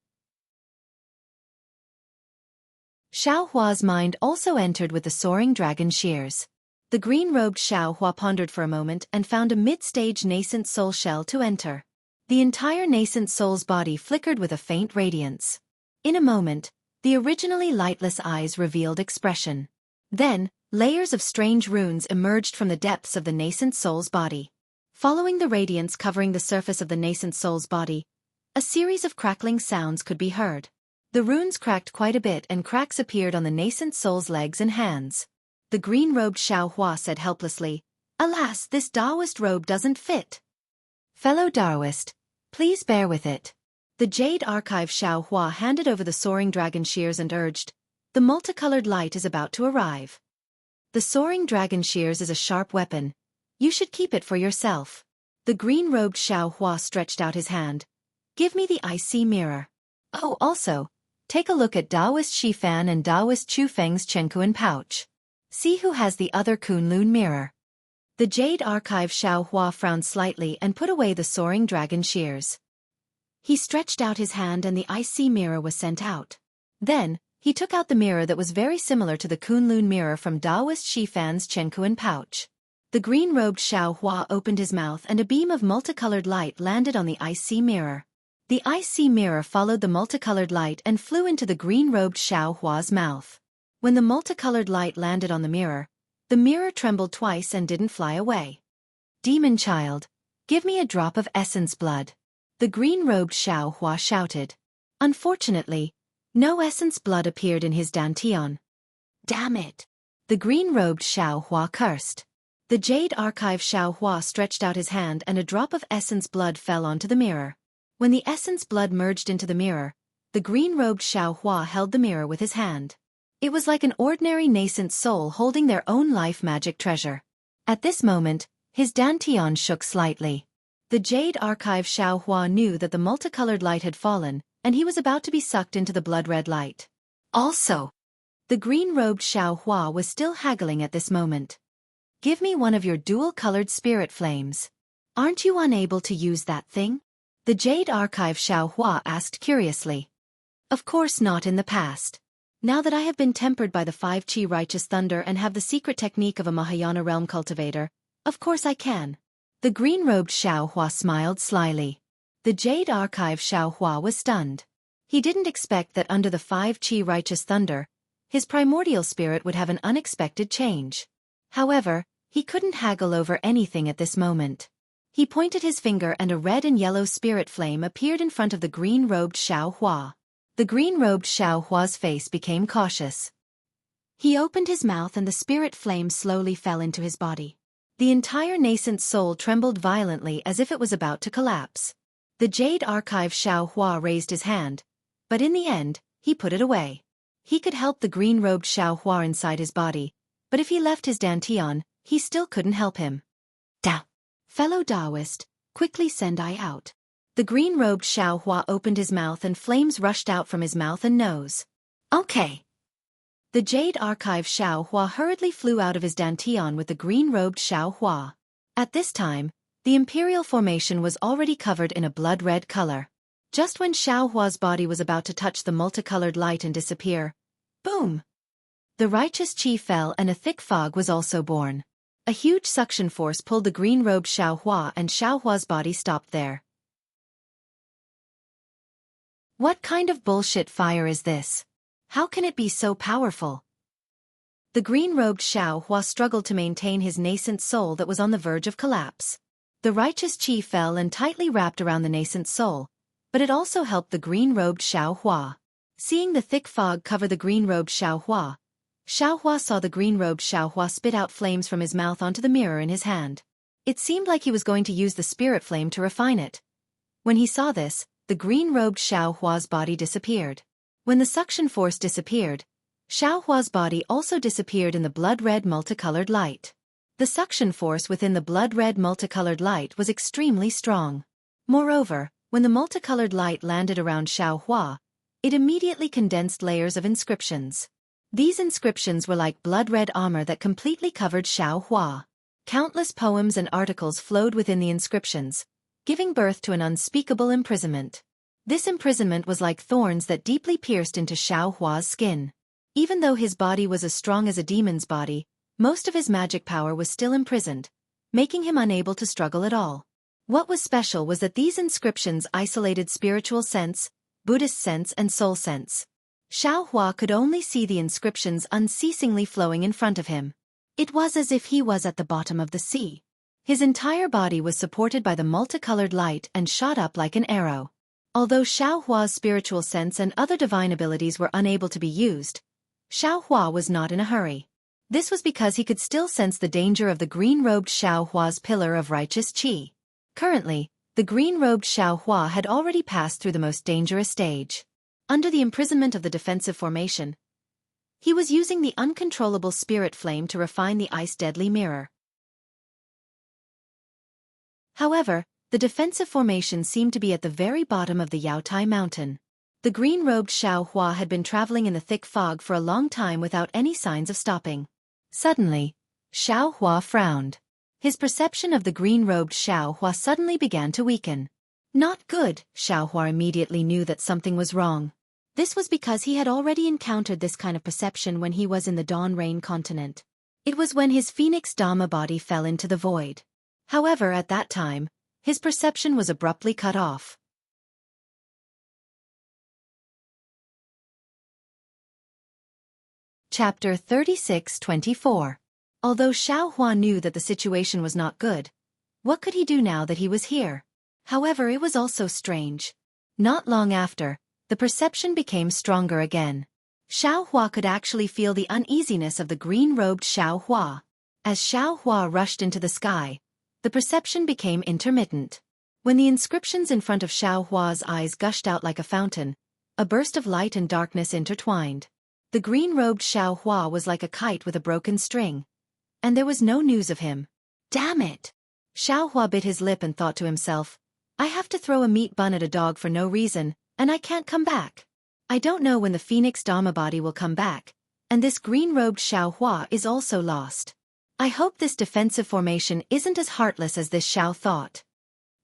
Xiaohua's mind also entered with the soaring dragon shears. The green-robed Xiaohua pondered for a moment and found a mid-stage nascent soul shell to enter. The entire nascent soul's body flickered with a faint radiance. In a moment, the originally lightless eyes revealed expression. Then, layers of strange runes emerged from the depths of the nascent soul's body. Following the radiance covering the surface of the nascent soul's body, a series of crackling sounds could be heard. The runes cracked quite a bit and cracks appeared on the nascent soul's legs and hands. The green-robed Xiaohua said helplessly, "Alas, this Taoist robe doesn't fit." Fellow Taoist, please bear with it. The Jade Archive Xiaohua handed over the soaring dragon shears and urged, "The multicolored light is about to arrive. The soaring dragon shears is a sharp weapon. You should keep it for yourself." The green-robed Xiaohua stretched out his hand. "Give me the icy mirror. Oh, also, take a look at Taoist Shifan and Taoist Chufeng's Chenkuan pouch. See who has the other Kunlun mirror." The Jade Archive Xiaohua frowned slightly and put away the soaring dragon shears. He stretched out his hand and the icy mirror was sent out. Then, he took out the mirror that was very similar to the Kunlun mirror from Taoist Shifan's Chenkuan pouch. The green-robed Xiaohua opened his mouth and a beam of multicolored light landed on the icy mirror. The icy mirror followed the multicolored light and flew into the green-robed Xiaohua's mouth. When the multicolored light landed on the mirror trembled twice and didn't fly away. "Demon child, give me a drop of essence blood," the green-robed Xiaohua shouted. Unfortunately, no essence blood appeared in his dantian. "Damn it!" the green-robed Xiaohua cursed. The Jade Archive Xiaohua stretched out his hand and a drop of essence blood fell onto the mirror. When the essence blood merged into the mirror, the green-robed Xiaohua held the mirror with his hand. It was like an ordinary nascent soul holding their own life magic treasure. At this moment, his dantian shook slightly. The Jade Archive Xiaohua knew that the multicolored light had fallen, and he was about to be sucked into the blood-red light. Also, the green-robed Xiaohua was still haggling at this moment. "Give me one of your dual-colored spirit flames. Aren't you unable to use that thing?" the Jade Archive Xiaohua asked curiously. "Of course not in the past. Now that I have been tempered by the 5 Qi righteous thunder and have the secret technique of a Mahayana realm cultivator, of course I can." The green-robed Xiaohua smiled slyly. The Jade Archive Xiaohua was stunned. He didn't expect that under the 5 Qi righteous thunder, his primordial spirit would have an unexpected change. However, he couldn't haggle over anything at this moment. He pointed his finger and a red and yellow spirit flame appeared in front of the green-robed Xiaohua. The green-robed Xiaohua's face became cautious. He opened his mouth and the spirit flame slowly fell into his body. The entire nascent soul trembled violently as if it was about to collapse. The Jade Archive Xianxia raised his hand, but in the end, he put it away. He could help the green-robed Xianxia inside his body, but if he left his dantian, he still couldn't help him. Da! Fellow Taoist, quickly send I out. The green-robed Xianxia opened his mouth and flames rushed out from his mouth and nose. Okay. The Jade Archive Xianxia hurriedly flew out of his dantian with the green-robed Xianxia. At this time, the Imperial Formation was already covered in a blood-red color. Just when Xiaohua's body was about to touch the multicolored light and disappear, boom! The righteous chi fell and a thick fog was also born. A huge suction force pulled the green-robed Xiaohua and Xiaohua's body stopped there. What kind of bullshit fire is this? How can it be so powerful? The green-robed Xiaohua struggled to maintain his nascent soul that was on the verge of collapse. The righteous chi fell and tightly wrapped around the nascent soul, but it also helped the green-robed Xiaohua. Seeing the thick fog cover the green-robed Xiaohua, Xiaohua saw the green-robed Xiaohua spit out flames from his mouth onto the mirror in his hand. It seemed like he was going to use the spirit flame to refine it. When he saw this, the green-robed Xiaohua's body disappeared. When the suction force disappeared, Xiaohua's body also disappeared in the blood-red multicolored light. The suction force within the blood-red multicolored light was extremely strong. Moreover, when the multicolored light landed around Xiaohua, it immediately condensed layers of inscriptions. These inscriptions were like blood-red armor that completely covered Xiaohua. Countless poems and articles flowed within the inscriptions, giving birth to an unspeakable imprisonment. This imprisonment was like thorns that deeply pierced into Xiaohua's skin. Even though his body was as strong as a demon's body, most of his magic power was still imprisoned, making him unable to struggle at all. What was special was that these inscriptions isolated spiritual sense, Buddhist sense and soul sense. Xiaohua could only see the inscriptions unceasingly flowing in front of him. It was as if he was at the bottom of the sea. His entire body was supported by the multicolored light and shot up like an arrow. Although Xiaohua's spiritual sense and other divine abilities were unable to be used, Xiaohua was not in a hurry. This was because he could still sense the danger of the green-robed Xiaohua's pillar of righteous qi. Currently, the green-robed Xiaohua had already passed through the most dangerous stage. Under the imprisonment of the defensive formation, he was using the uncontrollable spirit flame to refine the ice-deadly mirror. However, the defensive formation seemed to be at the very bottom of the Yaotai mountain. The green-robed Xiaohua had been traveling in the thick fog for a long time without any signs of stopping. Suddenly, Xiaohua frowned. His perception of the green-robed Xiaohua suddenly began to weaken. Not good, Xiaohua immediately knew that something was wrong. This was because he had already encountered this kind of perception when he was in the Dawn Rain continent. It was when his Phoenix Dhamma body fell into the void. However, at that time, his perception was abruptly cut off. Chapter 36-24. Although Xiaohua knew that the situation was not good, what could he do now that he was here? However, it was also strange. Not long after, the perception became stronger again. Xiaohua could actually feel the uneasiness of the green-robed Xiaohua. As Xiaohua rushed into the sky, the perception became intermittent. When the inscriptions in front of Xiaohua's eyes gushed out like a fountain, a burst of light and darkness intertwined. The green-robed Xiaohua was like a kite with a broken string, and there was no news of him. Damn it! Xiaohua bit his lip and thought to himself, I have to throw a meat bun at a dog for no reason, and I can't come back. I don't know when the Phoenix Dhamma body will come back, and this green-robed Xiaohua is also lost. I hope this defensive formation isn't as heartless as this Xiao thought.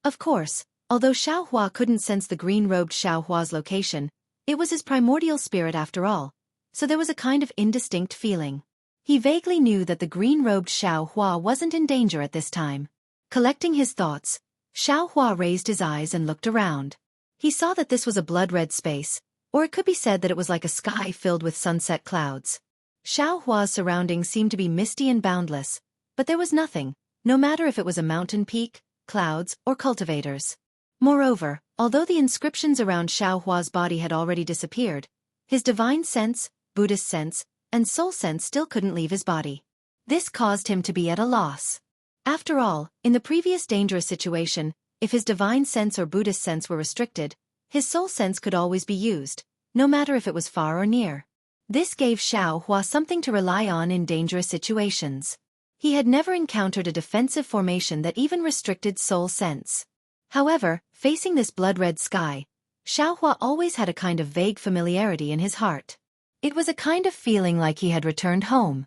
Of course, although Xiaohua couldn't sense the green-robed Xiaohua's location, it was his primordial spirit after all, so there was a kind of indistinct feeling. He vaguely knew that the green-robed Xiaohua wasn't in danger at this time. Collecting his thoughts, Xiaohua raised his eyes and looked around. He saw that this was a blood-red space, or it could be said that it was like a sky filled with sunset clouds. Xiaohua's surroundings seemed to be misty and boundless, but there was nothing, no matter if it was a mountain peak, clouds, or cultivators. Moreover, although the inscriptions around Xiaohua's body had already disappeared, his divine sense, Buddhist sense, and soul sense still couldn't leave his body. This caused him to be at a loss. After all, in the previous dangerous situation, if his divine sense or Buddhist sense were restricted, his soul sense could always be used, no matter if it was far or near. This gave Xiao Hua something to rely on in dangerous situations. He had never encountered a defensive formation that even restricted soul sense. However, facing this blood-red sky, Xiao Hua always had a kind of vague familiarity in his heart. It was a kind of feeling like he had returned home.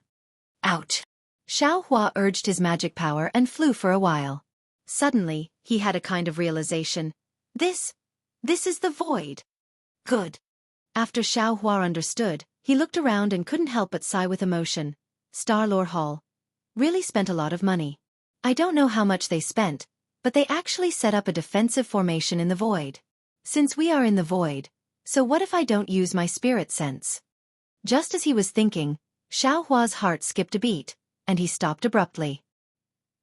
Ouch! Xiao Hua urged his magic power and flew for a while. Suddenly, he had a kind of realization. This is the void. Good. After Xiao Hua understood, he looked around and couldn't help but sigh with emotion. Star-Lord Hall really spent a lot of money. I don't know how much they spent, but they actually set up a defensive formation in the void. Since we are in the void, so what if I don't use my spirit sense? Just as he was thinking, Xiao Hua's heart skipped a beat, and he stopped abruptly.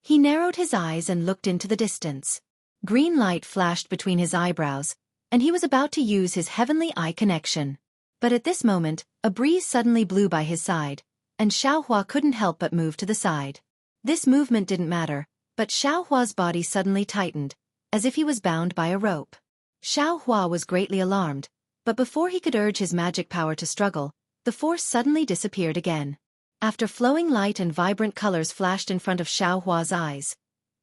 He narrowed his eyes and looked into the distance. Green light flashed between his eyebrows, and he was about to use his heavenly eye connection. But at this moment, a breeze suddenly blew by his side, and Xiao Hua couldn't help but move to the side. This movement didn't matter, but Xiao Hua's body suddenly tightened, as if he was bound by a rope. Xiao Hua was greatly alarmed, but before he could urge his magic power to struggle, the force suddenly disappeared again. After flowing light and vibrant colors flashed in front of Xiao Hua's eyes,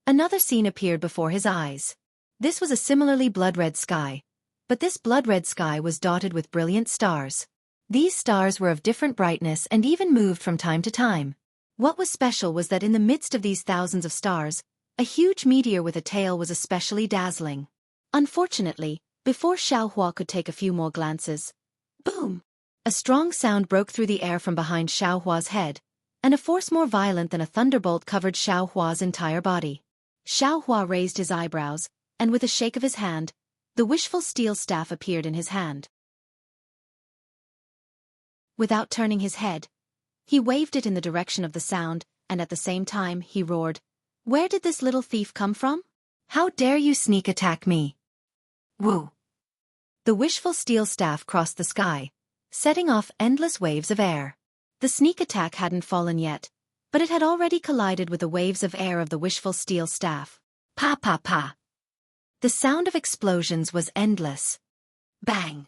another scene appeared before his eyes. This was a similarly blood-red sky, but this blood-red sky was dotted with brilliant stars. These stars were of different brightness and even moved from time to time. What was special was that in the midst of these thousands of stars, a huge meteor with a tail was especially dazzling. Unfortunately, before Xiao Hua could take a few more glances, boom! A strong sound broke through the air from behind Xiao Hua's head, and a force more violent than a thunderbolt covered Xiao Hua's entire body. Xiao Hua raised his eyebrows, and with a shake of his hand, the wishful steel staff appeared in his hand. Without turning his head, he waved it in the direction of the sound, and at the same time he roared, "Where did this little thief come from? How dare you sneak attack me?" Woo! The wishful steel staff crossed the sky, setting off endless waves of air. The sneak attack hadn't fallen yet, but it had already collided with the waves of air of the wishful steel staff. Pa pa pa! The sound of explosions was endless. Bang!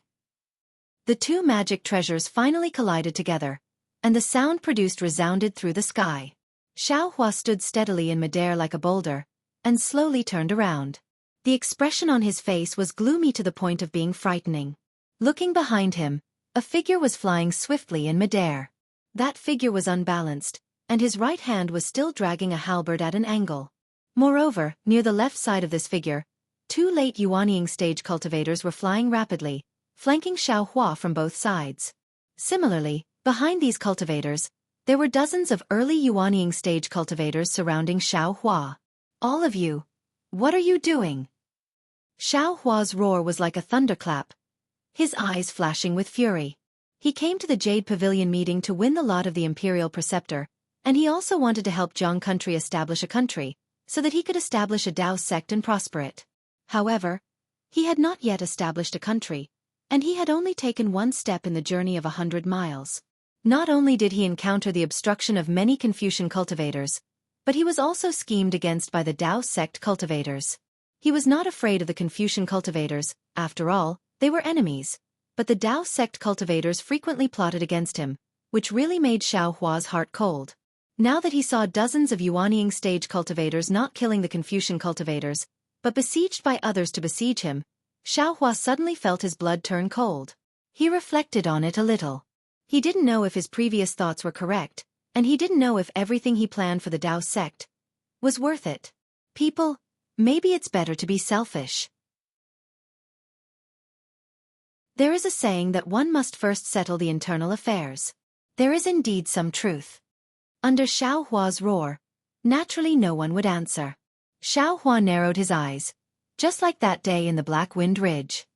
The two magic treasures finally collided together, and the sound produced resounded through the sky. Xiao Hua stood steadily in midair like a boulder, and slowly turned around. The expression on his face was gloomy to the point of being frightening. Looking behind him, a figure was flying swiftly in midair. That figure was unbalanced, and his right hand was still dragging a halberd at an angle. Moreover, near the left side of this figure, two late Yuanying stage cultivators were flying rapidly, flanking Xiao Hua from both sides. Similarly, behind these cultivators, there were dozens of early Yuanying stage cultivators surrounding Xiao Hua. "All of you, what are you doing?" Xiao Hua's roar was like a thunderclap, his eyes flashing with fury. He came to the Jade Pavilion meeting to win the lot of the Imperial Preceptor, and he also wanted to help Jiang country establish a country, so that he could establish a Dao sect and prosper it. However, he had not yet established a country, and he had only taken one step in the journey of 100 miles. Not only did he encounter the obstruction of many Confucian cultivators, but he was also schemed against by the Dao sect cultivators. He was not afraid of the Confucian cultivators, after all, they were enemies, but the Dao sect cultivators frequently plotted against him, which really made Xiao Hua's heart cold. Now that he saw dozens of Yuanying stage cultivators not killing the Confucian cultivators, but besieged by others to besiege him, Xiao Hua suddenly felt his blood turn cold. He reflected on it a little. He didn't know if his previous thoughts were correct, and he didn't know if everything he planned for the Dao sect was worth it. People, maybe it's better to be selfish. There is a saying that one must first settle the internal affairs. There is indeed some truth. Under Xiao Hua's roar, naturally no one would answer. Xiao Hua narrowed his eyes, just like that day in the Black Wind Ridge.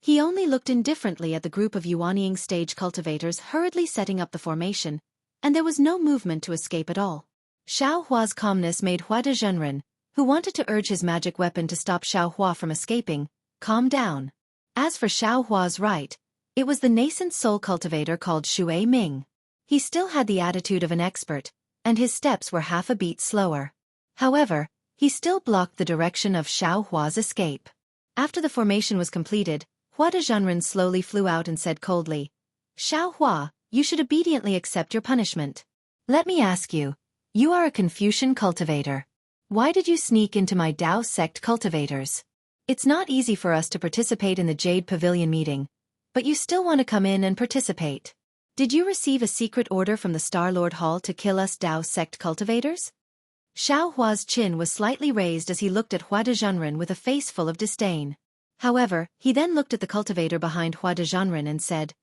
He only looked indifferently at the group of Yuanying stage cultivators hurriedly setting up the formation, and there was no movement to escape at all. Xiao Hua's calmness made Hua de Zhenren, who wanted to urge his magic weapon to stop Xiao Hua from escaping, calm down. As for Xiao Hua's right, it was the nascent soul cultivator called Xue Ming. He still had the attitude of an expert, and his steps were half a beat slower. However, he still blocked the direction of Xiao Hua's escape. After the formation was completed, Hua Dezhenren slowly flew out and said coldly, "Xiao Hua, you should obediently accept your punishment. Let me ask you, you are a Confucian cultivator. Why did you sneak into my Dao sect cultivators? It's not easy for us to participate in the Jade Pavilion meeting, but you still want to come in and participate. Did you receive a secret order from the Star-Lord Hall to kill us Dao sect cultivators?" Xiao Hua's chin was slightly raised as he looked at Hua Dezhenren with a face full of disdain. However, he then looked at the cultivator behind Hua Dezhenren and said,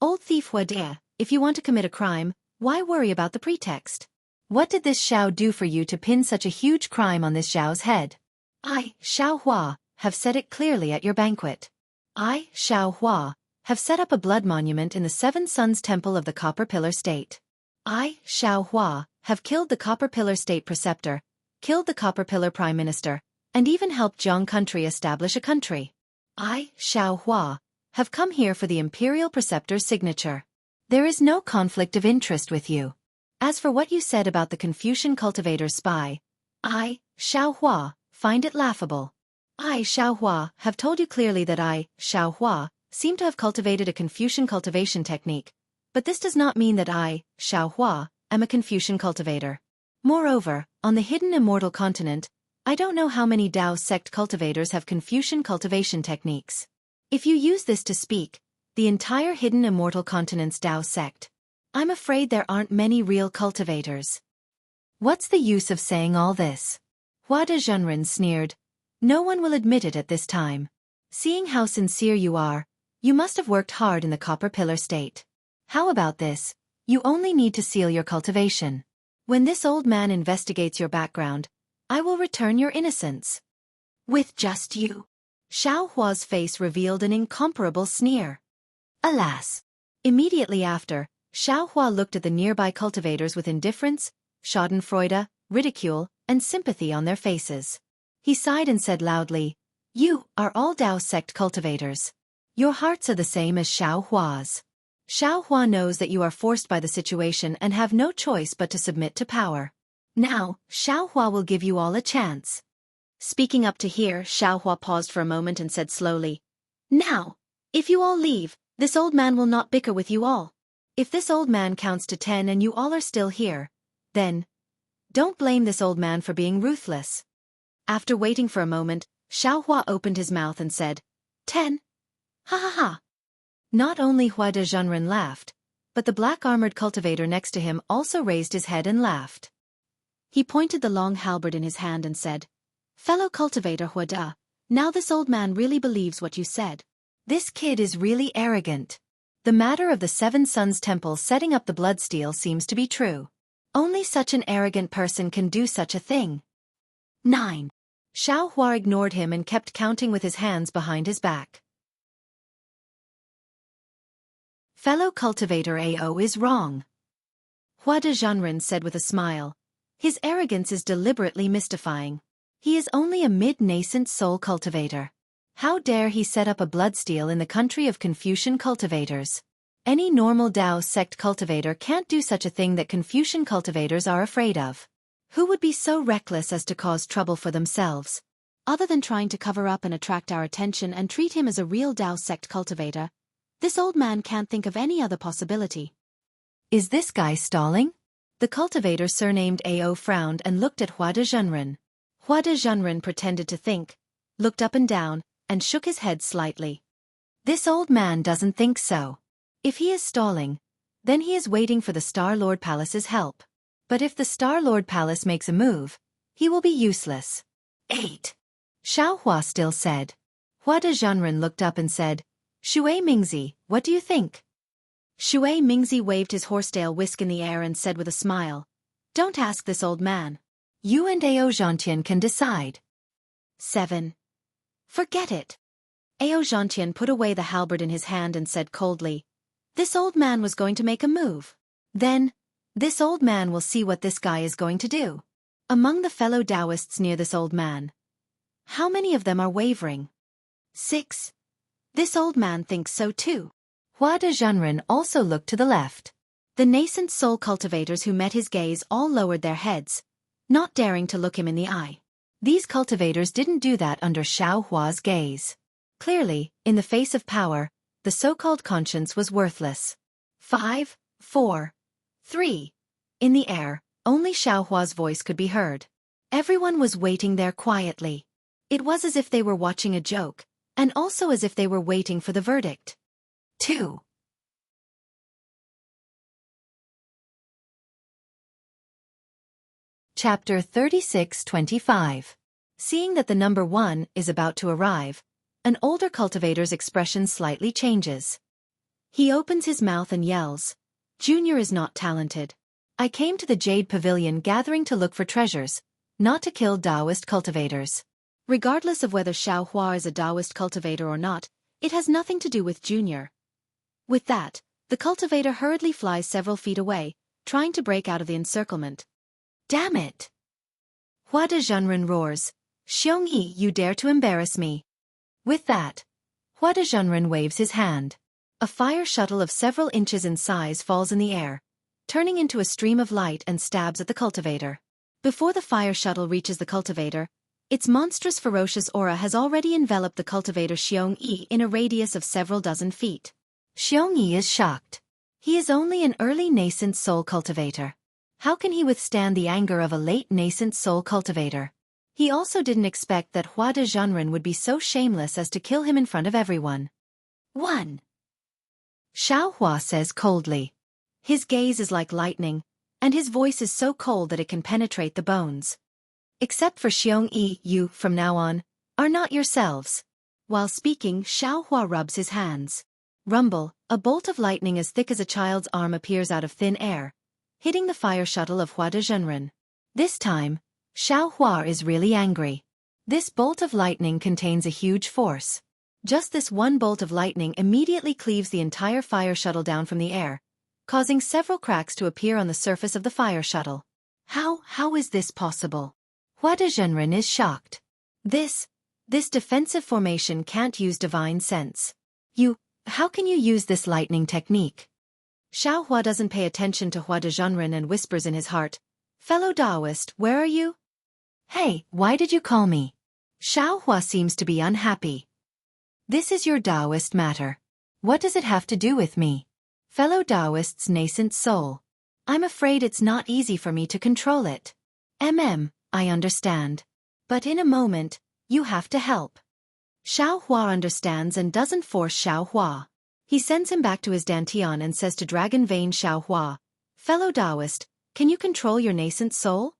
"Old thief Hua De, if you want to commit a crime, why worry about the pretext? What did this Xiao do for you to pin such a huge crime on this Xiao's head? I, Xiao Hua, have said it clearly at your banquet. I, Xiao Hua, have set up a blood monument in the Seven Sons Temple of the Copper Pillar State. I, Xiao Hua, have killed the Copper Pillar State Preceptor, killed the Copper Pillar Prime Minister, and even helped Jiang country establish a country. I, Xiao Hua, have come here for the Imperial Preceptor's signature. There is no conflict of interest with you. As for what you said about the Confucian cultivator's spy, I, Xiao Hua, find it laughable. I, Xiao Hua, have told you clearly that I, Xiao Hua, seem to have cultivated a Confucian cultivation technique, but this does not mean that I, Xiao Hua, am a Confucian cultivator. Moreover, on the hidden Immortal continent, I don't know how many Dao sect cultivators have Confucian cultivation techniques. If you use this to speak, the entire hidden Immortal continent's Dao sect, I'm afraid there aren't many real cultivators. What's the use of saying all this? Hua Dezhenren sneered. No one will admit it at this time. Seeing how sincere you are, you must have worked hard in the Copper Pillar State. How about this? You only need to seal your cultivation. When this old man investigates your background, I will return your innocence. With just you. Xiao Hua's face revealed an incomparable sneer. Alas! Immediately after, Xiao Hua looked at the nearby cultivators with indifference, schadenfreude, ridicule, and sympathy on their faces. He sighed and said loudly, "You are all Dao sect cultivators. Your hearts are the same as Xiao Hua's. Xiao Hua knows that you are forced by the situation and have no choice but to submit to power. Now, Xiao Hua will give you all a chance." Speaking up to here, Xiao Hua paused for a moment and said slowly, "Now, if you all leave, this old man will not bicker with you all. If this old man counts to 10 and you all are still here, then don't blame this old man for being ruthless." After waiting for a moment, Xiao Hua opened his mouth and said, 10. Ha ha ha. Not only Hua Dezhenren laughed, but the black-armored cultivator next to him also raised his head and laughed. He pointed the long halberd in his hand and said, "Fellow cultivator Hua De, now this old man really believes what you said. This kid is really arrogant. The matter of the Seven Sons Temple setting up the bloodsteel seems to be true. Only such an arrogant person can do such a thing." 9. Xiao Hua ignored him and kept counting with his hands behind his back. Fellow cultivator AO is wrong. Hua Dezhenren said with a smile. His arrogance is deliberately mystifying. He is only a mid-nascent soul cultivator. How dare he set up a bloodsteel in the country of Confucian cultivators? Any normal Dao sect cultivator can't do such a thing that Confucian cultivators are afraid of. Who would be so reckless as to cause trouble for themselves? Other than trying to cover up and attract our attention and treat him as a real Dao sect cultivator, this old man can't think of any other possibility. Is this guy stalling? The cultivator surnamed AO frowned and looked at Hua Dezhenren. Hua Dezhenren pretended to think, looked up and down, and shook his head slightly. This old man doesn't think so. If he is stalling, then he is waiting for the Star-Lord Palace's help. But if the Star-Lord Palace makes a move, he will be useless. 8. Xiao Hua still said. Hua Dezhenren looked up and said, "Shui Mingzi, what do you think?" Shui Mingzi waved his horsetail whisk in the air and said with a smile, "Don't ask this old man. You and Ao Zhantian can decide." 7. Forget it. Ao Zhantian put away the halberd in his hand and said coldly, "This old man was going to make a move. Then, this old man will see what this guy is going to do." Among the fellow Taoists near this old man, how many of them are wavering? 6. This old man thinks so too. Hua Dezhenren also looked to the left. The nascent soul cultivators who met his gaze all lowered their heads, not daring to look him in the eye. These cultivators didn't do that under Xiao Hua's gaze. Clearly, in the face of power, the so-called conscience was worthless. 5, 4, 3. In the air, only Xiao Hua's voice could be heard. Everyone was waiting there quietly. It was as if they were watching a joke, and also as if they were waiting for the verdict. 2. Chapter 36-25. Seeing that the number 1 is about to arrive, an older cultivator's expression slightly changes. He opens his mouth and yells, "Junior is not talented. I came to the Jade Pavilion gathering to look for treasures, not to kill Taoist cultivators." Regardless of whether Xiao Hua is a Taoist cultivator or not, it has nothing to do with Junior. With that, the cultivator hurriedly flies several feet away, trying to break out of the encirclement. "Damn it!" Hua de Zhenren roars, "Xiongyi, you dare to embarrass me." With that, Hua de Zhenren waves his hand. A fire shuttle of several inches in size falls in the air, turning into a stream of light and stabs at the cultivator. Before the fire shuttle reaches the cultivator, its monstrous ferocious aura has already enveloped the cultivator Xiongyi in a radius of several dozen feet. Xiongyi is shocked. He is only an early nascent soul cultivator. How can he withstand the anger of a late nascent soul cultivator? He also didn't expect that Hua de Zhenren would be so shameless as to kill him in front of everyone. 1. Xiao Hua says coldly. His gaze is like lightning, and his voice is so cold that it can penetrate the bones. "Except for Xiongyi, you, from now on, are not yourselves." While speaking, Xiao Hua rubs his hands. Rumble, a bolt of lightning as thick as a child's arm appears out of thin air, hitting the fire shuttle of Hua de Zhenren. This time, Xiao Hua is really angry. This bolt of lightning contains a huge force. Just this one bolt of lightning immediately cleaves the entire fire shuttle down from the air, causing several cracks to appear on the surface of the fire shuttle. How is this possible? Hua de Zhenren is shocked. This defensive formation can't use divine sense. How can you use this lightning technique? Xiao Hua doesn't pay attention to Hua de Zhenren and whispers in his heart, "Fellow Taoist, where are you?" "Hey, why did you call me?" Xiao Hua seems to be unhappy. "This is your Taoist matter. What does it have to do with me?" "Fellow Taoist's nascent soul. I'm afraid it's not easy for me to control it." I understand. But in a moment, you have to help." Xiao Hua understands and doesn't force Xiao Hua. He sends him back to his dantian and says to Dragon Vein Xiao Hua, "Fellow Taoist, can you control your nascent soul?"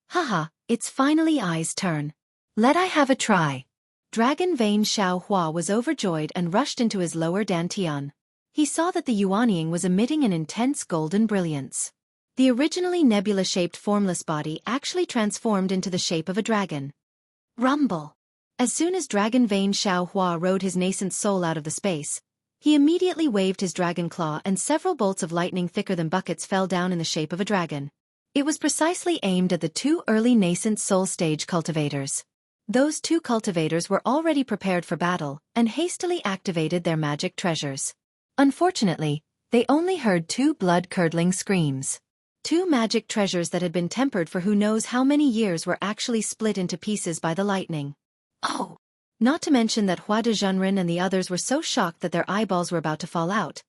"Haha, it's finally I's turn. Let I have a try." Dragon Vein Xiao Hua was overjoyed and rushed into his lower dantian. He saw that the Yuanying was emitting an intense golden brilliance. The originally nebula-shaped formless body actually transformed into the shape of a dragon. Rumble. As soon as Dragon Vein Xiao Hua rode his nascent soul out of the space, he immediately waved his dragon claw and several bolts of lightning thicker than buckets fell down in the shape of a dragon. It was precisely aimed at the 2 early nascent soul stage cultivators. Those 2 cultivators were already prepared for battle and hastily activated their magic treasures. Unfortunately, they only heard 2 blood-curdling screams. 2 magic treasures that had been tempered for who knows how many years were actually split into pieces by the lightning. Oh! Not to mention that Hua de Zhenren and the others were so shocked that their eyeballs were about to fall out.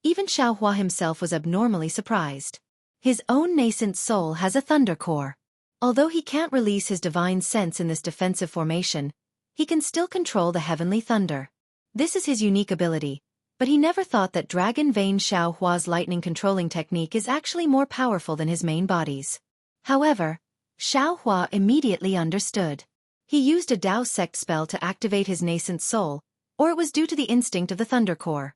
Even Xiao Hua himself was abnormally surprised. His own nascent soul has a thunder core. Although he can't release his divine sense in this defensive formation, he can still control the heavenly thunder. This is his unique ability, but he never thought that Dragon Vein Xiao Hua's lightning controlling technique is actually more powerful than his main bodies. However, Xiao Hua immediately understood. He used a Dao sect spell to activate his nascent soul, or it was due to the instinct of the Thunder Core.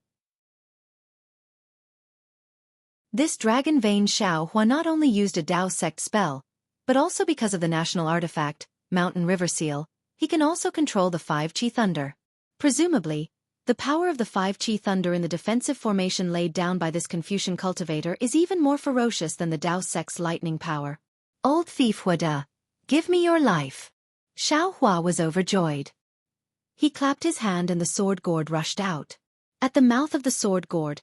This Dragon Vein Xiao Hua not only used a Dao sect spell, but also because of the national artifact, Mountain River Seal, he can also control the 5-Chi Thunder. Presumably, the power of the 5-Chi Thunder in the defensive formation laid down by this Confucian cultivator is even more ferocious than the Dao sect's lightning power. "Old thief Huada, give me your life." Xiao Hua was overjoyed. He clapped his hand and the sword gourd rushed out. At the mouth of the sword gourd,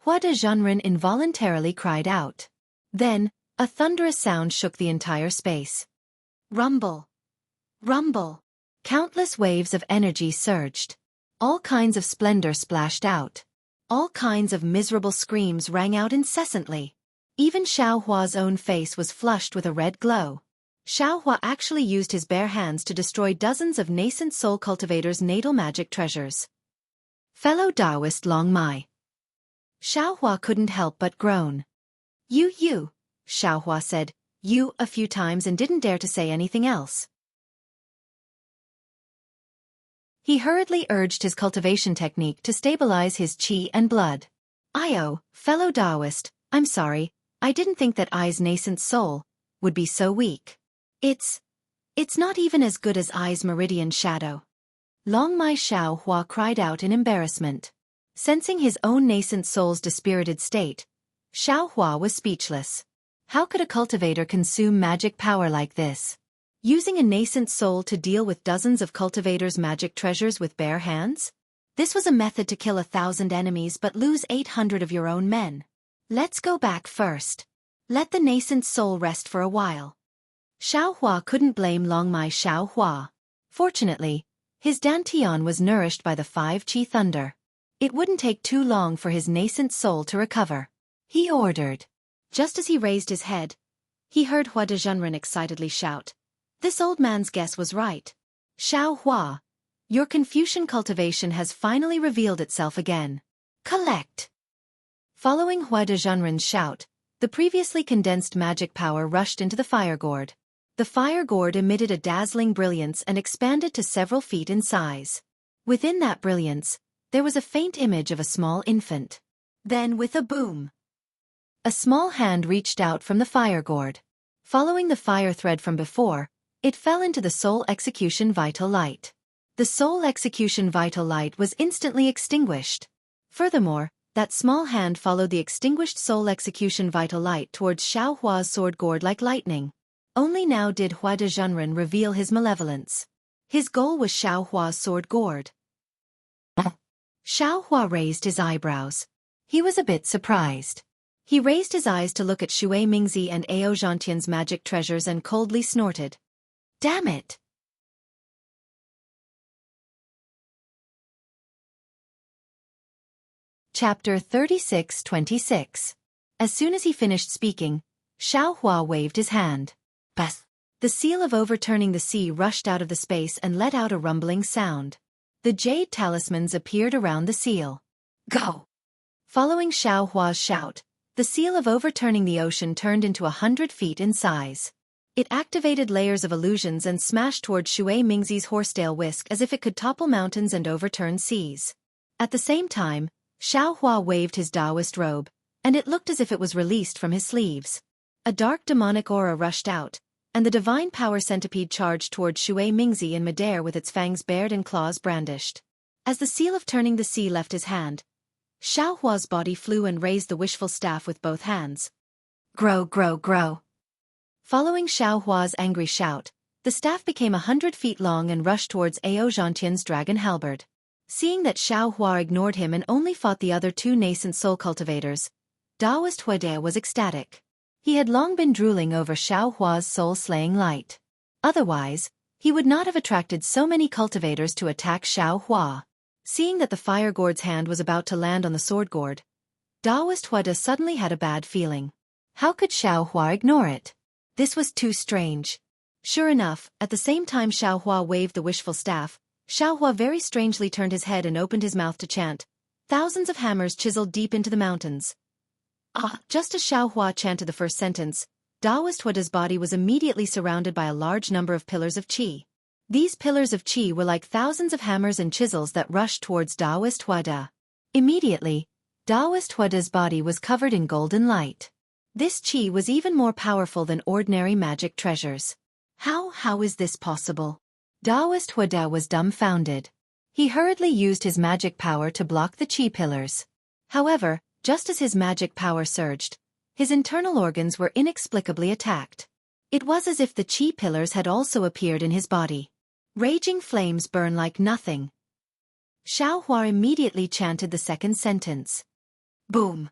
Hua de Zhenren involuntarily cried out. Then, a thunderous sound shook the entire space. Rumble! Rumble! Countless waves of energy surged. All kinds of splendor splashed out. All kinds of miserable screams rang out incessantly. Even Xiao Hua's own face was flushed with a red glow. Xiao Hua actually used his bare hands to destroy dozens of nascent soul cultivators' natal magic treasures. Fellow Taoist Long Mai. Xiao Hua couldn't help but groan. You, Xiao Hua said, you a few times and didn't dare to say anything else. He hurriedly urged his cultivation technique to stabilize his qi and blood. Fellow Taoist, I'm sorry, I didn't think that I's nascent soul would be so weak. It's not even as good as I's meridian shadow. Long Mai Xiao Hua cried out in embarrassment. Sensing his own nascent soul's dispirited state, Xiao Hua was speechless. How could a cultivator consume magic power like this? Using a nascent soul to deal with dozens of cultivators' magic treasures with bare hands? This was a method to kill 1,000 enemies but lose 800 of your own men. Let's go back first. Let the nascent soul rest for a while. Xiao Hua couldn't blame Long Mai Xiao Hua. Fortunately, his dantian was nourished by the 5 qi thunder. It wouldn't take too long for his nascent soul to recover. He ordered. Just as he raised his head, he heard Hua de Zhenren excitedly shout. This old man's guess was right. Xiao Hua, your Confucian cultivation has finally revealed itself again. Collect! Following Hua de Zhenren's shout, the previously condensed magic power rushed into the fire gourd. The fire gourd emitted a dazzling brilliance and expanded to several feet in size. Within that brilliance, there was a faint image of a small infant. Then with a boom, a small hand reached out from the fire gourd. Following the fire thread from before, it fell into the soul execution vital light. The soul execution vital light was instantly extinguished. Furthermore, that small hand followed the extinguished soul execution vital light towards Xiao Hua's sword gourd like lightning. Only now did Hua de Zhenren reveal his malevolence. His goal was Xiao Hua's sword gourd. Xiao Hua raised his eyebrows. He was a bit surprised. He raised his eyes to look at Shui Mingzi and Ao Zhantian's magic treasures and coldly snorted. Damn it! Chapter 36-26. As soon as he finished speaking, Xiao Hua waved his hand. Bas! The seal of overturning the sea rushed out of the space and let out a rumbling sound. The jade talismans appeared around the seal. Go! Following Xiao Hua's shout, the seal of overturning the ocean turned into 100 feet in size. It activated layers of illusions and smashed toward Shui Mingzi's horsetail whisk as if it could topple mountains and overturn seas. At the same time, Xiao Hua waved his Taoist robe, and it looked as if it was released from his sleeves. A dark demonic aura rushed out, and the divine power centipede charged toward Shui Mingzi in midair with its fangs bared and claws brandished. As the seal of turning the sea left his hand, Xiao Hua's body flew and raised the wishful staff with both hands. Grow, grow, grow. Following Xiao Hua's angry shout, the staff became 100 feet long and rushed towards Ao Zhantian's dragon halberd. Seeing that Xiao Hua ignored him and only fought the other 2 nascent soul cultivators, Taoist Huade was ecstatic. He had long been drooling over Xiao Hua's soul-slaying light. Otherwise, he would not have attracted so many cultivators to attack Xiao Hua. Seeing that the fire gourd's hand was about to land on the sword gourd, Taoist Huade suddenly had a bad feeling. How could Xiao Hua ignore it? This was too strange. Sure enough, at the same time Xiao Hua waved the wishful staff, Xiao Hua very strangely turned his head and opened his mouth to chant. Thousands of hammers chiseled deep into the mountains. Just as Xiao Hua chanted the first sentence, Taoist Huade's body was immediately surrounded by a large number of pillars of qi. These pillars of qi were like thousands of hammers and chisels that rushed towards Taoist Huade. Immediately, Taoist Huade's body was covered in golden light. This qi was even more powerful than ordinary magic treasures. How is this possible? Taoist Huade was dumbfounded. He hurriedly used his magic power to block the qi pillars. However, just as his magic power surged, his internal organs were inexplicably attacked. It was as if the qi pillars had also appeared in his body. Raging flames burn like nothing. Xiao Hua immediately chanted the second sentence. Boom!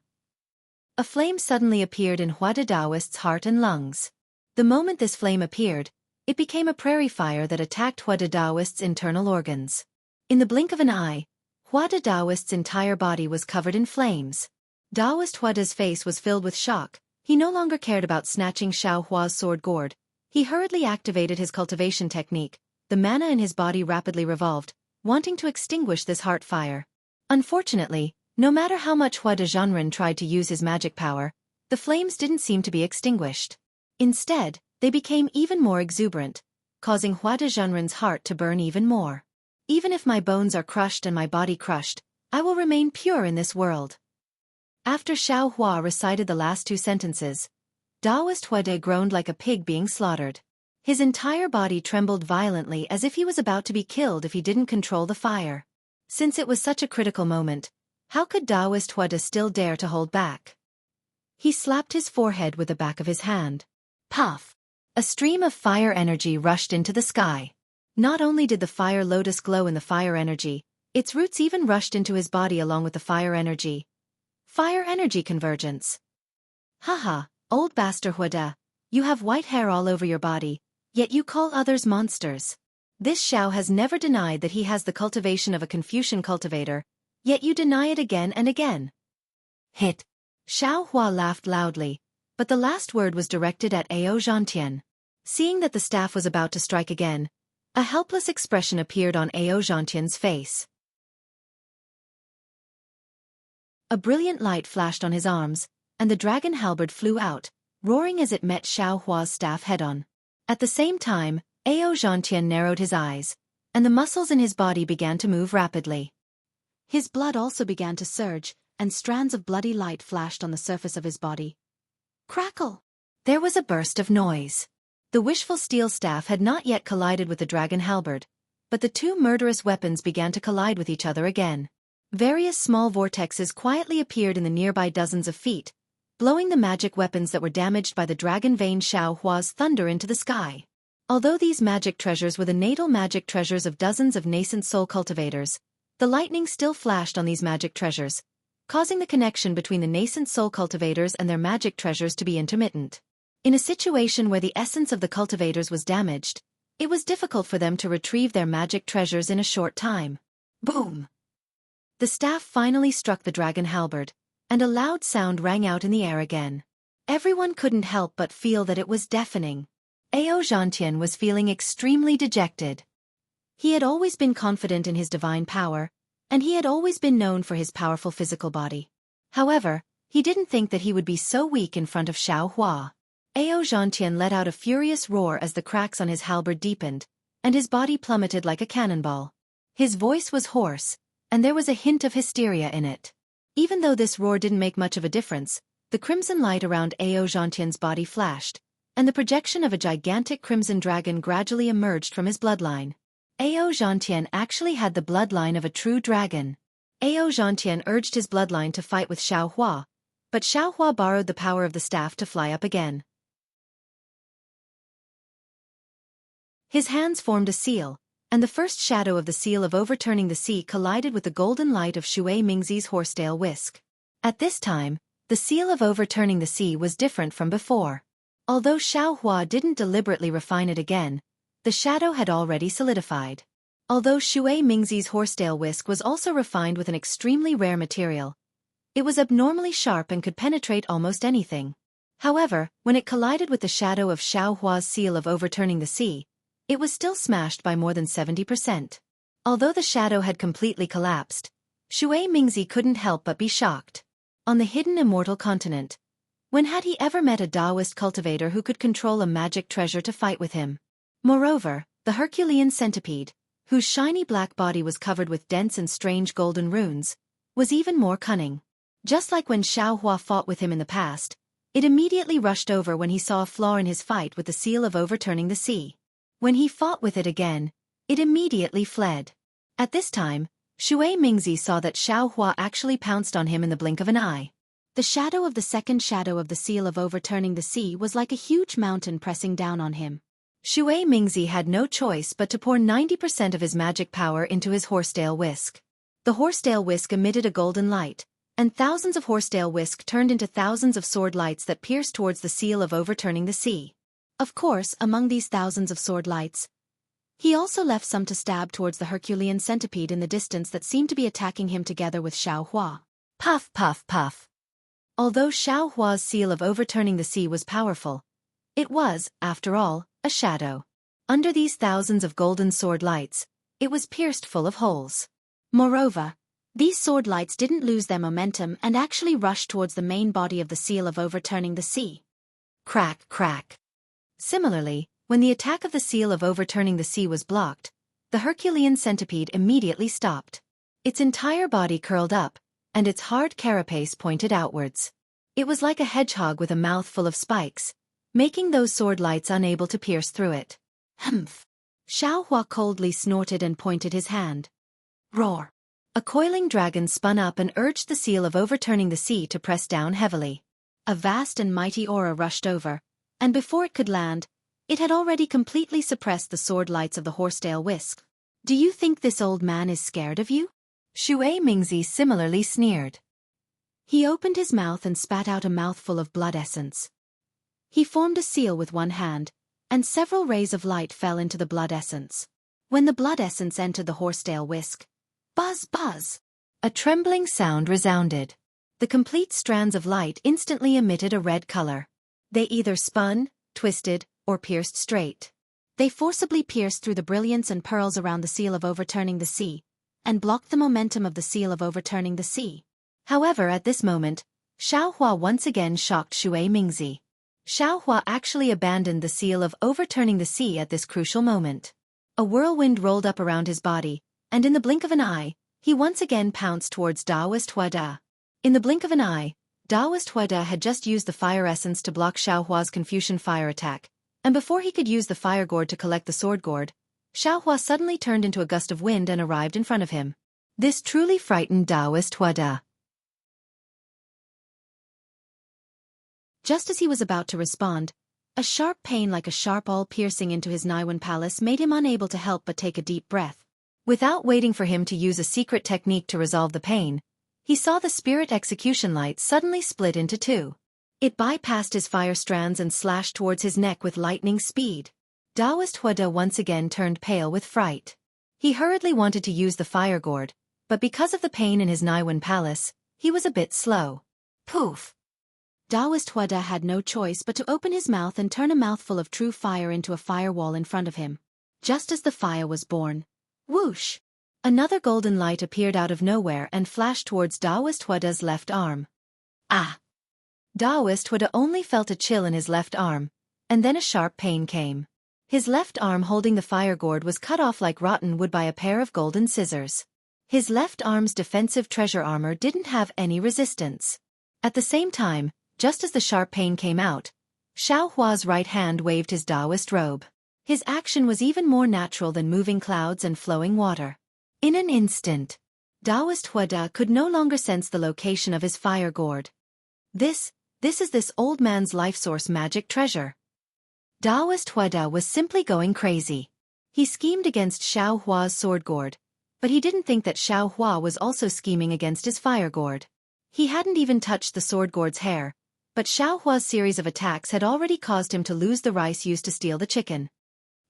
A flame suddenly appeared in Hua Daoist's heart and lungs. The moment this flame appeared, it became a prairie fire that attacked Hua Daoist's internal organs. In the blink of an eye, Hua Daoist's entire body was covered in flames. Daoist Huada's face was filled with shock. He no longer cared about snatching Xiao Hua's sword gourd. He hurriedly activated his cultivation technique. The mana in his body rapidly revolved, wanting to extinguish this heart fire. Unfortunately, no matter how much Hua Daoist tried to use his magic power, the flames didn't seem to be extinguished. Instead, they became even more exuberant, causing Hua Daoist's heart to burn even more. Even if my bones are crushed and my body crushed, I will remain pure in this world. After Xiao Hua recited the last two sentences, Daoist Huade groaned like a pig being slaughtered. His entire body trembled violently as if he was about to be killed if he didn't control the fire. Since it was such a critical moment, how could Daoist Huade still dare to hold back? He slapped his forehead with the back of his hand. Puff! A stream of fire energy rushed into the sky. Not only did the fire lotus glow in the fire energy, its roots even rushed into his body along with the fire energy. Fire energy convergence. Haha, old bastard Huada, you have white hair all over your body, yet you call others monsters. This Xiao has never denied that he has the cultivation of a Confucian cultivator, yet you deny it again and again. Hit. Xiao Hua laughed loudly, but the last word was directed at Ao Zhantian. Seeing that the staff was about to strike again, a helpless expression appeared on Ao Zhantian's face. A brilliant light flashed on his arms, and the dragon halberd flew out, roaring as it met Xiao Hua's staff head-on. At the same time, Ao Zhantian narrowed his eyes, and the muscles in his body began to move rapidly. His blood also began to surge, and strands of bloody light flashed on the surface of his body. Crackle! There was a burst of noise. The wishful steel staff had not yet collided with the dragon halberd, but the two murderous weapons began to collide with each other again. Various small vortexes quietly appeared in the nearby dozens of feet, blowing the magic weapons that were damaged by the dragon vein Xiao Hua's thunder into the sky. Although these magic treasures were the natal magic treasures of dozens of nascent soul cultivators, the lightning still flashed on these magic treasures, causing the connection between the nascent soul cultivators and their magic treasures to be intermittent. In a situation where the essence of the cultivators was damaged, it was difficult for them to retrieve their magic treasures in a short time. Boom! The staff finally struck the dragon halberd, and a loud sound rang out in the air again. Everyone couldn't help but feel that it was deafening. Ao Zhantian was feeling extremely dejected. He had always been confident in his divine power, and he had always been known for his powerful physical body. However, he didn't think that he would be so weak in front of Xiao Hua. Ao Zhantian let out a furious roar as the cracks on his halberd deepened, and his body plummeted like a cannonball. His voice was hoarse, and there was a hint of hysteria in it. Even though this roar didn't make much of a difference, the crimson light around Ao Zhantian's body flashed, and the projection of a gigantic crimson dragon gradually emerged from his bloodline. Ao Zhantian actually had the bloodline of a true dragon. Ao Zhantian urged his bloodline to fight with Xiao Hua, but Xiao Hua borrowed the power of the staff to fly up again. His hands formed a seal, and the first shadow of the seal of overturning the sea collided with the golden light of Shui Mingzi's horsetail whisk. At this time, the seal of overturning the sea was different from before. Although Xiao Hua didn't deliberately refine it again, the shadow had already solidified. Although Shui Mingzi's horsetail whisk was also refined with an extremely rare material, it was abnormally sharp and could penetrate almost anything. However, when it collided with the shadow of Xiao Hua's seal of overturning the sea, it was still smashed by more than 70%. Although the shadow had completely collapsed, Shui Mingzi couldn't help but be shocked. On the hidden Immortal continent, when had he ever met a Taoist cultivator who could control a magic treasure to fight with him? Moreover, the Herculean centipede, whose shiny black body was covered with dense and strange golden runes, was even more cunning. Just like when Xiao Hua fought with him in the past, it immediately rushed over when he saw a flaw in his fight with the seal of overturning the sea. When he fought with it again, it immediately fled. At this time, Shui Mingzi saw that Xiao Hua actually pounced on him in the blink of an eye. The shadow of the second shadow of the seal of overturning the sea was like a huge mountain pressing down on him. Shui Mingzi had no choice but to pour 90% of his magic power into his horsetail whisk. The horsetail whisk emitted a golden light, and thousands of horsetail whisk turned into thousands of sword lights that pierced towards the seal of overturning the sea. Of course, among these thousands of sword lights, he also left some to stab towards the Herculean centipede in the distance that seemed to be attacking him together with Xiaohua. Puff, puff, puff. Although Xiaohua's seal of overturning the sea was powerful, it was, after all, a shadow. Under these thousands of golden sword lights, it was pierced full of holes. Moreover, these sword lights didn't lose their momentum and actually rushed towards the main body of the seal of overturning the sea. Crack, crack. Similarly, when the attack of the seal of overturning the sea was blocked, the Herculean centipede immediately stopped. Its entire body curled up, and its hard carapace pointed outwards. It was like a hedgehog with a mouth full of spikes, making those sword lights unable to pierce through it. Humph! Xiaohua coldly snorted and pointed his hand. Roar! A coiling dragon spun up and urged the seal of overturning the sea to press down heavily. A vast and mighty aura rushed over, and before it could land, it had already completely suppressed the sword lights of the horsetail whisk. Do you think this old man is scared of you? Shui Mingzi similarly sneered. He opened his mouth and spat out a mouthful of blood essence. He formed a seal with one hand, and several rays of light fell into the blood essence. When the blood essence entered the horsetail whisk, buzz, buzz! A trembling sound resounded. The complete strands of light instantly emitted a red color. They either spun, twisted, or pierced straight. They forcibly pierced through the brilliance and pearls around the seal of overturning the sea, and blocked the momentum of the seal of overturning the sea. However, at this moment, Xiaohua once again shocked Shui Mingzi. Xiaohua actually abandoned the seal of overturning the sea at this crucial moment. A whirlwind rolled up around his body, and in the blink of an eye, he once again pounced towards Daoist Huada. In the blink of an eye, Daoist Huada had just used the fire essence to block Xiaohua's Confucian fire attack, and before he could use the fire gourd to collect the sword gourd, Xiaohua suddenly turned into a gust of wind and arrived in front of him. This truly frightened Daoist Huada. Just as he was about to respond, a sharp pain like a sharp awl piercing into his Naiwan palace made him unable to help but take a deep breath. Without waiting for him to use a secret technique to resolve the pain, he saw the spirit execution light suddenly split into two. It bypassed his fire strands and slashed towards his neck with lightning speed. Daoist Huada once again turned pale with fright. He hurriedly wanted to use the fire gourd, but because of the pain in his Naiwan palace, he was a bit slow. Poof! Daoist Huada had no choice but to open his mouth and turn a mouthful of true fire into a firewall in front of him. Just as the fire was born, whoosh! Another golden light appeared out of nowhere and flashed towards Daoist Huada's left arm. Ah! Daoist Huada only felt a chill in his left arm, and then a sharp pain came. His left arm holding the fire gourd was cut off like rotten wood by a pair of golden scissors. His left arm's defensive treasure armor didn't have any resistance. At the same time, just as the sharp pain came out, Xiaohua's right hand waved his Daoist robe. His action was even more natural than moving clouds and flowing water. In an instant, Daoist Huada could no longer sense the location of his fire gourd. This is this old man's life source magic treasure. Daoist Huada was simply going crazy. He schemed against Xiaohua's sword gourd, but he didn't think that Xiaohua was also scheming against his fire gourd. He hadn't even touched the sword gourd's hair, but Xiaohua's series of attacks had already caused him to lose the rice used to steal the chicken.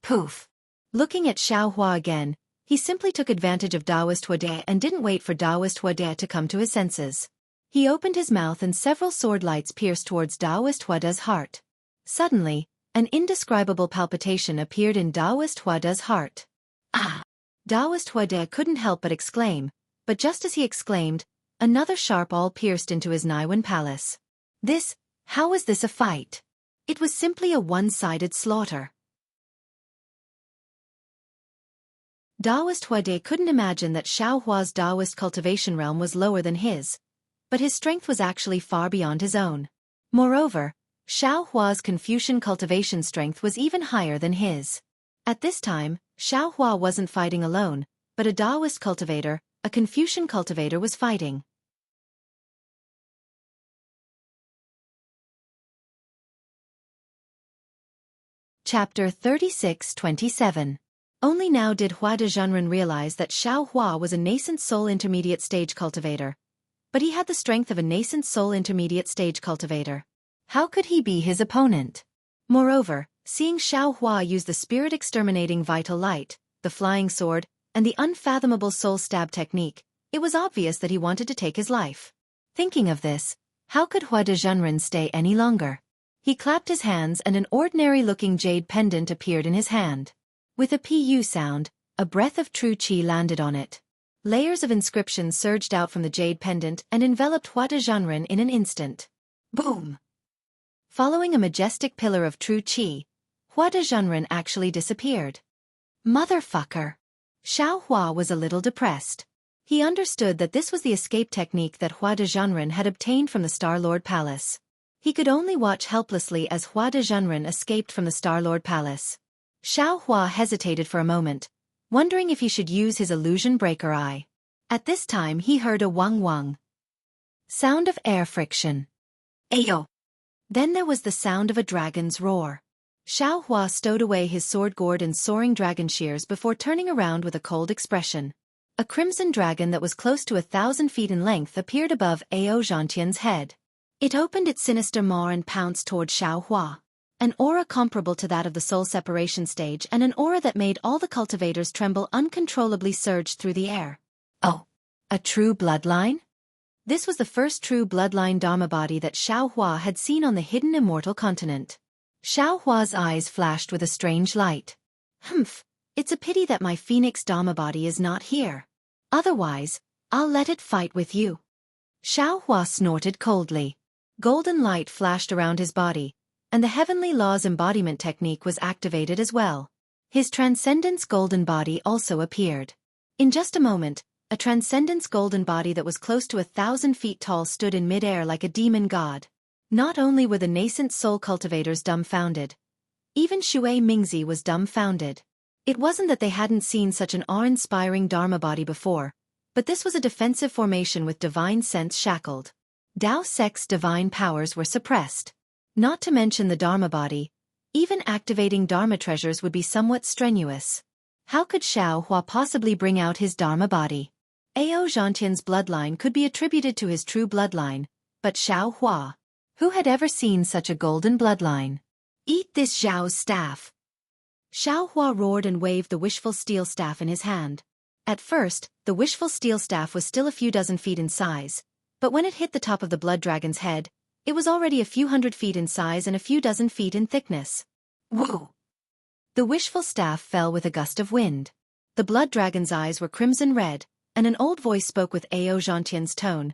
Poof! Looking at Xiaohua again, he simply took advantage of Daoist Huada and didn't wait for Daoist Huada to come to his senses. He opened his mouth and several sword lights pierced towards Daoist Huada's heart. Suddenly, an indescribable palpitation appeared in Daoist Huada's heart. Ah! Daoist Huada couldn't help but exclaim, but just as he exclaimed, another sharp awl pierced into his Naiwan palace. How was this a fight? It was simply a one-sided slaughter. Daoist Huade couldn't imagine that Xiaohua's Daoist cultivation realm was lower than his, but his strength was actually far beyond his own. Moreover, Xiaohua's Confucian cultivation strength was even higher than his. At this time, Xiaohua wasn't fighting alone, but a Daoist cultivator, a Confucian cultivator was fighting. Chapter 36-27. Only now did Huada Zhenren realize that Xiaohua was a nascent soul intermediate stage cultivator, but he had the strength of a nascent soul intermediate stage cultivator. How could he be his opponent? Moreover, seeing Xiao Hua use the spirit-exterminating vital light, the flying sword, and the unfathomable soul stab technique, it was obvious that he wanted to take his life. Thinking of this, how could Hua de Zhenren stay any longer? He clapped his hands and an ordinary-looking jade pendant appeared in his hand. With a pu sound, a breath of true qi landed on it. Layers of inscriptions surged out from the jade pendant and enveloped Hua de Zhenren in an instant. Boom! Following a majestic pillar of true qi, Hua de Zhenren actually disappeared. Motherfucker! Xiao Hua was a little depressed. He understood that this was the escape technique that Hua de Zhenren had obtained from the Star-Lord Palace. He could only watch helplessly as Hua de Zhenren escaped from the Star-Lord Palace. Xiao Hua hesitated for a moment, wondering if he should use his illusion breaker eye. At this time he heard a wang-wang sound of air friction. Ayo! Then there was the sound of a dragon's roar. Xiao Hua stowed away his sword-gored and soaring dragon shears before turning around with a cold expression. A crimson dragon that was close to 1,000 feet in length appeared above Ao Zhantian's head. It opened its sinister maw and pounced toward Xiao Hua. An aura comparable to that of the soul separation stage and an aura that made all the cultivators tremble uncontrollably surged through the air. Oh! A true bloodline? This was the first true bloodline Dharma body that Xiao Hua had seen on the hidden Immortal continent. Xiao Hua's eyes flashed with a strange light. Humph! It's a pity that my Phoenix Dharma body is not here. Otherwise, I'll let it fight with you. Xiao Hua snorted coldly. Golden light flashed around his body, and the Heavenly Law's embodiment technique was activated as well. His Transcendence Golden Body also appeared. In just a moment, a Transcendence Golden Body that was close to 1,000 feet tall stood in mid-air like a demon god. Not only were the nascent soul cultivators dumbfounded, even Shui Mingzi was dumbfounded. It wasn't that they hadn't seen such an awe-inspiring Dharma body before, but this was a defensive formation with divine sense shackled. Dao Sect's divine powers were suppressed. Not to mention the Dharma body, even activating Dharma treasures would be somewhat strenuous. How could Xiao Hua possibly bring out his Dharma body? Ao Zhantian's bloodline could be attributed to his true bloodline, but Xiao Hua, who had ever seen such a golden bloodline? Eat this Zhao's staff! Xiao Hua roared and waved the wishful steel staff in his hand. At first, the wishful steel staff was still a few dozen feet in size, but when it hit the top of the blood dragon's head, it was already a few hundred feet in size and a few dozen feet in thickness. Whoa! The wishful staff fell with a gust of wind. The blood dragon's eyes were crimson red, and an old voice spoke with Ao Zhantian's tone.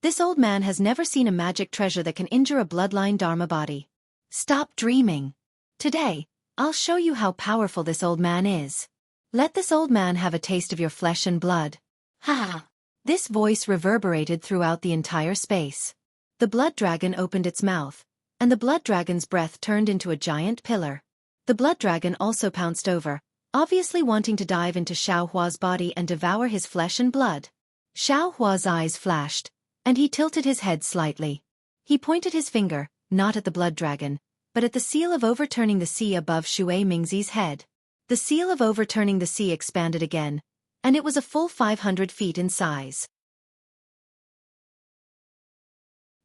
This old man has never seen a magic treasure that can injure a bloodline Dharma body. Stop dreaming. Today, I'll show you how powerful this old man is. Let this old man have a taste of your flesh and blood. Ha ha! This voice reverberated throughout the entire space. The blood dragon opened its mouth, and the blood dragon's breath turned into a giant pillar. The blood dragon also pounced over, obviously wanting to dive into Xiao Hua's body and devour his flesh and blood. Xiao Hua's eyes flashed, and he tilted his head slightly. He pointed his finger, not at the blood dragon, but at the seal of overturning the sea above Shui Mingzi's head. The seal of overturning the sea expanded again, and it was a full 500 feet in size.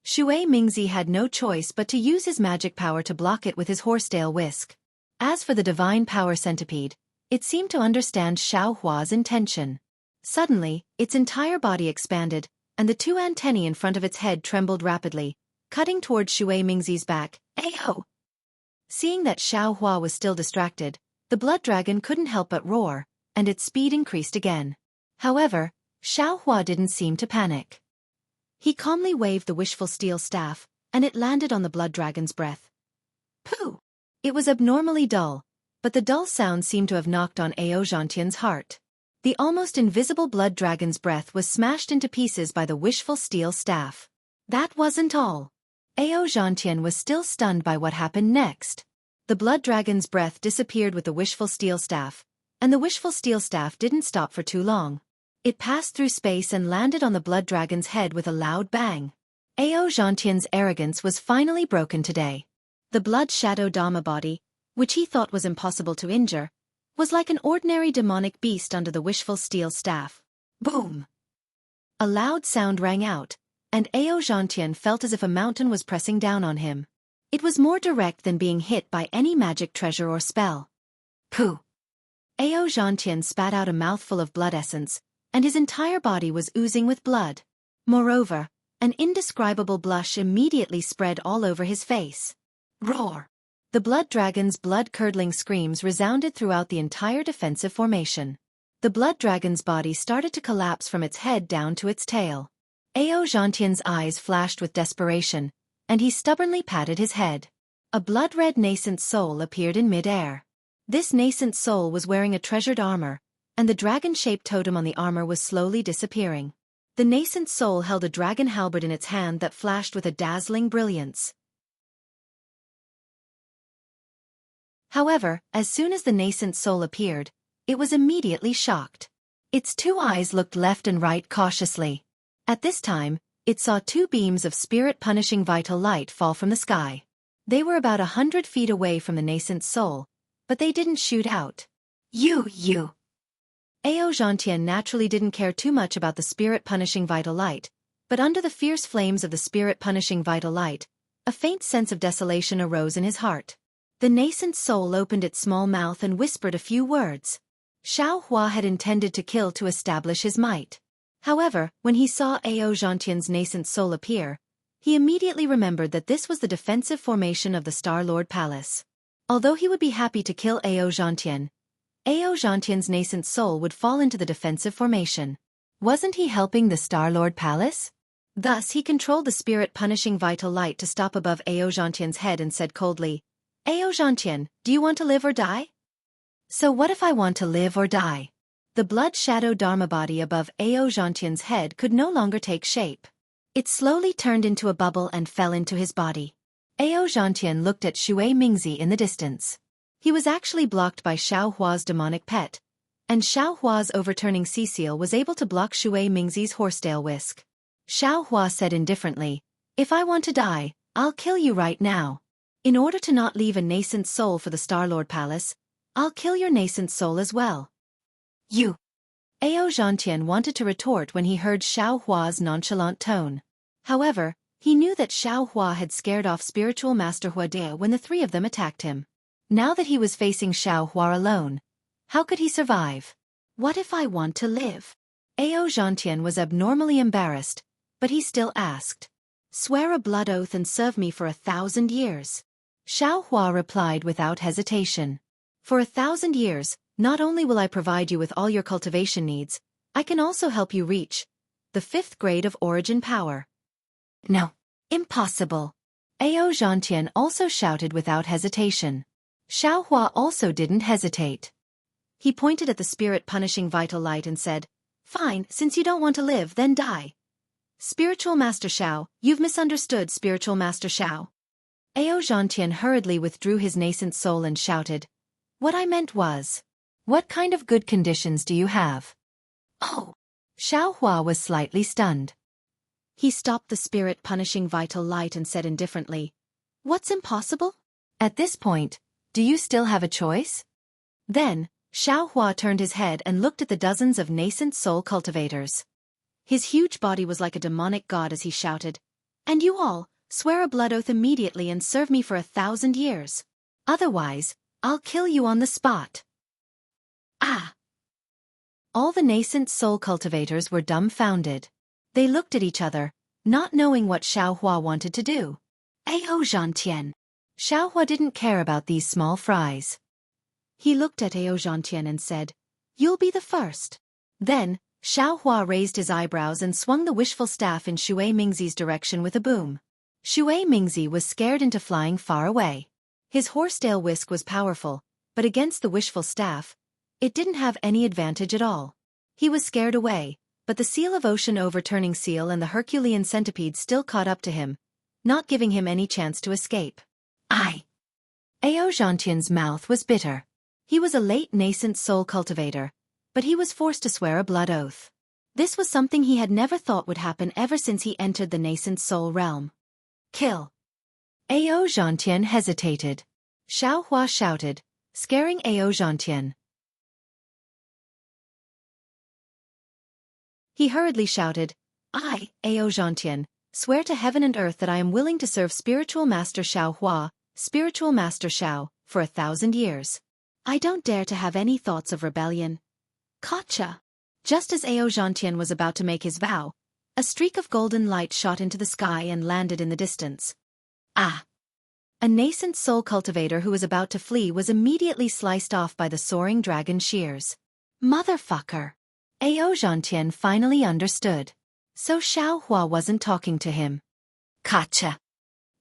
Shui Mingzi had no choice but to use his magic power to block it with his horsetail whisk. As for the divine power centipede, it seemed to understand Xiao Hua's intention. Suddenly, its entire body expanded, and the two antennae in front of its head trembled rapidly, cutting towards Shui Mingzi's back. Ayo! Seeing that Xiao Hua was still distracted, the blood dragon couldn't help but roar, and its speed increased again. However, Xiao Hua didn't seem to panic. He calmly waved the wishful steel staff, and it landed on the blood dragon's breath. Pooh! It was abnormally dull, but the dull sound seemed to have knocked on Ao Zhantian's heart. The almost invisible blood dragon's breath was smashed into pieces by the wishful steel staff. That wasn't all. Ao Zhantian was still stunned by what happened next. The blood dragon's breath disappeared with the wishful steel staff, and the wishful steel staff didn't stop for too long. It passed through space and landed on the blood dragon's head with a loud bang. Ao Zhantian's arrogance was finally broken today. The blood shadow Dharma body, which he thought was impossible to injure, was like an ordinary demonic beast under the wishful steel staff. Boom! A loud sound rang out, and Ao Zhantian felt as if a mountain was pressing down on him. It was more direct than being hit by any magic treasure or spell. Pooh! Ao Zhantian spat out a mouthful of blood essence, and his entire body was oozing with blood. Moreover, an indescribable blush immediately spread all over his face. Roar! The blood dragon's blood-curdling screams resounded throughout the entire defensive formation. The blood dragon's body started to collapse from its head down to its tail. Ao Zhantian's eyes flashed with desperation, and he stubbornly patted his head. A blood-red nascent soul appeared in mid-air. This nascent soul was wearing a treasured armor, and the dragon-shaped totem on the armor was slowly disappearing. The nascent soul held a dragon halberd in its hand that flashed with a dazzling brilliance. However, as soon as the nascent soul appeared, it was immediately shocked. Its two eyes looked left and right cautiously. At this time, it saw two beams of spirit-punishing vital light fall from the sky. They were about 100 feet away from the nascent soul, but they didn't shoot out. You! Ao Zhantian naturally didn't care too much about the spirit-punishing vital light, but under the fierce flames of the spirit-punishing vital light, a faint sense of desolation arose in his heart. The nascent soul opened its small mouth and whispered a few words. Xiao Hua had intended to kill to establish his might. However, when he saw Ao Zhantian's nascent soul appear, he immediately remembered that this was the defensive formation of the Star-Lord Palace. Although he would be happy to kill Ao Zhantian's nascent soul would fall into the defensive formation. Wasn't he helping the Star-Lord Palace? Thus he controlled the spirit-punishing vital light to stop above Ao Zhantian's head and said coldly, Ao Zhantian, do you want to live or die? So what if I want to live or die? The blood shadow dharma body above Ao Zhantian's head could no longer take shape. It slowly turned into a bubble and fell into his body. Ao Zhantian looked at Shui Mingzi in the distance. He was actually blocked by Xiao Hua's demonic pet, and Xiao Hua's overturning sea seal was able to block Shui Mingzi's horsetail whisk. Xiao Hua said indifferently, If I want to die, I'll kill you right now. In order to not leave a nascent soul for the Star-Lord Palace, I'll kill your nascent soul as well. You! Ao Zhantian wanted to retort when he heard Xiao Hua's nonchalant tone. However, he knew that Xiao Hua had scared off Spiritual Master Huadea when the three of them attacked him. Now that he was facing Xiao Hua alone, how could he survive? What if I want to live? Ao Zhantian was abnormally embarrassed, but he still asked. Swear a blood oath and serve me for 1,000 years. Xiao Hua replied without hesitation. For 1,000 years, not only will I provide you with all your cultivation needs, I can also help you reach the 5th grade of origin power. No. Impossible. Ao Zhantian also shouted without hesitation. Xiao Hua also didn't hesitate. He pointed at the spirit-punishing vital light and said, Fine, since you don't want to live, then die. Spiritual Master Xiao, you've misunderstood Spiritual Master Xiao. Ao Zhantian hurriedly withdrew his nascent soul and shouted, What I meant was, what kind of good conditions do you have? Oh! Xiao Hua was slightly stunned. He stopped the spirit-punishing vital light and said indifferently, What's impossible? At this point, do you still have a choice? Then, Xiao Hua turned his head and looked at the dozens of nascent soul cultivators. His huge body was like a demonic god as he shouted, And you all, swear a blood oath immediately and serve me for 1,000 years. Otherwise, I'll kill you on the spot. Ah! All the nascent soul cultivators were dumbfounded. They looked at each other, not knowing what Xiao Hua wanted to do. Ao Zhantian. Xiao Hua didn't care about these small fries. He looked at Ao Zhantian and said, You'll be the first. Then, Xiao Hua raised his eyebrows and swung the wishful staff in Shui Mingzi's direction with a boom. Shui Mingzi was scared into flying far away. His horsetail whisk was powerful, but against the wishful staff, it didn't have any advantage at all. He was scared away, but the seal of ocean overturning seal and the Herculean centipede still caught up to him, not giving him any chance to escape. Ao Zhantian's mouth was bitter. He was a late nascent soul cultivator, but he was forced to swear a blood oath. This was something he had never thought would happen ever since he entered the nascent soul realm. Kill. Ao Zhantian hesitated. Xiao Hua shouted, scaring Ao Zhantian. He hurriedly shouted, Ao Zhantian, swear to heaven and earth that I am willing to serve Spiritual Master Xiao Hua, Spiritual Master Xiao, for 1,000 years. I don't dare to have any thoughts of rebellion. Gotcha. Just as Ao Zhantian was about to make his vow, a streak of golden light shot into the sky and landed in the distance. Ah! A nascent soul cultivator who was about to flee was immediately sliced off by the soaring dragon shears. Motherfucker! Ao Zhantian finally understood. So Xiao Hua wasn't talking to him. Gotcha!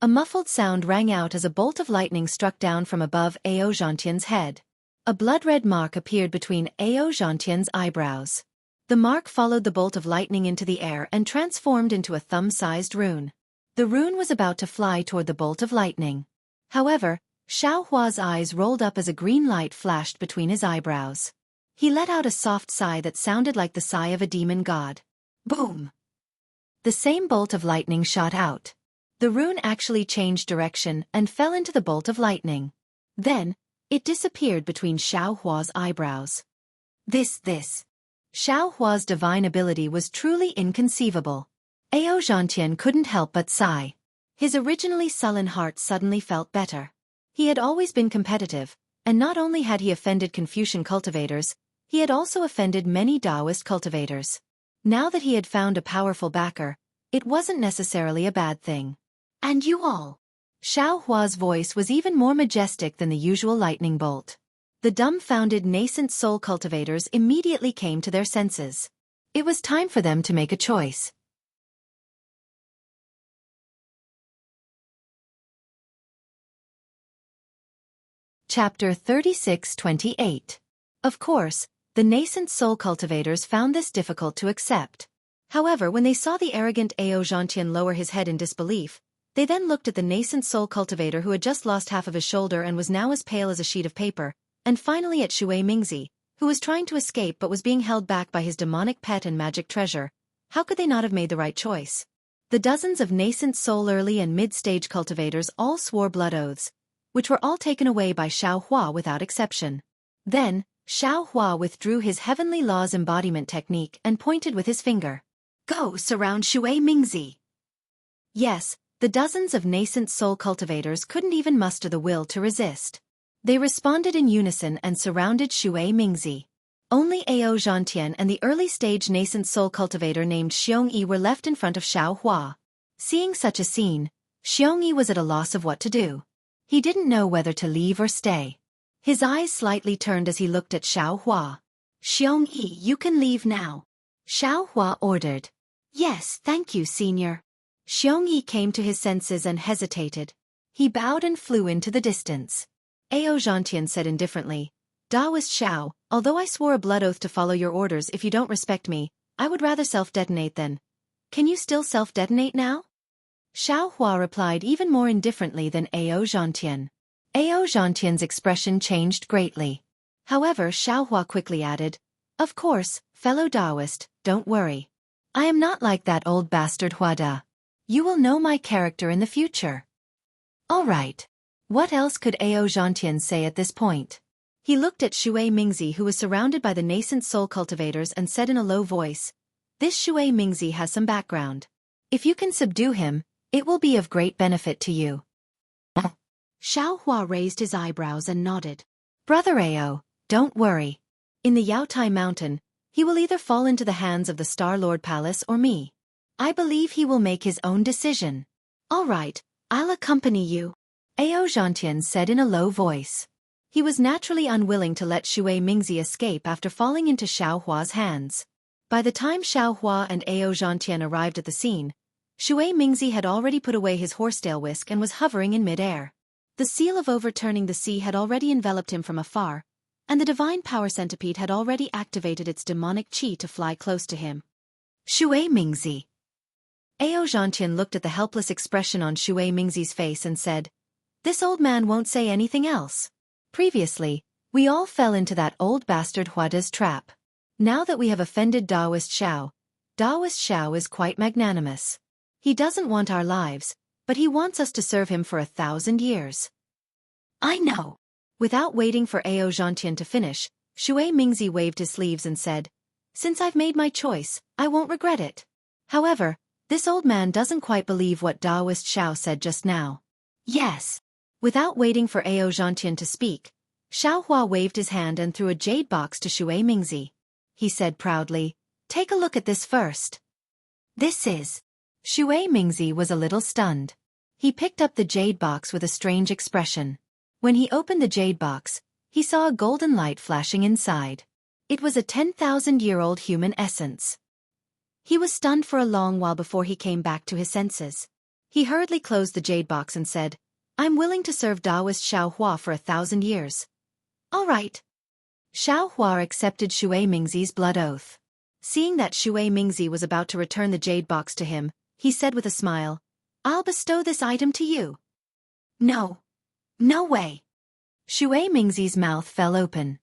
A muffled sound rang out as a bolt of lightning struck down from above Ao Zhantian's head. A blood-red mark appeared between Ao Zhantian's eyebrows. The mark followed the bolt of lightning into the air and transformed into a thumb-sized rune. The rune was about to fly toward the bolt of lightning. However, Xiao Hua's eyes rolled up as a green light flashed between his eyebrows. He let out a soft sigh that sounded like the sigh of a demon god. Boom! The same bolt of lightning shot out. The rune actually changed direction and fell into the bolt of lightning. Then, it disappeared between Xiao Hua's eyebrows. This. Xiao Hua's divine ability was truly inconceivable. Ao Zhantian couldn't help but sigh. His originally sullen heart suddenly felt better. He had always been competitive, and not only had he offended Confucian cultivators, he had also offended many Taoist cultivators. Now that he had found a powerful backer, it wasn't necessarily a bad thing. And you all. Xiao Hua's voice was even more majestic than the usual lightning bolt. The dumbfounded nascent soul cultivators immediately came to their senses. It was time for them to make a choice. Chapter 36-28. Of course, the nascent soul cultivators found this difficult to accept. However, when they saw the arrogant Ao Zhantian lower his head in disbelief, they then looked at the nascent soul cultivator who had just lost half of his shoulder and was now as pale as a sheet of paper, and finally at Shui Mingzi, who was trying to escape but was being held back by his demonic pet and magic treasure. How could they not have made the right choice? The dozens of nascent soul early and mid-stage cultivators all swore blood oaths, which were all taken away by Xiao Hua without exception. Then, Xiao Hua withdrew his heavenly laws embodiment technique and pointed with his finger. Go surround Shui Mingzi. Yes, the dozens of nascent soul cultivators couldn't even muster the will to resist. They responded in unison and surrounded Shui Mingzi. Only Ao Zhantian and the early-stage nascent soul cultivator named Xianxia were left in front of Xiao Hua. Seeing such a scene, Xianxia was at a loss of what to do. He didn't know whether to leave or stay. His eyes slightly turned as he looked at Xiao Hua. Xianxia, you can leave now. Xiao Hua ordered. Yes, thank you, senior. Xianxia came to his senses and hesitated. He bowed and flew into the distance. Ao Zhantian said indifferently, Taoist Xiao, although I swore a blood oath to follow your orders, if you don't respect me, I would rather self-detonate then. Can you still self-detonate now? Xiao Hua replied even more indifferently than Ao Zhantian. Ao Zhantian's expression changed greatly. However, Xiao Hua quickly added, Of course, fellow Taoist, don't worry. I am not like that old bastard Huada. You will know my character in the future. All right. What else could Ao Zhantian say at this point? He looked at Shui Mingzi, who was surrounded by the nascent soul cultivators, and said in a low voice, This Shui Mingzi has some background. If you can subdue him, it will be of great benefit to you. Xiao Hua raised his eyebrows and nodded. Brother Ao, don't worry. In the Yaotai Mountain, he will either fall into the hands of the Star Lord Palace or me. I believe he will make his own decision. All right, I'll accompany you. Ao Zhantian said in a low voice. He was naturally unwilling to let Shui Mingzi escape after falling into Xiao Hua's hands. By the time Xiao Hua and Ao Zhantian arrived at the scene, Shui Mingzi had already put away his horsetail whisk and was hovering in mid-air. The seal of overturning the sea had already enveloped him from afar, and the divine power centipede had already activated its demonic chi to fly close to him. Shui Mingzi. Ao Zhantian looked at the helpless expression on Shui Mingzi's face and said, This old man won't say anything else. Previously, we all fell into that old bastard Huada's trap. Now that we have offended Taoist Xiao is quite magnanimous. He doesn't want our lives, but he wants us to serve him for 1,000 years. I know. Without waiting for Ao Zhantian to finish, Shui Mingzi waved his sleeves and said, Since I've made my choice, I won't regret it. However, This old man doesn't quite believe what Taoist Xiao said just now. Yes. Without waiting for Ao Zhantian to speak, Xiao Hua waved his hand and threw a jade box to Shui Mingzi. He said proudly, "Take a look at this first." This is. Shui Mingzi was a little stunned. He picked up the jade box with a strange expression. When he opened the jade box, he saw a golden light flashing inside. It was a 10,000-year-old human essence. He was stunned for a long while before he came back to his senses. He hurriedly closed the jade box and said, "I'm willing to serve Taoist Xiao Hua for 1,000 years. All right." Xiao Hua accepted Shui Mingzi's blood oath. Seeing that Shui Mingzi was about to return the jade box to him, he said with a smile, "I'll bestow this item to you." "No. No way." Shui Mingzi's mouth fell open.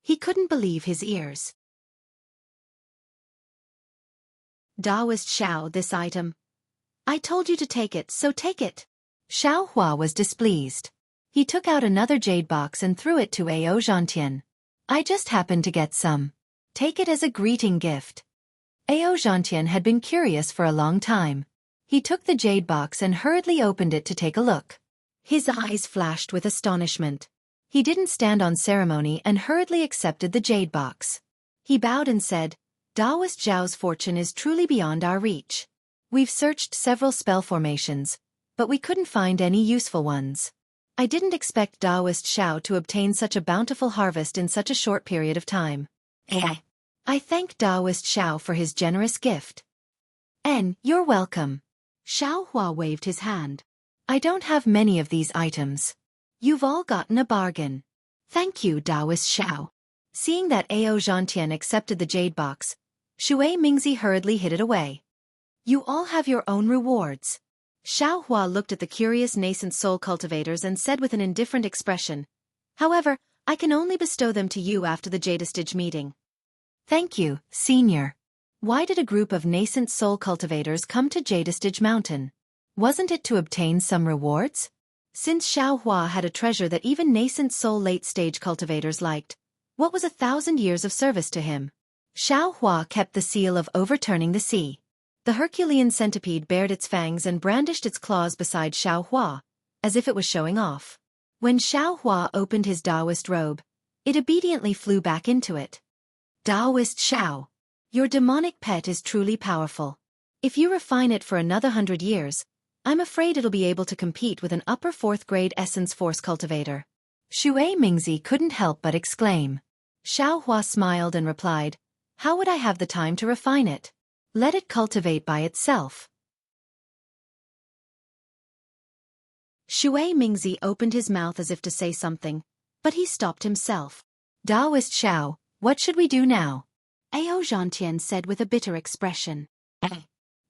He couldn't believe his ears. "Taoist Xiao, this item. I told you to take it, so take it." Xiao Hua was displeased. He took out another jade box and threw it to Ao Zhantian. "I just happened to get some. Take it as a greeting gift." Ao Zhantian had been curious for a long time. He took the jade box and hurriedly opened it to take a look. His eyes flashed with astonishment. He didn't stand on ceremony and hurriedly accepted the jade box. He bowed and said, "Taoist Zhao's fortune is truly beyond our reach. We've searched several spell formations, but we couldn't find any useful ones. I didn't expect Taoist Xiao to obtain such a bountiful harvest in such a short period of time. I thank Taoist Xiao for his generous gift." "You're welcome." Xiao Hua waved his hand. "I don't have many of these items. You've all gotten a bargain. Thank you, Taoist Xiao." Seeing that Ao Zhantian accepted the jade box, Shui Mingzi hurriedly hid it away. "You all have your own rewards." Xiao Hua looked at the curious nascent soul cultivators and said with an indifferent expression, "However, I can only bestow them to you after the Jadestige meeting." "Thank you, Senior." Why did a group of nascent soul cultivators come to Jadestige Mountain? Wasn't it to obtain some rewards? Since Xiao Hua had a treasure that even nascent soul late-stage cultivators liked, what was 1,000 years of service to him? Xiao Hua kept the seal of overturning the sea. The Herculean centipede bared its fangs and brandished its claws beside Xiao Hua, as if it was showing off. When Xiao Hua opened his Taoist robe, it obediently flew back into it. "Taoist Xiao, your demonic pet is truly powerful. If you refine it for another 100 years, I'm afraid it'll be able to compete with an upper 4th grade essence force cultivator." Shui Mingzi couldn't help but exclaim. Xiao Hua smiled and replied, "How would I have the time to refine it? Let it cultivate by itself." Shui Mingzi opened his mouth as if to say something, but he stopped himself. "Taoist Xiao, what should we do now?" Ao Zhantian said with a bitter expression.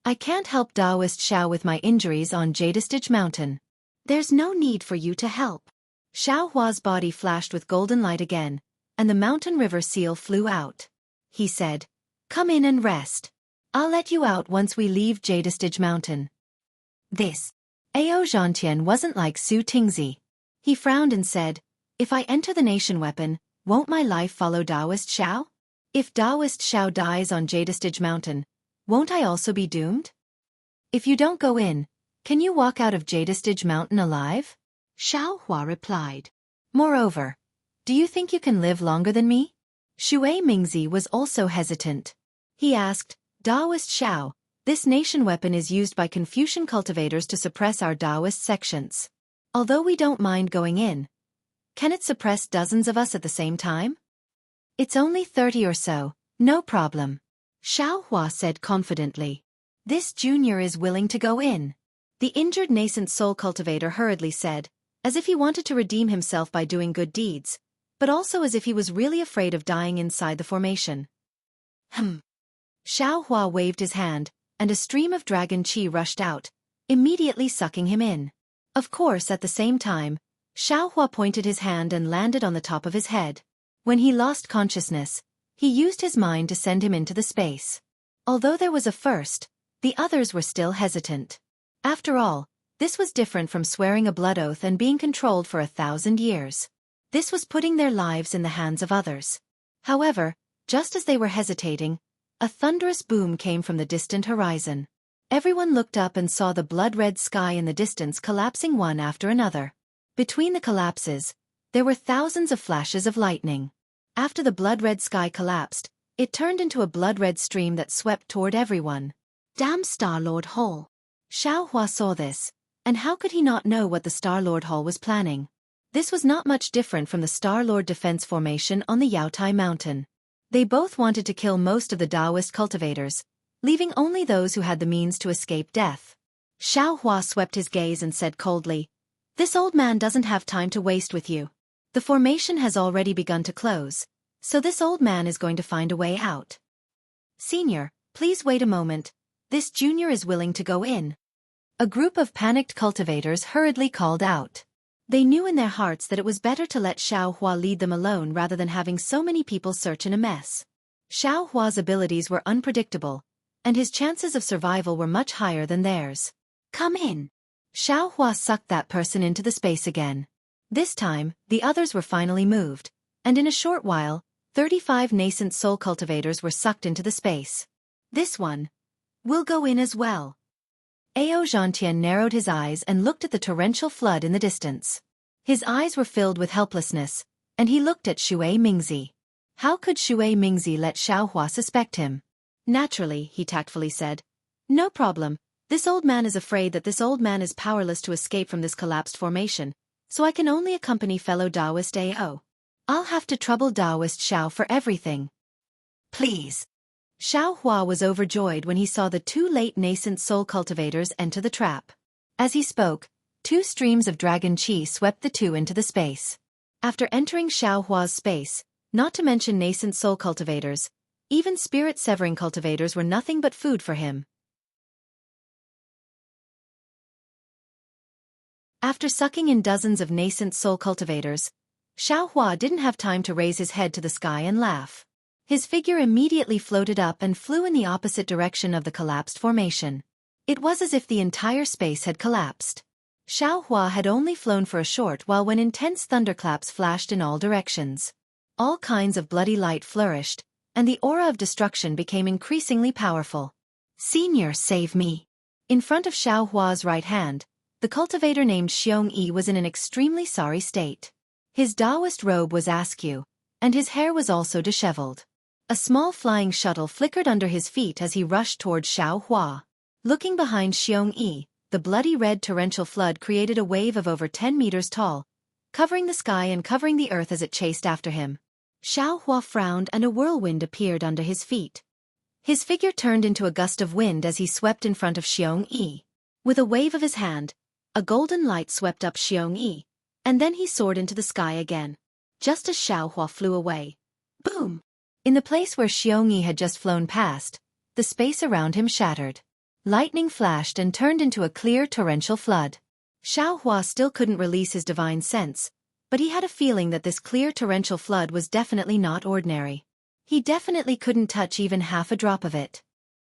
"I can't help Taoist Xiao with my injuries on Jadestige Mountain. There's no need for you to help." Xiao Hua's body flashed with golden light again, and the mountain river seal flew out. He said, "Come in and rest. I'll let you out once we leave Jadestige Mountain." This. Ao Zhantian wasn't like Su Tingzi. He frowned and said, "If I enter the nation weapon, won't my life follow Taoist Xiao? If Taoist Xiao dies on Jadestige Mountain, won't I also be doomed? If you don't go in, can you walk out of Jadestige Mountain alive?" Xiao Hua replied. "Moreover, do you think you can live longer than me?" Shui Mingzi was also hesitant. He asked, "Taoist Xiao, this nation weapon is used by Confucian cultivators to suppress our Taoist sections. Although we don't mind going in, can it suppress dozens of us at the same time?" "It's only 30 or so, no problem," Xiao Hua said confidently. "This junior is willing to go in." The injured nascent soul cultivator hurriedly said, as if he wanted to redeem himself by doing good deeds, but also as if he was really afraid of dying inside the formation. Xiao Hua waved his hand, and a stream of dragon qi rushed out, immediately sucking him in. Of course, at the same time, Xiao Hua pointed his hand and landed on the top of his head. When he lost consciousness, he used his mind to send him into the space. Although there was a first, the others were still hesitant. After all, this was different from swearing a blood oath and being controlled for 1,000 years. This was putting their lives in the hands of others. However, just as they were hesitating, a thunderous boom came from the distant horizon. Everyone looked up and saw the blood-red sky in the distance collapsing one after another. Between the collapses, there were thousands of flashes of lightning. After the blood-red sky collapsed, it turned into a blood-red stream that swept toward everyone. Damn Star-Lord Hall! Xiaohua saw this, and how could he not know what the Star-Lord Hall was planning? This was not much different from the Star-Lord defense formation on the Yaotai Mountain. They both wanted to kill most of the Taoist cultivators, leaving only those who had the means to escape death. Xiaohua swept his gaze and said coldly, "This old man doesn't have time to waste with you. The formation has already begun to close, so this old man is going to find a way out. Senior, please wait a moment. This junior is willing to go in." A group of panicked cultivators hurriedly called out. They knew in their hearts that it was better to let Xiaohua lead them alone rather than having so many people search in a mess. Xiaohua's abilities were unpredictable, and his chances of survival were much higher than theirs. "Come in." Xiaohua sucked that person into the space again. This time, the others were finally moved, and in a short while, 35 nascent soul cultivators were sucked into the space. "This one will go in as well." Xianxia narrowed his eyes and looked at the torrential flood in the distance. His eyes were filled with helplessness, and he looked at Shui Mingzi. How could Shui Mingzi let Xiaohua suspect him? "Naturally," he tactfully said. "No problem. This old man is afraid that this old man is powerless to escape from this collapsed formation, so I can only accompany fellow Taoist Ao. I'll have to trouble Taoist Xiao for everything." "Please." Xiaohua was overjoyed when he saw the two late nascent soul cultivators enter the trap. As he spoke, 2 streams of dragon qi swept the two into the space. After entering Xiaohua's space, not to mention nascent soul cultivators, even spirit-severing cultivators were nothing but food for him. After sucking in dozens of nascent soul cultivators, Xiaohua didn't have time to raise his head to the sky and laugh. His figure immediately floated up and flew in the opposite direction of the collapsed formation. It was as if the entire space had collapsed. Xiaohua had only flown for a short while when intense thunderclaps flashed in all directions. All kinds of bloody light flourished, and the aura of destruction became increasingly powerful. "Senior, save me." In front of Xiaohua's right hand, the cultivator named Xiongyi was in an extremely sorry state. His Taoist robe was askew, and his hair was also disheveled. A small flying shuttle flickered under his feet as he rushed toward Xiaohua. Looking behind Xiongyi, the bloody red torrential flood created a wave of over 10 meters tall, covering the sky and covering the earth as it chased after him. Xiaohua frowned and a whirlwind appeared under his feet. His figure turned into a gust of wind as he swept in front of Xiongyi. With a wave of his hand, a golden light swept up Xiongyi, and then he soared into the sky again. Just as Xiaohua flew away, boom! In the place where Xiongyi had just flown past, the space around him shattered. Lightning flashed and turned into a clear torrential flood. Xiaohua still couldn't release his divine sense, but he had a feeling that this clear torrential flood was definitely not ordinary. He definitely couldn't touch even half a drop of it.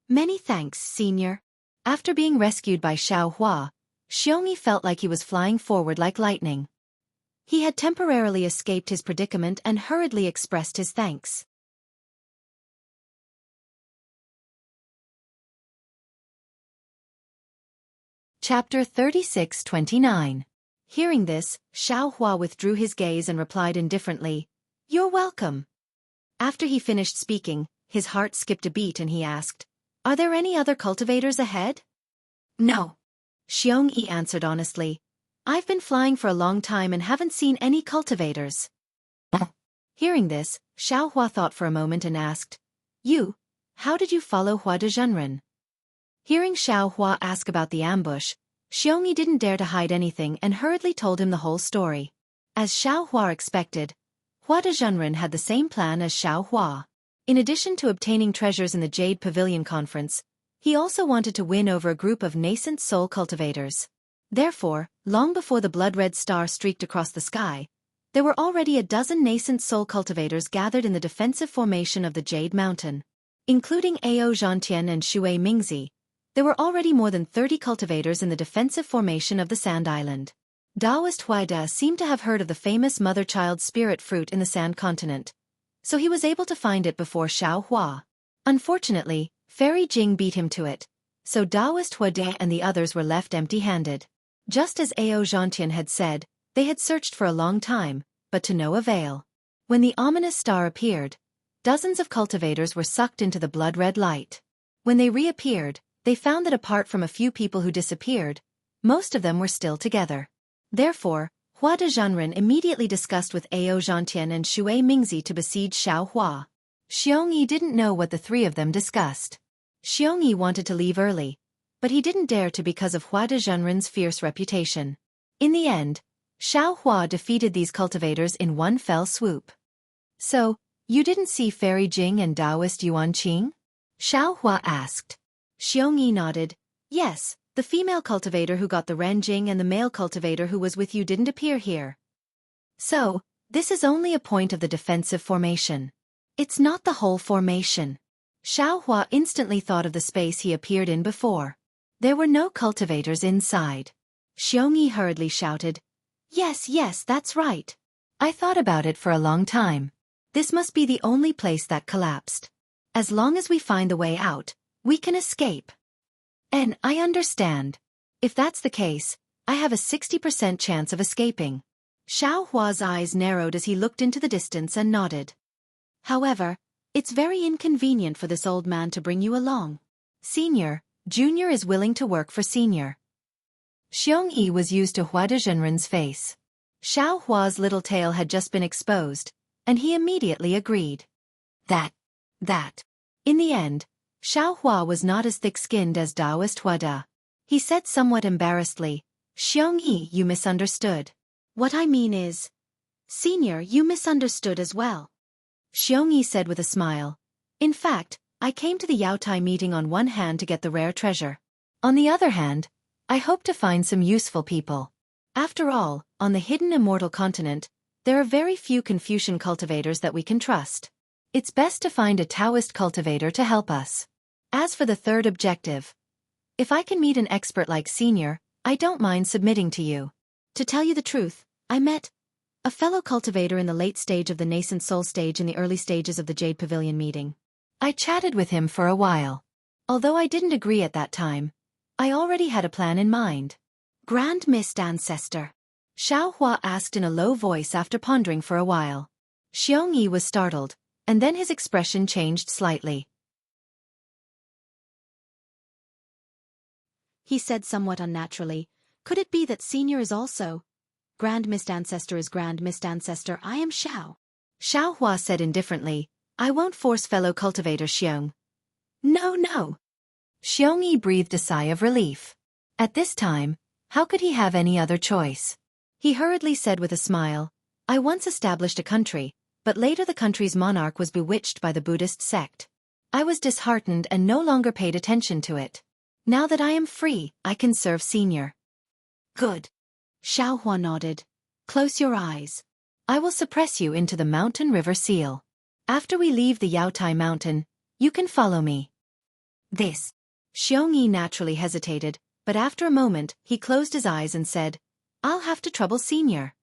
"Many thanks, Senior." After being rescued by Xiaohua, Xiongyi felt like he was flying forward like lightning. He had temporarily escaped his predicament and hurriedly expressed his thanks. Chapter 36-29. Hearing this, Xiaohua withdrew his gaze and replied indifferently, "You're welcome." After he finished speaking, his heart skipped a beat and he asked, "Are there any other cultivators ahead?" "No." Xiongyi answered honestly, "I've been flying for a long time and haven't seen any cultivators." Hearing this, Xiaohua thought for a moment and asked, How did you follow Hua de Zhenren?" Hearing Xiaohua ask about the ambush, Xiongyi didn't dare to hide anything and hurriedly told him the whole story. As Xiaohua expected, Hua de Zhenren had the same plan as Xiaohua. In addition to obtaining treasures in the Jade Pavilion Conference, he also wanted to win over a group of nascent soul cultivators. Therefore, long before the blood-red star streaked across the sky, there were already a dozen nascent soul cultivators gathered in the defensive formation of the Jade Mountain. Including Ao Zhantian and Shui Mingzi, there were already more than 30 cultivators in the defensive formation of the Sand Island. Taoist Huida seemed to have heard of the famous mother-child spirit fruit in the Sand Continent, so he was able to find it before Xiaohua. Unfortunately, Fairy Jing beat him to it, so Taoist Huade and the others were left empty-handed. Just as Ao Zhantian had said, they had searched for a long time, but to no avail. When the ominous star appeared, dozens of cultivators were sucked into the blood-red light. When they reappeared, they found that apart from a few people who disappeared, most of them were still together. Therefore, Hua de Zhanren immediately discussed with Ao Zhantian and Shui Mingzi to besiege Xiaohua. Xiongyi didn't know what the three of them discussed. Xiongyi wanted to leave early, but he didn't dare to because of Hua de Zhanren's fierce reputation. In the end, Xiaohua defeated these cultivators in one fell swoop. So, you didn't see Fairy Jing and Taoist Yuan Qing? Xiaohua asked. Xiongyi nodded. Yes, the female cultivator who got the Ren Jing and the male cultivator who was with you didn't appear here. So, this is only a point of the defensive formation. It's not the whole formation. Xiaohua instantly thought of the space he appeared in before. There were no cultivators inside. Xiongyi hurriedly shouted, Yes, yes, that's right. I thought about it for a long time. This must be the only place that collapsed. As long as we find the way out, we can escape. And I understand. If that's the case, I have a 60% chance of escaping. Xiaohua's eyes narrowed as he looked into the distance and nodded. However, it's very inconvenient for this old man to bring you along. Senior, Junior is willing to work for Senior. Xiongyi was used to Hua de Zhenren's face. Xiaohua's little tail had just been exposed, and he immediately agreed. That. In the end, Xiaohua was not as thick-skinned as Taoist Huada. He said somewhat embarrassedly, Xiongyi, you misunderstood. What I mean is, Senior, you misunderstood as well. Xiongyi said with a smile. In fact, I came to the Yaotai meeting on one hand to get the rare treasure. On the other hand, I hope to find some useful people. After all, on the hidden Immortal continent, there are very few Confucian cultivators that we can trust. It's best to find a Taoist cultivator to help us. As for the third objective, if I can meet an expert like Senior, I don't mind submitting to you. To tell you the truth, I met a fellow cultivator in the late stage of the nascent soul stage in the early stages of the Jade Pavilion meeting. I chatted with him for a while. Although I didn't agree at that time, I already had a plan in mind. Grand Mist Ancestor? Xiaohua asked in a low voice after pondering for a while. Xiongyi was startled, and then his expression changed slightly. He said somewhat unnaturally, Could it be that Senior is also? Grand Mist Ancestor is Grand Mist Ancestor, I am Xiao. Xiaohua said indifferently, I won't force fellow cultivator Xiong. No. Xiongyi breathed a sigh of relief. At this time, how could he have any other choice? He hurriedly said with a smile, I once established a country, but later the country's monarch was bewitched by the Buddhist sect. I was disheartened and no longer paid attention to it. Now that I am free, I can serve Senior. Good. Xiaohua nodded. Close your eyes. I will suppress you into the mountain river seal. After we leave the Yaotai mountain, you can follow me. This. Xiongyi naturally hesitated, but after a moment, he closed his eyes and said, I'll have to trouble Senior.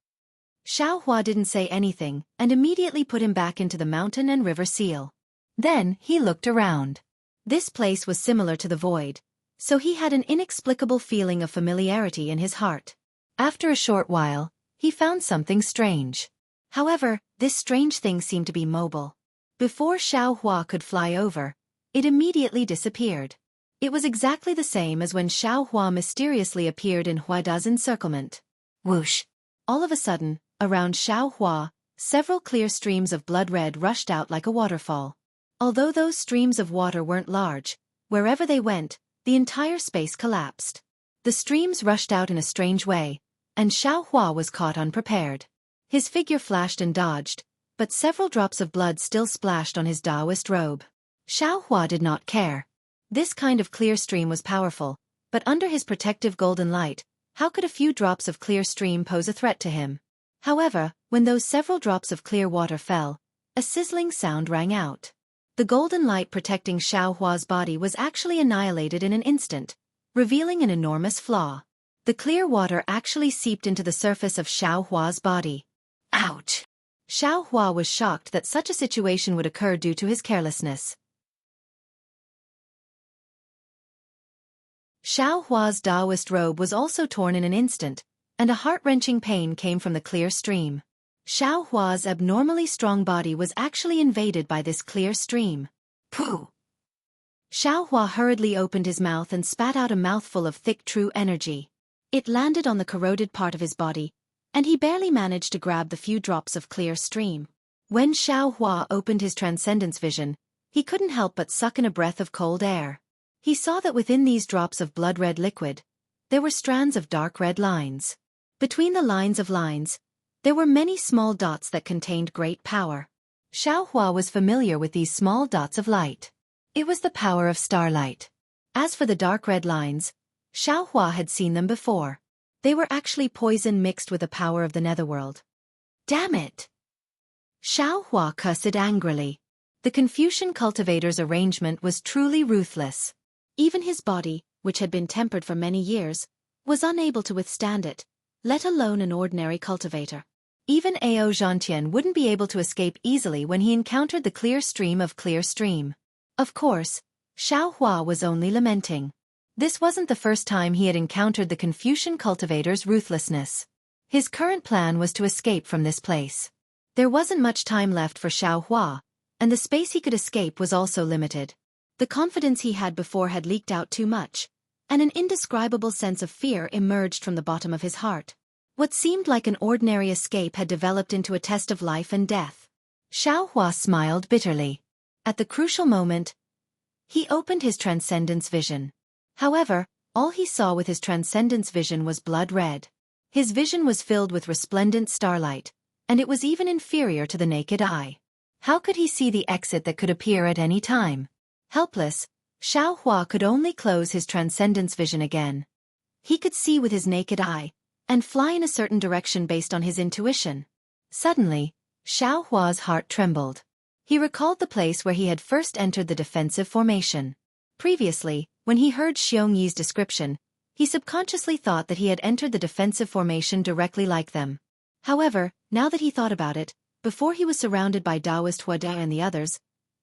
Xiaohua didn't say anything, and immediately put him back into the mountain and river seal. Then, he looked around. This place was similar to the void, so he had an inexplicable feeling of familiarity in his heart. After a short while, he found something strange. However, this strange thing seemed to be mobile. Before Xiaohua could fly over, it immediately disappeared. It was exactly the same as when Xiaohua mysteriously appeared in Huada's encirclement. Whoosh! All of a sudden, around Xiaohua, several clear streams of blood red rushed out like a waterfall. Although those streams of water weren't large, wherever they went, the entire space collapsed. The streams rushed out in a strange way, and Xiaohua was caught unprepared. His figure flashed and dodged, but several drops of blood still splashed on his Taoist robe. Xiaohua did not care. This kind of clear stream was powerful, but under his protective golden light, how could a few drops of clear stream pose a threat to him? However, when those several drops of clear water fell, a sizzling sound rang out. The golden light protecting Xiaohua's body was actually annihilated in an instant, revealing an enormous flaw. The clear water actually seeped into the surface of Xiaohua's body. Ouch! Xiaohua was shocked that such a situation would occur due to his carelessness. Xiao Hua's Taoist robe was also torn in an instant, and a heart-wrenching pain came from the clear stream. Xiao Hua's abnormally strong body was actually invaded by this clear stream. Pooh! Xiao Hua hurriedly opened his mouth and spat out a mouthful of thick true energy. It landed on the corroded part of his body, and he barely managed to grab the few drops of clear stream. When Xiao Hua opened his transcendence vision, he couldn't help but suck in a breath of cold air. He saw that within these drops of blood-red liquid, there were strands of dark red lines. Between the lines of lines, there were many small dots that contained great power. Xiao Hua was familiar with these small dots of light. It was the power of starlight. As for the dark red lines, Xiao Hua had seen them before. They were actually poison mixed with the power of the netherworld. Damn it! Xiao Hua cussed angrily. The Confucian cultivator's arrangement was truly ruthless. Even his body, which had been tempered for many years, was unable to withstand it, let alone an ordinary cultivator. Even Ao Zhantian wouldn't be able to escape easily when he encountered the clear stream of clear stream. Of course, Xiao Hua was only lamenting. This wasn't the first time he had encountered the Confucian cultivator's ruthlessness. His current plan was to escape from this place. There wasn't much time left for Xiao Hua, and the space he could escape was also limited. The confidence he had before had leaked out too much, and an indescribable sense of fear emerged from the bottom of his heart. What seemed like an ordinary escape had developed into a test of life and death. Xiao Hua smiled bitterly. At the crucial moment, he opened his transcendence vision. However, all he saw with his transcendence vision was blood red. His vision was filled with resplendent starlight, and it was even inferior to the naked eye. How could he see the exit that could appear at any time? Helpless, Xiao Hua could only close his transcendence vision again. He could see with his naked eye, and fly in a certain direction based on his intuition. Suddenly, Xiao Hua's heart trembled. He recalled the place where he had first entered the defensive formation. Previously, when he heard Xiongyi's description, he subconsciously thought that he had entered the defensive formation directly like them. However, now that he thought about it, before he was surrounded by Taoist Huada and the others,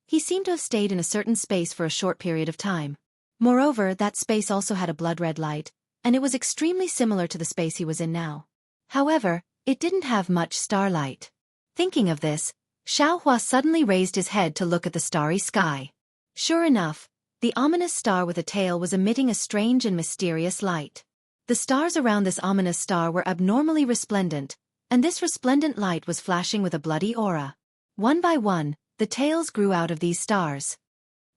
he seemed to have stayed in a certain space for a short period of time. Moreover, that space also had a blood-red light, and it was extremely similar to the space he was in now. However, it didn't have much starlight. Thinking of this, Xiao Hua suddenly raised his head to look at the starry sky. Sure enough, the ominous star with a tail was emitting a strange and mysterious light. The stars around this ominous star were abnormally resplendent, and this resplendent light was flashing with a bloody aura. One by one, the tails grew out of these stars.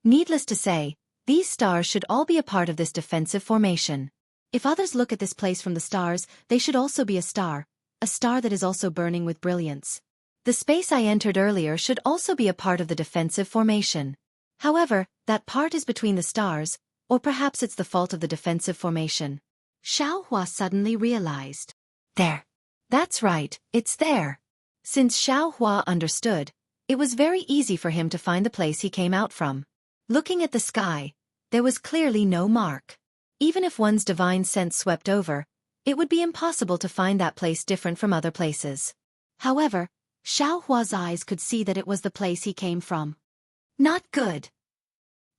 Needless to say, these stars should all be a part of this defensive formation. If others look at this place from the stars, they should also be a star that is also burning with brilliance. The space I entered earlier should also be a part of the defensive formation. However, that part is between the stars, or perhaps it's the fault of the defensive formation. Xiao Hua suddenly realized. There. That's right, it's there. Since Xiao Hua understood, it was very easy for him to find the place he came out from. Looking at the sky, there was clearly no mark. Even if one's divine sense swept over, it would be impossible to find that place different from other places. However, Xiao Hua's eyes could see that it was the place he came from. Not good.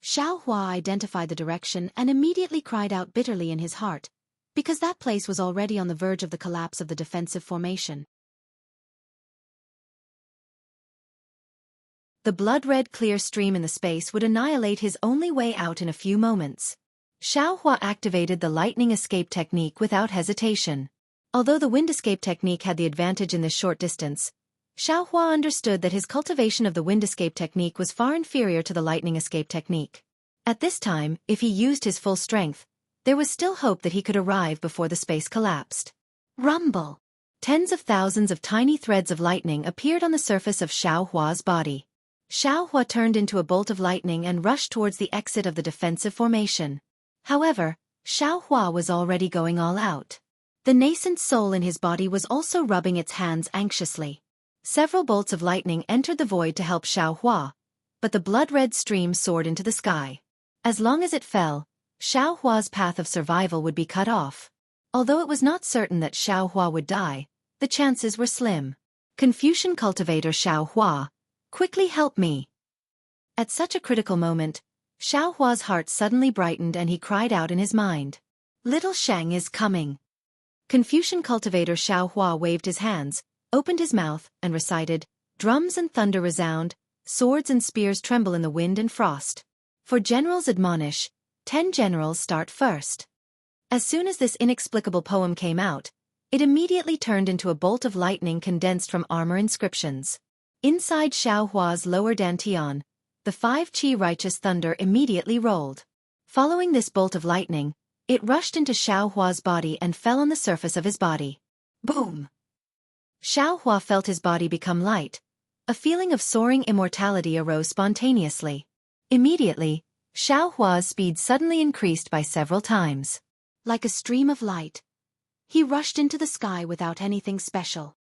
Xiao Hua identified the direction and immediately cried out bitterly in his heart, because that place was already on the verge of the collapse of the defensive formation. The blood-red clear stream in the space would annihilate his only way out in a few moments. Xiao Hua activated the lightning escape technique without hesitation. Although the wind escape technique had the advantage in this short distance, Xiao Hua understood that his cultivation of the wind escape technique was far inferior to the lightning escape technique. At this time, if he used his full strength, there was still hope that he could arrive before the space collapsed. Rumble! Tens of thousands of tiny threads of lightning appeared on the surface of Xiao Hua's body. Xiao Hua turned into a bolt of lightning and rushed towards the exit of the defensive formation. However, Xiao Hua was already going all out. The nascent soul in his body was also rubbing its hands anxiously. Several bolts of lightning entered the void to help Xiao Hua, but the blood-red stream soared into the sky. As long as it fell, Xiao Hua's path of survival would be cut off. Although it was not certain that Xiao Hua would die, the chances were slim. Confucian cultivator Xiao Hua, quickly help me. At such a critical moment, Xiao Hua's heart suddenly brightened and he cried out in his mind. Little Shang is coming. Confucian cultivator Xiao Hua waved his hands, opened his mouth, and recited, drums and thunder resound, swords and spears tremble in the wind and frost. For generals admonish, 10 generals start first. As soon as this inexplicable poem came out, it immediately turned into a bolt of lightning condensed from armor inscriptions. Inside Xiao Hua's lower dantian, the 5 qi righteous thunder immediately rolled. Following this bolt of lightning, it rushed into Xiao Hua's body and fell on the surface of his body. Boom! Xiao Hua felt his body become light. A feeling of soaring immortality arose spontaneously. Immediately, Xiao Hua's speed suddenly increased by several times. Like a stream of light, he rushed into the sky without anything special.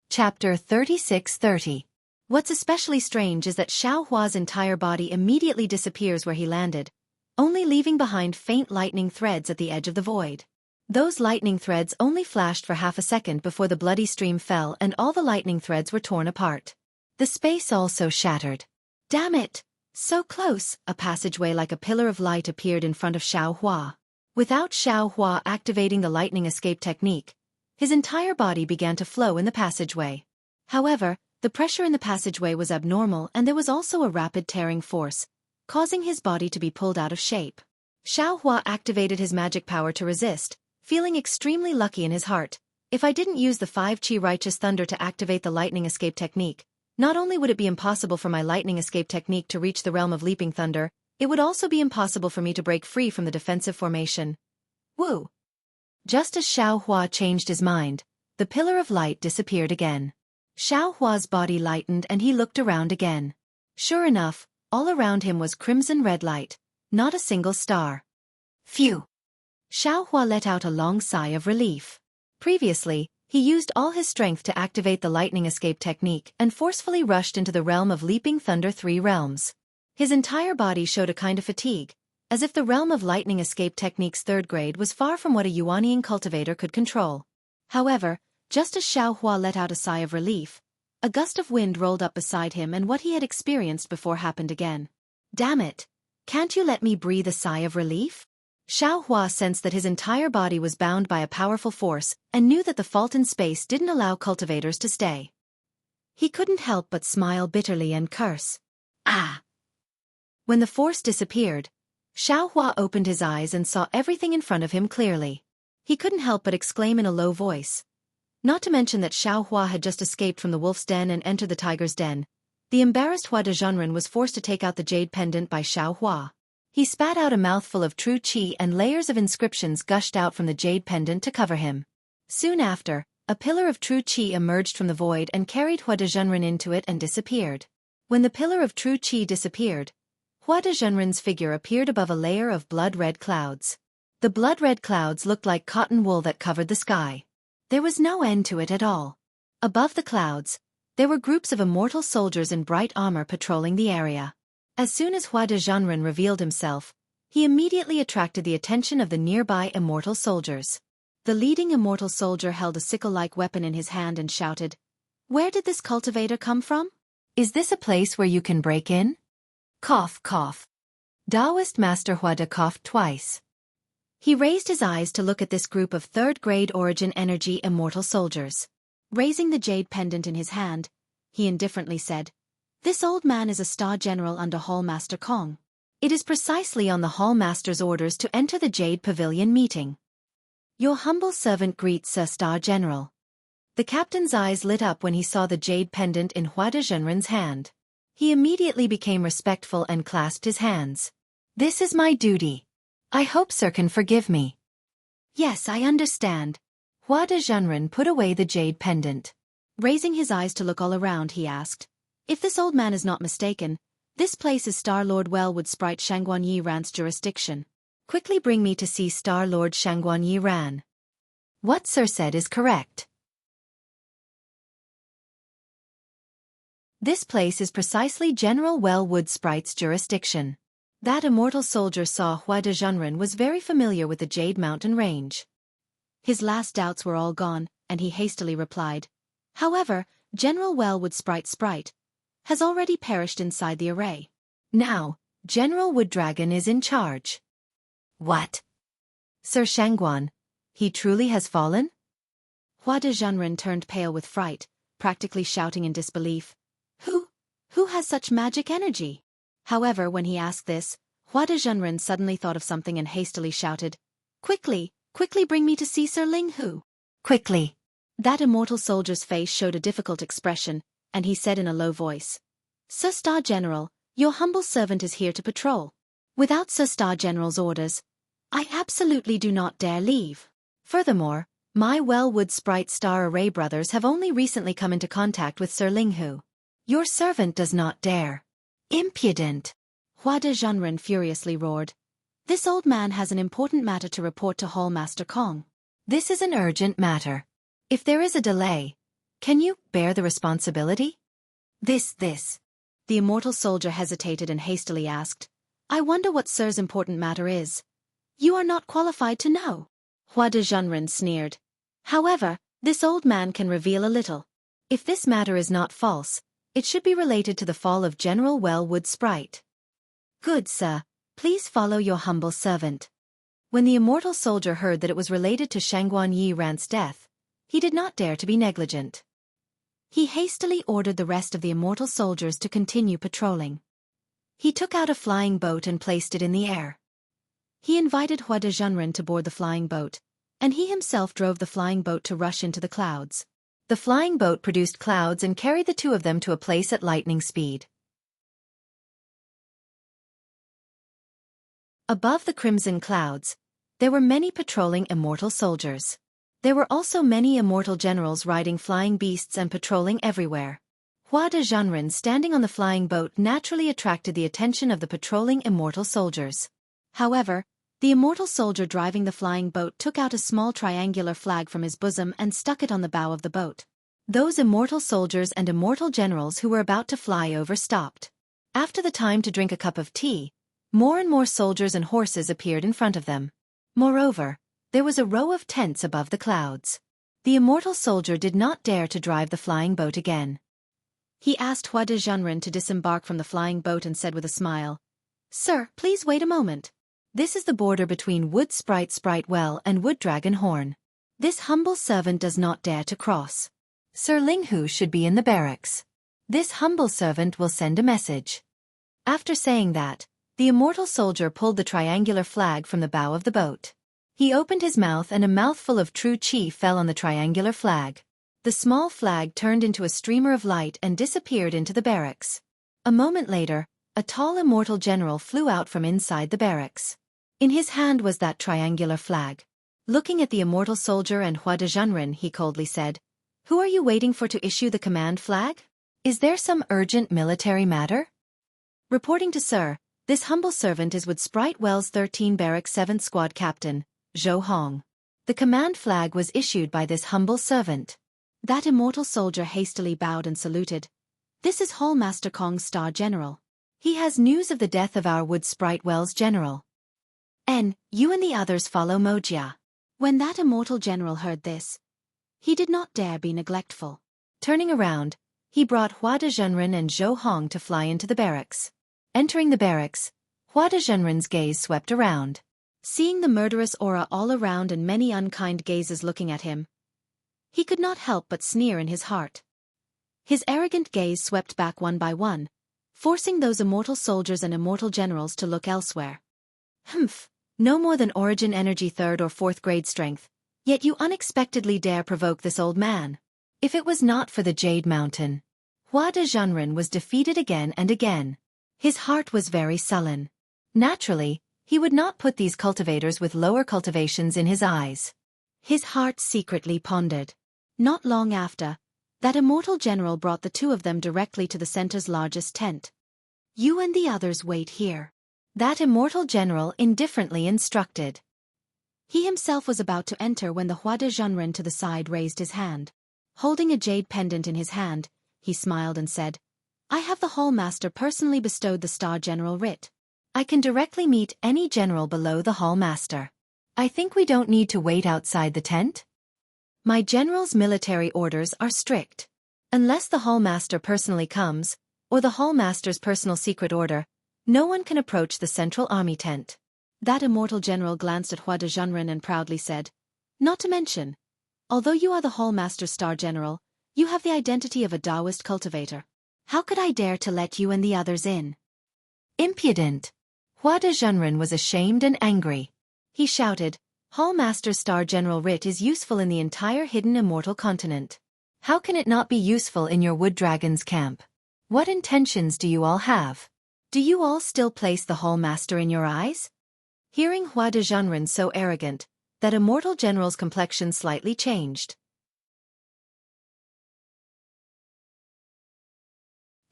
Chapter 36:30. What's especially strange is that Xiao Hua's entire body immediately disappears where he landed, only leaving behind faint lightning threads at the edge of the void. Those lightning threads only flashed for half a second before the bloody stream fell and all the lightning threads were torn apart. The space also shattered. Damn it! So close! A passageway like a pillar of light appeared in front of Xiao Hua. Without Xiao Hua activating the lightning escape technique, his entire body began to flow in the passageway. However, the pressure in the passageway was abnormal and there was also a rapid tearing force, causing his body to be pulled out of shape. Xiao Hua activated his magic power to resist, feeling extremely lucky in his heart. If I didn't use the 5 qi righteous thunder to activate the lightning escape technique, not only would it be impossible for my lightning escape technique to reach the realm of leaping thunder, it would also be impossible for me to break free from the defensive formation. Woo! Just as Xiao Hua changed his mind, the pillar of light disappeared again. Xiao Hua's body lightened and he looked around again. Sure enough, all around him was crimson red light, not a single star. Phew! Xiao Hua let out a long sigh of relief. Previously, he used all his strength to activate the lightning escape technique and forcefully rushed into the realm of leaping thunder 3 realms. His entire body showed a kind of fatigue, as if the realm of lightning escape technique's 3rd grade was far from what a Yuanian cultivator could control. However, just as Xiao Hua let out a sigh of relief, a gust of wind rolled up beside him and what he had experienced before happened again. Damn it! Can't you let me breathe a sigh of relief? Xiao Hua sensed that his entire body was bound by a powerful force and knew that the fault in space didn't allow cultivators to stay. He couldn't help but smile bitterly and curse. Ah! When the force disappeared, Xiao Hua opened his eyes and saw everything in front of him clearly. He couldn't help but exclaim in a low voice. Not to mention that Xiao Hua had just escaped from the wolf's den and entered the tiger's den. The embarrassed Hua de Zhenren was forced to take out the jade pendant by Xiao Hua. He spat out a mouthful of true qi and layers of inscriptions gushed out from the jade pendant to cover him. Soon after, a pillar of true qi emerged from the void and carried Hua de Zhenren into it and disappeared. When the pillar of true qi disappeared, Hua de Zhenren's figure appeared above a layer of blood-red clouds. The blood-red clouds looked like cotton wool that covered the sky. There was no end to it at all. Above the clouds, there were groups of immortal soldiers in bright armor patrolling the area. As soon as Hua de Zhenren revealed himself, he immediately attracted the attention of the nearby immortal soldiers. The leading immortal soldier held a sickle-like weapon in his hand and shouted, "Where did this cultivator come from? Is this a place where you can break in?" Cough, cough. Taoist Master Hua de coughed twice. He raised his eyes to look at this group of 3rd-grade origin energy immortal soldiers. Raising the jade pendant in his hand, he indifferently said, "This old man is a star general under Hall Master Kong. It is precisely on the Hall Master's orders to enter the Jade Pavilion meeting. Your humble servant greets Sir Star General." The captain's eyes lit up when he saw the jade pendant in Hua de Zhenren's hand. He immediately became respectful and clasped his hands. "This is my duty. I hope Sir can forgive me." "Yes, I understand." Hua de Zhenren put away the jade pendant. Raising his eyes to look all around, he asked, "If this old man is not mistaken, this place is Star-Lord Wellwood Sprite Shangguanyi Ran's jurisdiction. Quickly bring me to see Star-Lord Shangguanyi Ran." "What Sir said is correct. This place is precisely General Wellwood Sprite's jurisdiction." That immortal soldier saw Hua de Zhenren was very familiar with the Jade Mountain range. His last doubts were all gone, and he hastily replied, However, General Wellwood Sprite has already perished inside the array. Now, General Wood Dragon is in charge. What? Sir Shangguan, he truly has fallen? Hua de Zhenren turned pale with fright, practically shouting in disbelief. Who has such magic energy? However, when he asked this, Hua de Zhenren suddenly thought of something and hastily shouted, Quickly bring me to see Sir Linghu. Quickly. That immortal soldier's face showed a difficult expression, and he said in a low voice, Sir Star General, your humble servant is here to patrol. Without Sir Star General's orders, I absolutely do not dare leave. Furthermore, my Wellwood Sprite Star Array brothers have only recently come into contact with Sir Linghu. Your servant does not dare. Impudent! Hua de Zhenren furiously roared. This old man has an important matter to report to Hall Master Kong. This is an urgent matter. If there is a delay, can you bear the responsibility? This. The immortal soldier hesitated and hastily asked, I wonder what Sir's important matter is. You are not qualified to know. Hua de Zhenren sneered. However, this old man can reveal a little. If this matter is not false, it should be related to the fall of General Wellwood Sprite. Good sir, please follow your humble servant. When the immortal soldier heard that it was related to Shangguan Yi Rant's death, he did not dare to be negligent. He hastily ordered the rest of the immortal soldiers to continue patrolling. He took out a flying boat and placed it in the air. He invited Hua de Zhenren to board the flying boat, and he himself drove the flying boat to rush into the clouds. The flying boat produced clouds and carried the two of them to a place at lightning speed. Above the crimson clouds, there were many patrolling immortal soldiers. There were also many immortal generals riding flying beasts and patrolling everywhere. Hua de Zhenren standing on the flying boat naturally attracted the attention of the patrolling immortal soldiers. However, the immortal soldier driving the flying boat took out a small triangular flag from his bosom and stuck it on the bow of the boat. Those immortal soldiers and immortal generals who were about to fly over stopped. After the time to drink a cup of tea, more and more soldiers and horses appeared in front of them. Moreover, there was a row of tents above the clouds. The immortal soldier did not dare to drive the flying boat again. He asked Hua de Zhenren to disembark from the flying boat and said with a smile, Sir, please wait a moment. This is the border between Wood Sprite Well and Wood Dragon Horn. This humble servant does not dare to cross. Sir Linghu should be in the barracks. This humble servant will send a message. After saying that, the immortal soldier pulled the triangular flag from the bow of the boat. He opened his mouth and a mouthful of true chi fell on the triangular flag. The small flag turned into a streamer of light and disappeared into the barracks. A moment later, a tall immortal general flew out from inside the barracks. In his hand was that triangular flag. Looking at the immortal soldier and Hua de Zhenren, he coldly said, Who are you waiting for to issue the command flag? Is there some urgent military matter? Reporting to Sir, this humble servant is Wood Sprite Well's 13 Barracks 7th Squad Captain, Zhou Hong. The command flag was issued by this humble servant. That immortal soldier hastily bowed and saluted. This is Hall Master Kong's Star General. He has news of the death of our Wood Sprite Well's general. You and the others follow Mojia. When that immortal general heard this, he did not dare be neglectful. Turning around, he brought Hua de Zhenren and Zhou Hong to fly into the barracks. Entering the barracks, Hua de Zhenren's gaze swept around. Seeing the murderous aura all around and many unkind gazes looking at him, he could not help but sneer in his heart. His arrogant gaze swept back one by one, forcing those immortal soldiers and immortal generals to look elsewhere. Humph, no more than origin energy 3rd or 4th grade strength, yet you unexpectedly dare provoke this old man. If it was not for the Jade Mountain, Hua de Zhenren was defeated again and again. His heart was very sullen. Naturally, he would not put these cultivators with lower cultivations in his eyes. His heart secretly pondered. Not long after, that immortal general brought the two of them directly to the center's largest tent. You and the others wait here. That immortal general indifferently instructed. He himself was about to enter when the Hua de Zhenren to the side raised his hand. Holding a jade pendant in his hand, he smiled and said, I have the Hall Master personally bestowed the Star General writ. I can directly meet any general below the Hall Master. I think we don't need to wait outside the tent. My general's military orders are strict. Unless the hallmaster personally comes, or the hallmaster's personal secret order, no one can approach the central army tent. That immortal general glanced at Hua de Zhenren and proudly said, "Not to mention, although you are the hallmaster's star general, you have the identity of a Taoist cultivator. How could I dare to let you and the others in?" Impudent! Hua de Zhenren was ashamed and angry. He shouted, "Hallmaster Star General Rit is useful in the entire hidden immortal continent. How can it not be useful in your wood dragon's camp? What intentions do you all have? Do you all still place the hallmaster in your eyes?" Hearing Hua de Zhenren so arrogant, that immortal general's complexion slightly changed.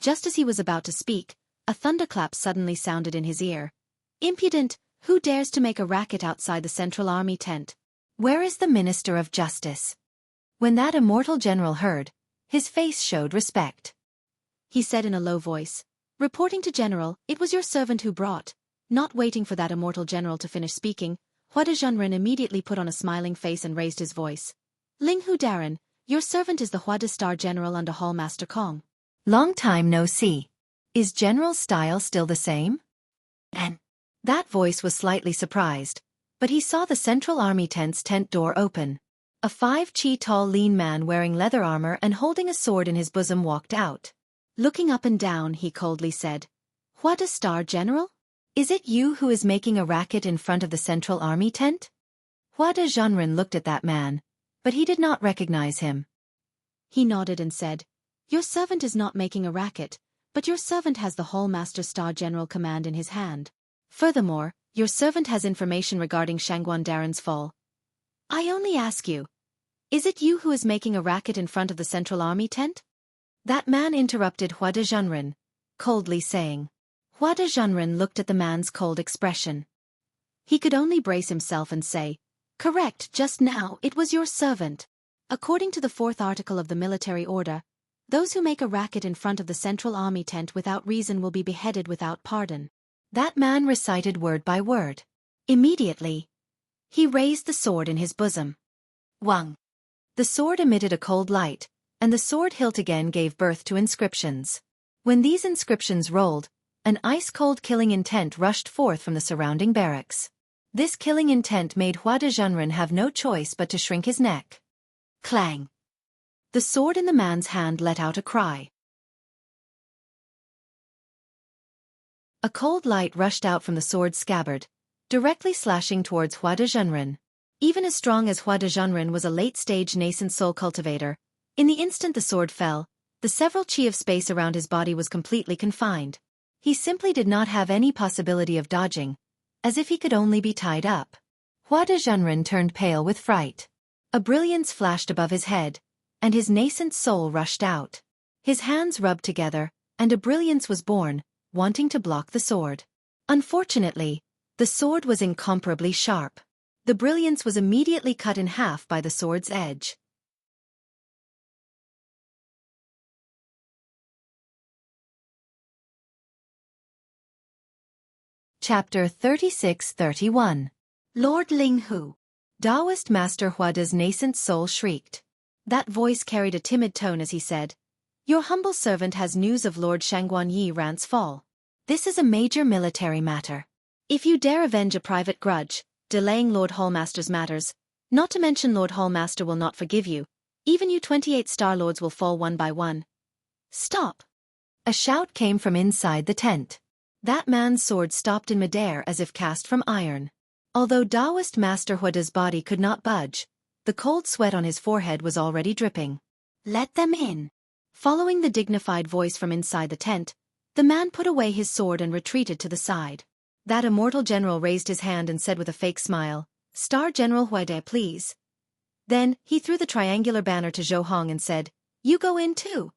Just as he was about to speak, a thunderclap suddenly sounded in his ear. "Impudent, who dares to make a racket outside the central army tent? Where is the Minister of Justice?" When that immortal general heard, his face showed respect. He said in a low voice, "Reporting to General, it was your servant who brought." Not waiting for that immortal general to finish speaking, Hua de Zhenren immediately put on a smiling face and raised his voice. "Ling Hu Darren, your servant is the Hua de Star General under Hallmaster Kong. Long time no see. Is General's style still the same?" And that voice was slightly surprised, but he saw the central army tent's tent door open. A 5 chi tall lean man wearing leather armor and holding a sword in his bosom walked out. Looking up and down, he coldly said, "Hua de Star General? Is it you who is making a racket in front of the central army tent?" Hua de Zhenren looked at that man, but he did not recognize him. He nodded and said, "Your servant is not making a racket, but your servant has the Hallmaster Star General command in his hand. Furthermore, your servant has information regarding Shangguan Darren's fall. I only ask you, is it you who is making a racket in front of the central army tent?" That man interrupted Hua de Zhenren, coldly saying. Hua de Zhenren looked at the man's cold expression. He could only brace himself and say, "Correct, just now it was your servant. According to the 4th article of the military order, those who make a racket in front of the central army tent without reason will be beheaded without pardon." That man recited word by word. Immediately, he raised the sword in his bosom. Wang! The sword emitted a cold light, and the sword hilt again gave birth to inscriptions. When these inscriptions rolled, an ice-cold killing intent rushed forth from the surrounding barracks. This killing intent made Hua de Zhenren have no choice but to shrink his neck. Clang! The sword in the man's hand let out a cry. A cold light rushed out from the sword's scabbard, directly slashing towards Hua de Zhenren. Even as strong as Hua de Zhenren was a late-stage nascent soul cultivator, in the instant the sword fell, the several chi of space around his body was completely confined. He simply did not have any possibility of dodging, as if he could only be tied up. Hua de Zhenren turned pale with fright. A brilliance flashed above his head, and his nascent soul rushed out. His hands rubbed together, and a brilliance was born, wanting to block the sword. Unfortunately, the sword was incomparably sharp. The brilliance was immediately cut in half by the sword's edge. Chapter 36-31. Lord Ling Hu. Taoist Master Huada's nascent soul shrieked. That voice carried a timid tone as he said, "Your humble servant has news of Lord Shangguan Yi Rant's fall. This is a major military matter. If you dare avenge a private grudge, delaying Lord Hallmaster's matters, not to mention Lord Hallmaster will not forgive you, even you 28 Star Lords will fall one by one." "Stop!" A shout came from inside the tent. That man's sword stopped in midair as if cast from iron. Although Taoist Master Huada's body could not budge, the cold sweat on his forehead was already dripping. "Let them in." Following the dignified voice from inside the tent, the man put away his sword and retreated to the side. That immortal general raised his hand and said with a fake smile, "Star General Huade, please." Then, he threw the triangular banner to Zhou Hong and said, "You go in too."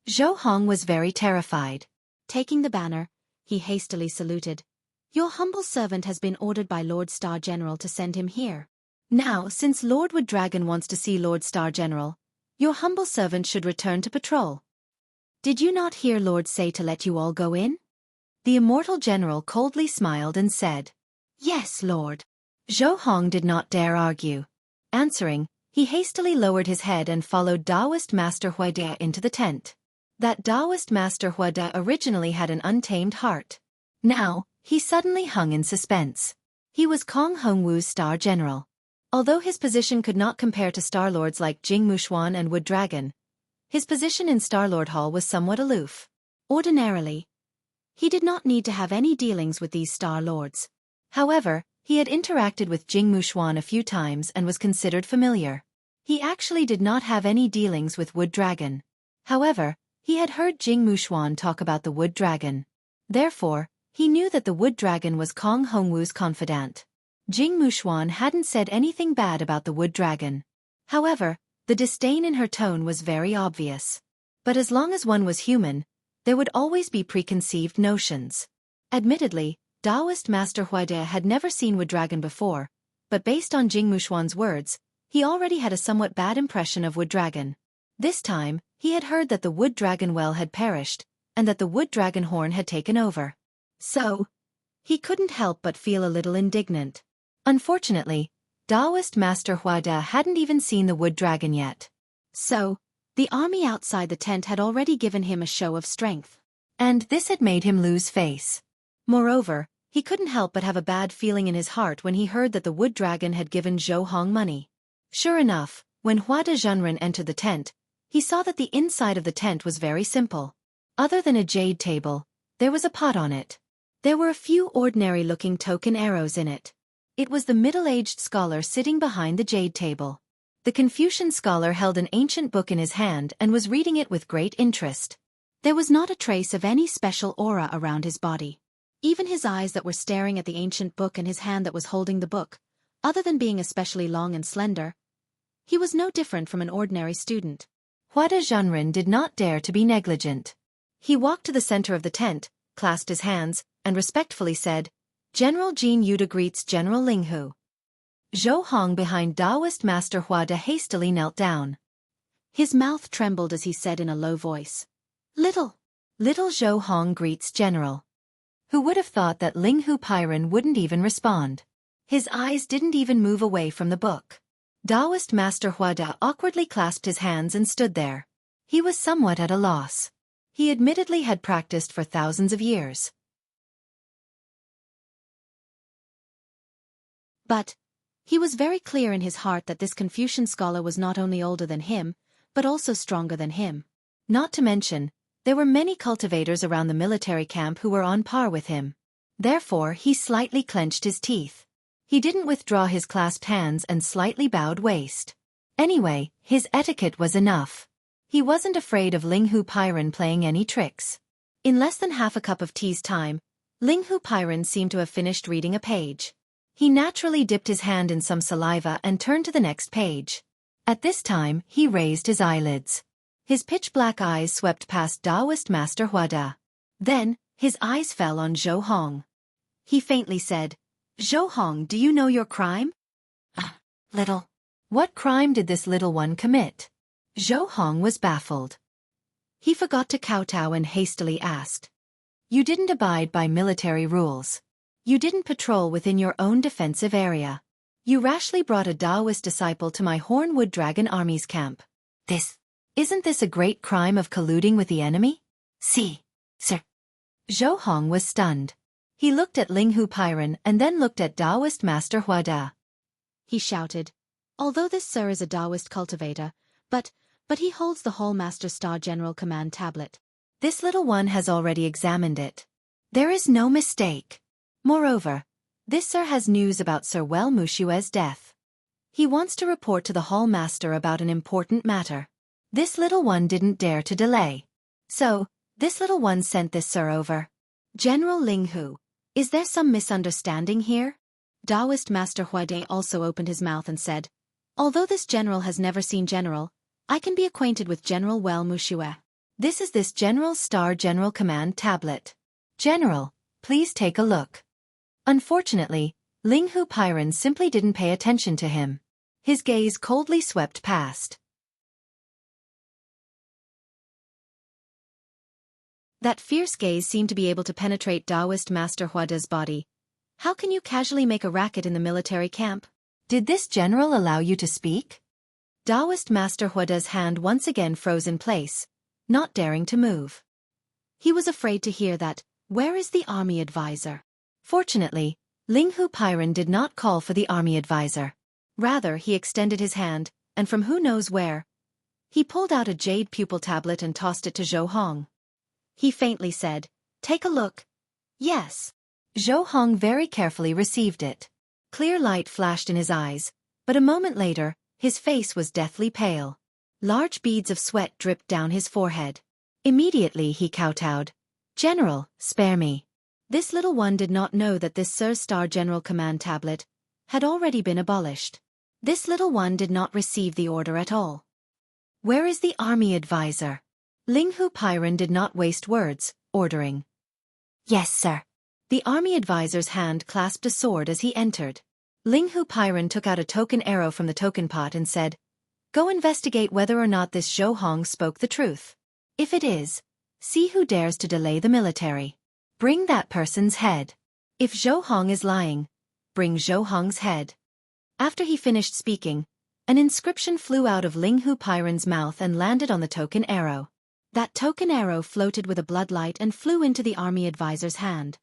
Zhou Hong was very terrified. Taking the banner, he hastily saluted. "Your humble servant has been ordered by Lord Star General to send him here. Now, since Lord Wood Dragon wants to see Lord Star General, your humble servant should return to patrol." "Did you not hear Lord say to let you all go in?" The immortal general coldly smiled and said, "Yes, Lord." Zhou Hong did not dare argue. Answering, He hastily lowered his head and followed Taoist Master Huide into the tent. That Taoist Master Huide originally had an untamed heart. Now, he suddenly hung in suspense. He was Kong Hongwu's Star General. Although his position could not compare to Star Lords like Jing Mushuan and Wood Dragon, his position in Star-Lord Hall was somewhat aloof. Ordinarily, he did not need to have any dealings with these Star Lords. However, he had interacted with Jing Mushuan a few times and was considered familiar. He actually did not have any dealings with Wood Dragon. However, he had heard Jing Mushuan talk about the Wood Dragon. Therefore, he knew that the Wood Dragon was Kong Hongwu's confidant. Jing Mushuan hadn't said anything bad about the Wood Dragon. However, the disdain in her tone was very obvious. But as long as one was human, there would always be preconceived notions. Admittedly, Taoist Master Huide had never seen Wood Dragon before, but based on Jing Mushuan's words, he already had a somewhat bad impression of Wood Dragon. This time, he had heard that the Wood Dragon well had perished, and that the Wood Dragon horn had taken over. So, he couldn't help but feel a little indignant. Unfortunately, Taoist Master Huide hadn't even seen the Wood Dragon yet. So, the army outside the tent had already given him a show of strength. And this had made him lose face. Moreover, he couldn't help but have a bad feeling in his heart when he heard that the Wood Dragon had given Zhou Hong money. Sure enough, when Huada Zhenren entered the tent, he saw that the inside of the tent was very simple. Other than a jade table, there was a pot on it. There were a few ordinary-looking token arrows in it. It was the middle-aged scholar sitting behind the jade table. The Confucian scholar held an ancient book in his hand and was reading it with great interest. There was not a trace of any special aura around his body. Even his eyes that were staring at the ancient book and his hand that was holding the book, other than being especially long and slender, he was no different from an ordinary student. Huada Zhenren did not dare to be negligent. He walked to the center of the tent, clasped his hands, and respectfully said, "General Jin Yuda greets General Linghu." Zhou Hong behind Taoist Master Huada hastily knelt down. His mouth trembled as he said in a low voice, Little Zhou Hong greets General." Who would have thought that Linghu Pairen wouldn't even respond? His eyes didn't even move away from the book. Taoist Master Huada awkwardly clasped his hands and stood there. He was somewhat at a loss. He admittedly had practiced for thousands of years. But he was very clear in his heart that this Confucian scholar was not only older than him, but also stronger than him. Not to mention, there were many cultivators around the military camp who were on par with him. Therefore, he slightly clenched his teeth. He didn't withdraw his clasped hands and slightly bowed waist. Anyway, his etiquette was enough. He wasn't afraid of Linghu Pairen playing any tricks. In less than half a cup of tea's time, Linghu Pairen seemed to have finished reading a page. He naturally dipped his hand in some saliva and turned to the next page. At this time, he raised his eyelids. His pitch-black eyes swept past Taoist Master Huada. Then, his eyes fell on Zhou Hong. He faintly said, "Zhou Hong, do you know your crime?" Little. What crime did this little one commit? Zhou Hong was baffled. He forgot to kowtow and hastily asked, "You didn't abide by military rules. You didn't patrol within your own defensive area. You rashly brought a Taoist disciple to my Hornwood Dragon Army's camp. Isn't this a great crime of colluding with the enemy?" "Si, sir." Zhou Hong was stunned. He looked at Linghu Pairen and then looked at Taoist Master Huada. He shouted, "Although this sir is a Taoist cultivator, but he holds the Hall Master Star General Command Tablet. This little one has already examined it. There is no mistake. Moreover, this sir has news about Sir Well Mushue's death. He wants to report to the Hall Master about an important matter. This little one didn't dare to delay. So, this little one sent this sir over. General Linghu, is there some misunderstanding here?" Taoist Master Huade also opened his mouth and said, "Although this general has never seen General, I can be acquainted with General Well Mushue. This is this General's Star General Command Tablet. General, please take a look." Unfortunately, Linghu Pairen simply didn't pay attention to him. His gaze coldly swept past. That fierce gaze seemed to be able to penetrate Taoist Master Huada's body. "How can you casually make a racket in the military camp? Did this general allow you to speak?" Taoist Master Huada's hand once again froze in place, not daring to move. He was afraid to hear that, "Where is the army advisor?" Fortunately, Linghu Pairen did not call for the army advisor. Rather, he extended his hand, and from who knows where, he pulled out a jade pupil tablet and tossed it to Zhou Hong. He faintly said, "Take a look." "Yes." Zhou Hong very carefully received it. Clear light flashed in his eyes, but a moment later, his face was deathly pale. Large beads of sweat dripped down his forehead. Immediately he kowtowed. "General, spare me." This little one did not know that this Sir Star General Command tablet had already been abolished. This little one did not receive the order at all. "Where is the army advisor?" Linghu Pairen did not waste words, ordering. "Yes, sir." The army advisor's hand clasped a sword as he entered. Linghu Pairen took out a token arrow from the token pot and said, "Go investigate whether or not this Zhou Hong spoke the truth. If it is, see who dares to delay the military. Bring that person's head. If Zhou Hong is lying, bring Zhou Hong's head." After he finished speaking, an inscription flew out of Linghu Pairen's mouth and landed on the token arrow. That token arrow floated with a bloodlight and flew into the army advisor's hand.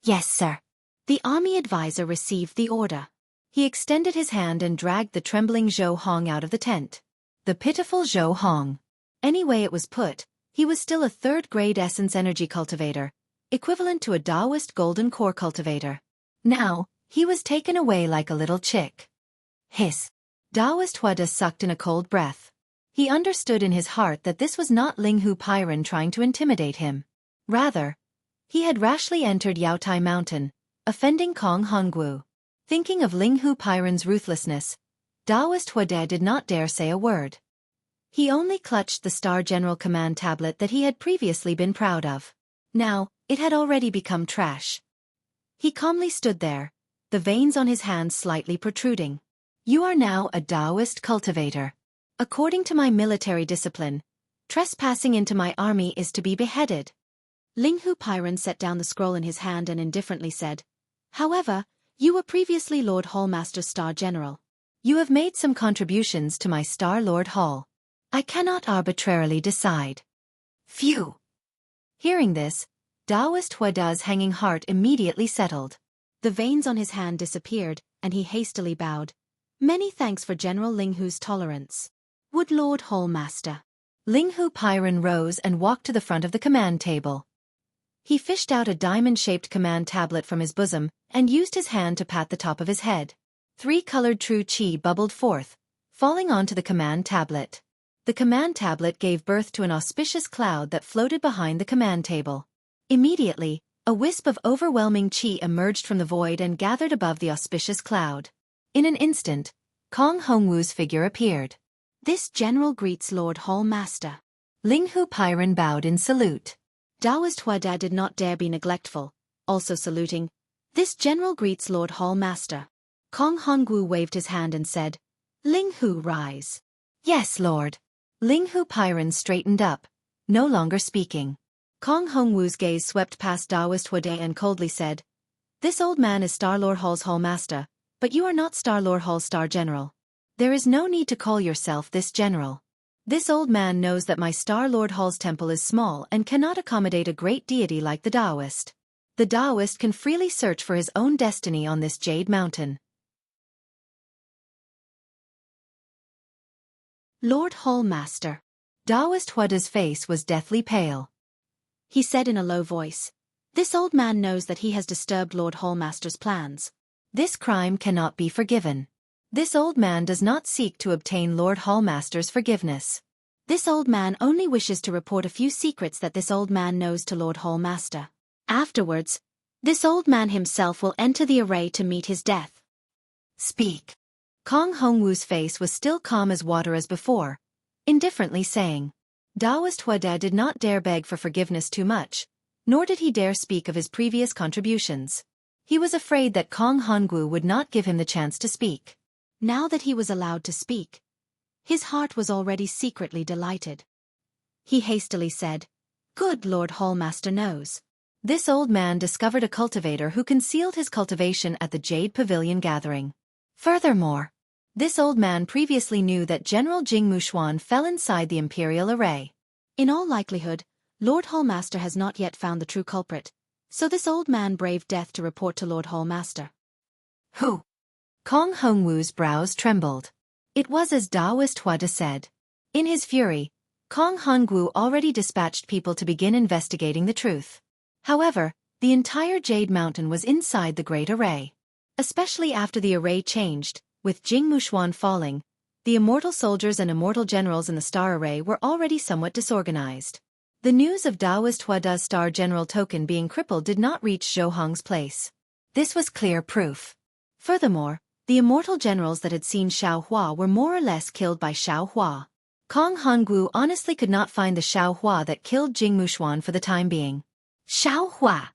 "Yes, sir." The army advisor received the order. He extended his hand and dragged the trembling Zhou Hong out of the tent. The pitiful Zhou Hong. Any way it was put, he was still a third-grade essence energy cultivator, equivalent to a Taoist golden core cultivator. Now, he was taken away like a little chick. Hiss. Taoist Huada sucked in a cold breath. He understood in his heart that this was not Linghu Pairen trying to intimidate him. Rather, he had rashly entered Yaotai Mountain, offending Kong Hongwu. Thinking of Linghu Pairen's ruthlessness, Taoist Huada did not dare say a word. He only clutched the Star General Command tablet that he had previously been proud of. Now, it had already become trash. He calmly stood there, the veins on his hands slightly protruding. "You are now a Taoist cultivator. According to my military discipline, trespassing into my army is to be beheaded." Linghu Pairen set down the scroll in his hand and indifferently said, "However, you were previously Lord Hallmaster Star General. You have made some contributions to my Star Lord Hall. I cannot arbitrarily decide." Phew! Hearing this, Taoist Huada's hanging heart immediately settled. The veins on his hand disappeared, and he hastily bowed. "Many thanks for General Linghu's tolerance. Would Lord Hallmaster?" Linghu Pairen rose and walked to the front of the command table. He fished out a diamond-shaped command tablet from his bosom and used his hand to pat the top of his head. 3 colored true qi bubbled forth, falling onto the command tablet. The command tablet gave birth to an auspicious cloud that floated behind the command table. Immediately, a wisp of overwhelming qi emerged from the void and gathered above the auspicious cloud. In an instant, Kong Hongwu's figure appeared. "This general greets Lord Hallmaster." Linghu Pairen bowed in salute. Taoist Huada did not dare be neglectful, also saluting. "This general greets Lord Hallmaster." Kong Hongwu waved his hand and said, "Linghu, rise." "Yes, Lord." Linghu Pairen straightened up, no longer speaking. Kong Hongwu's gaze swept past Taoist Huada and coldly said, "This old man is Star-Lord Hall's Hallmaster, but you are not Star-Lord Hall's Star General. There is no need to call yourself this general. This old man knows that my Star-Lord Hall's temple is small and cannot accommodate a great deity like the Taoist. The Taoist can freely search for his own destiny on this Jade Mountain." Lord Hallmaster. Taoist Huada's face was deathly pale. He said in a low voice, "This old man knows that he has disturbed Lord Hallmaster's plans. This crime cannot be forgiven. This old man does not seek to obtain Lord Hallmaster's forgiveness. This old man only wishes to report a few secrets that this old man knows to Lord Hallmaster. Afterwards, this old man himself will enter the array to meet his death." "Speak." Kong Hongwu's face was still calm as water as before, indifferently saying. Taoist Huada did not dare beg for forgiveness too much, nor did he dare speak of his previous contributions. He was afraid that Kong Hongwu would not give him the chance to speak. Now that he was allowed to speak, his heart was already secretly delighted. He hastily said, "Good Lord Hallmaster knows. This old man discovered a cultivator who concealed his cultivation at the Jade Pavilion gathering. Furthermore, This old man previously knew that General Jingmu fell inside the imperial array. In all likelihood, Lord Hallmaster has not yet found the true culprit, so this old man braved death to report to Lord Hallmaster. Who? Kong Hongwu's brows trembled. It was as Daoist Huada said. In his fury, Kong Hongwu already dispatched people to begin investigating the truth. However, the entire Jade Mountain was inside the Great Array. Especially after the array changed, with Jingmu falling, the immortal soldiers and immortal generals in the Star Array were already somewhat disorganized. The news of Daoist Huada's Star General token being crippled did not reach Zhou Hong's place. This was clear proof. Furthermore, the immortal generals that had seen Xiao Hua were more or less killed by Xiao Hua. Kong Hongwu honestly could not find the Xiao Hua that killed Jingmu for the time being. Xiao Hua!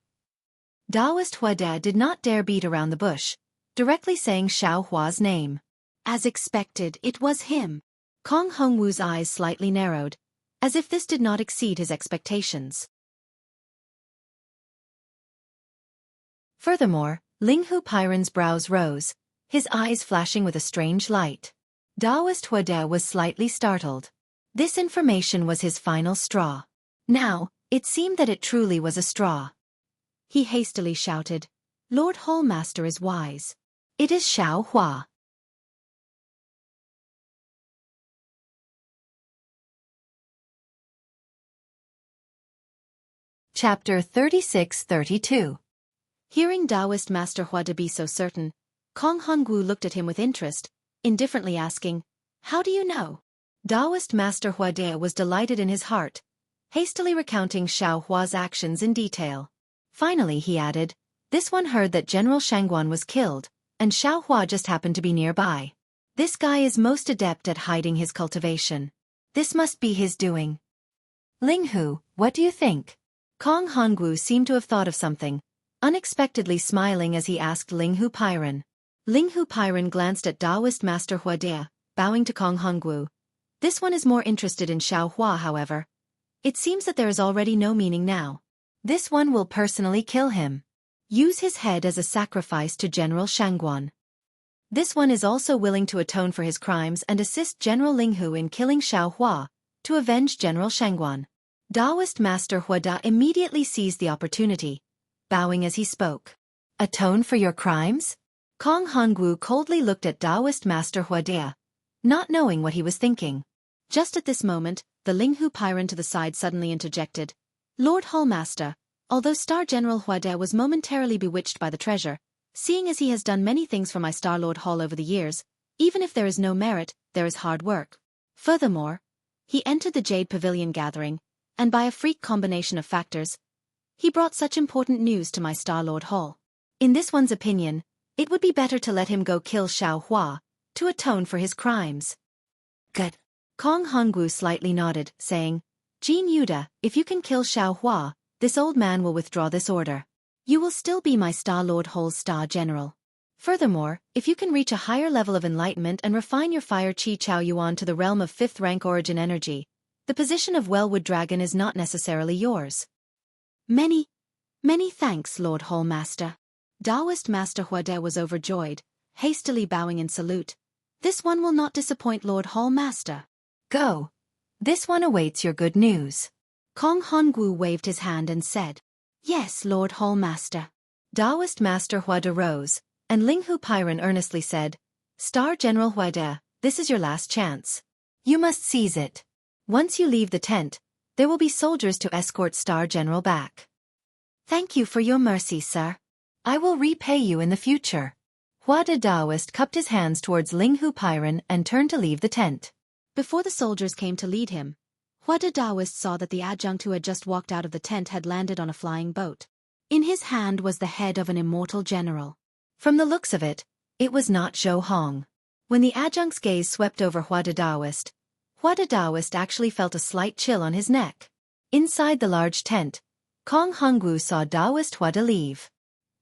Daoist Huada did not dare beat around the bush, directly saying Xiao Hua's name. As expected, it was him. Kong Hongwu's eyes slightly narrowed, as if this did not exceed his expectations. Furthermore, Linghu Pairen's brows rose, his eyes flashing with a strange light. Daoist Huada was slightly startled. This information was his final straw. Now, it seemed that it truly was a straw. He hastily shouted, "Lord Hallmaster is wise. It is Xiao Hua." Chapter 36-32. Hearing Daoist Master Huada be so certain, Kong Hongwu looked at him with interest, indifferently asking, "How do you know?" Daoist Master Huada was delighted in his heart, hastily recounting Xiao Hua's actions in detail. Finally he added, "This one heard that General Shangguan was killed, and Xiao Hua just happened to be nearby. This guy is most adept at hiding his cultivation. This must be his doing." "Linghu, what do you think?" Kong Hongwu seemed to have thought of something, unexpectedly smiling as he asked Linghu Pairen. Linghu Pairen glanced at Daoist Master Huada, bowing to Kong Hongwu. This one is more interested in Xiao Hua, however. It seems that there is already no meaning now. This one will personally kill him. Use his head as a sacrifice to General Shangguan. This one is also willing to atone for his crimes and assist General Linghu in killing Xiao Hua, to avenge General Shangguan. Daoist Master Huada immediately seized the opportunity, bowing as he spoke. "Atone for your crimes?" Kong Hongwu coldly looked at Daoist Master Huada, not knowing what he was thinking. Just at this moment, the Linghu Pairen to the side suddenly interjected, "Lord Hallmaster, although Star General Huada was momentarily bewitched by the treasure, seeing as he has done many things for my Star Lord Hall over the years, even if there is no merit, there is hard work. Furthermore, he entered the Jade Pavilion gathering, and by a freak combination of factors, he brought such important news to my Star Lord Hall. In this one's opinion, it would be better to let him go kill Xiao Hua, to atone for his crimes." "Good." Kong Hongwu slightly nodded, saying, "Jean Yuda, if you can kill Xiao Hua, this old man will withdraw this order. You will still be my Star Lord Hall's Star General. Furthermore, if you can reach a higher level of enlightenment and refine your fire Qi Chao Yuan to the realm of 5th rank origin energy, the position of Wellwood Dragon is not necessarily yours." Many thanks, Lord Hallmaster." Daoist Master Huada was overjoyed, hastily bowing in salute. "This one will not disappoint Lord Hallmaster. Go. This one awaits your good news." Kong Hongwu waved his hand and said, "Yes, Lord Hallmaster." Daoist Master Huada rose, and Linghu Pairen earnestly said, "Star General Huada, this is your last chance. You must seize it. Once you leave the tent, there will be soldiers to escort Star General back." "Thank you for your mercy, sir. I will repay you in the future." Huada Daoist cupped his hands towards Linghu Pairen and turned to leave the tent. Before the soldiers came to lead him, Huada Daoist saw that the adjunct who had just walked out of the tent had landed on a flying boat. In his hand was the head of an immortal general. From the looks of it, it was not Zhou Hong. When the adjunct's gaze swept over Huada Daoist actually felt a slight chill on his neck. Inside the large tent, Kong Hongwu saw Daoist Huada leave.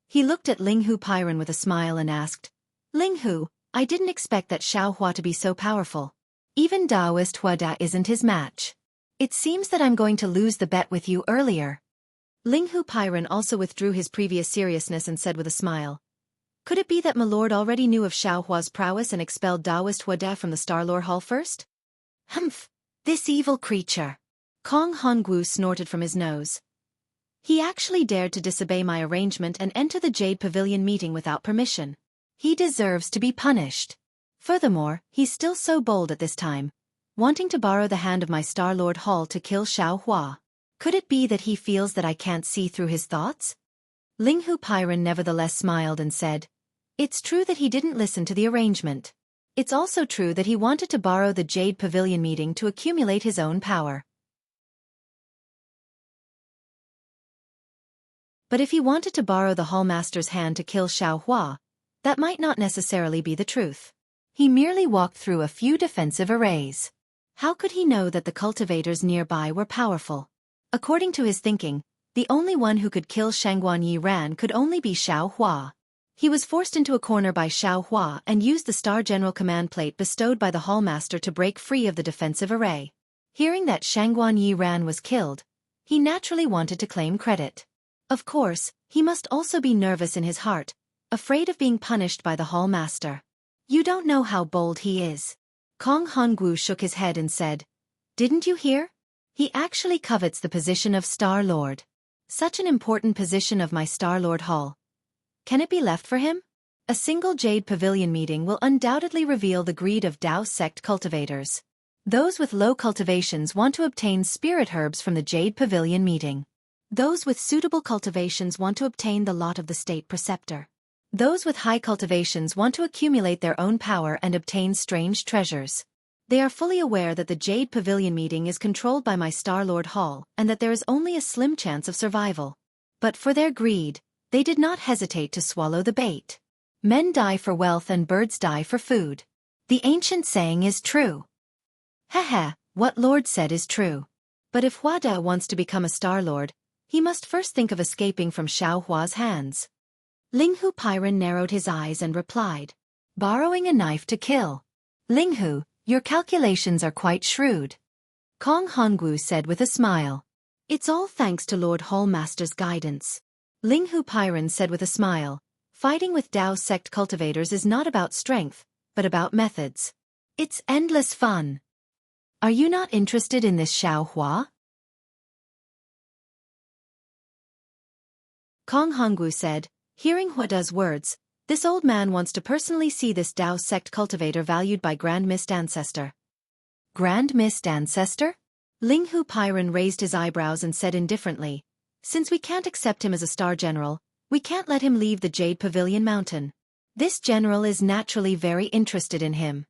He looked at Linghu Pairen with a smile and asked, "Linghu, I didn't expect that Xiao Hua to be so powerful. Even Daoist Huada isn't his match. It seems that I'm going to lose the bet with you earlier." Linghu Pairen also withdrew his previous seriousness and said with a smile, Could it be that my lord already knew of Xiaohua's prowess and expelled Taoist Huade from the Star-Lord Hall first? Humph! This evil creature! Kong Hongwu snorted from his nose. He actually dared to disobey my arrangement and enter the Jade Pavilion meeting without permission. He deserves to be punished. Furthermore, he's still so bold at this time, wanting to borrow the hand of my Star-Lord Hall to kill Xiaohua. Could it be that he feels that I can't see through his thoughts? Linghu Pyron nevertheless smiled and said, "It's true that he didn't listen to the arrangement. It's also true that he wanted to borrow the Jade Pavilion meeting to accumulate his own power. But if he wanted to borrow the Hallmaster's hand to kill Xiaohua, that might not necessarily be the truth. He merely walked through a few defensive arrays. How could he know that the cultivators nearby were powerful? According to his thinking, the only one who could kill Shangguan Yi Ran could only be Xiaohua. He was forced into a corner by Xiaohua and used the Star General command plate bestowed by the Hallmaster to break free of the defensive array. Hearing that Shangguan Yi Ran was killed, he naturally wanted to claim credit. Of course, he must also be nervous in his heart, afraid of being punished by the Hallmaster. You don't know how bold he is. Kong Hongwu shook his head and said, "Didn't you hear? He actually covets the position of Star-Lord. Such an important position of my Star-Lord Hall. Can it be left for him? A single Jade Pavilion meeting will undoubtedly reveal the greed of Dao sect cultivators. Those with low cultivations want to obtain spirit herbs from the Jade Pavilion meeting. Those with suitable cultivations want to obtain the lot of the state preceptor. Those with high cultivations want to accumulate their own power and obtain strange treasures. They are fully aware that the Jade Pavilion meeting is controlled by my Star-Lord Hall and that there is only a slim chance of survival. But for their greed, they did not hesitate to swallow the bait. Men die for wealth and birds die for food. The ancient saying is true. Haha, what Lord said is true. But if Huade wants to become a Star-Lord, he must first think of escaping from Xiaohua's hands." Linghu Pyron narrowed his eyes and replied, "Borrowing a knife to kill. Linghu, your calculations are quite shrewd." Kong Hongwu said with a smile. "It's all thanks to Lord Hallmaster's guidance." Linghu Pyron said with a smile, "Fighting with Dao sect cultivators is not about strength, but about methods. It's endless fun. Are you not interested in this Xiaohua?" Kong Hongwu said, hearing Huada's words, "This old man wants to personally see this Dao sect cultivator valued by Grand Mist Ancestor." Grand Mist Ancestor? Linghu Pyron raised his eyebrows and said indifferently, "Since we can't accept him as a star general, we can't let him leave the Jade Pavilion Mountain. This general is naturally very interested in him.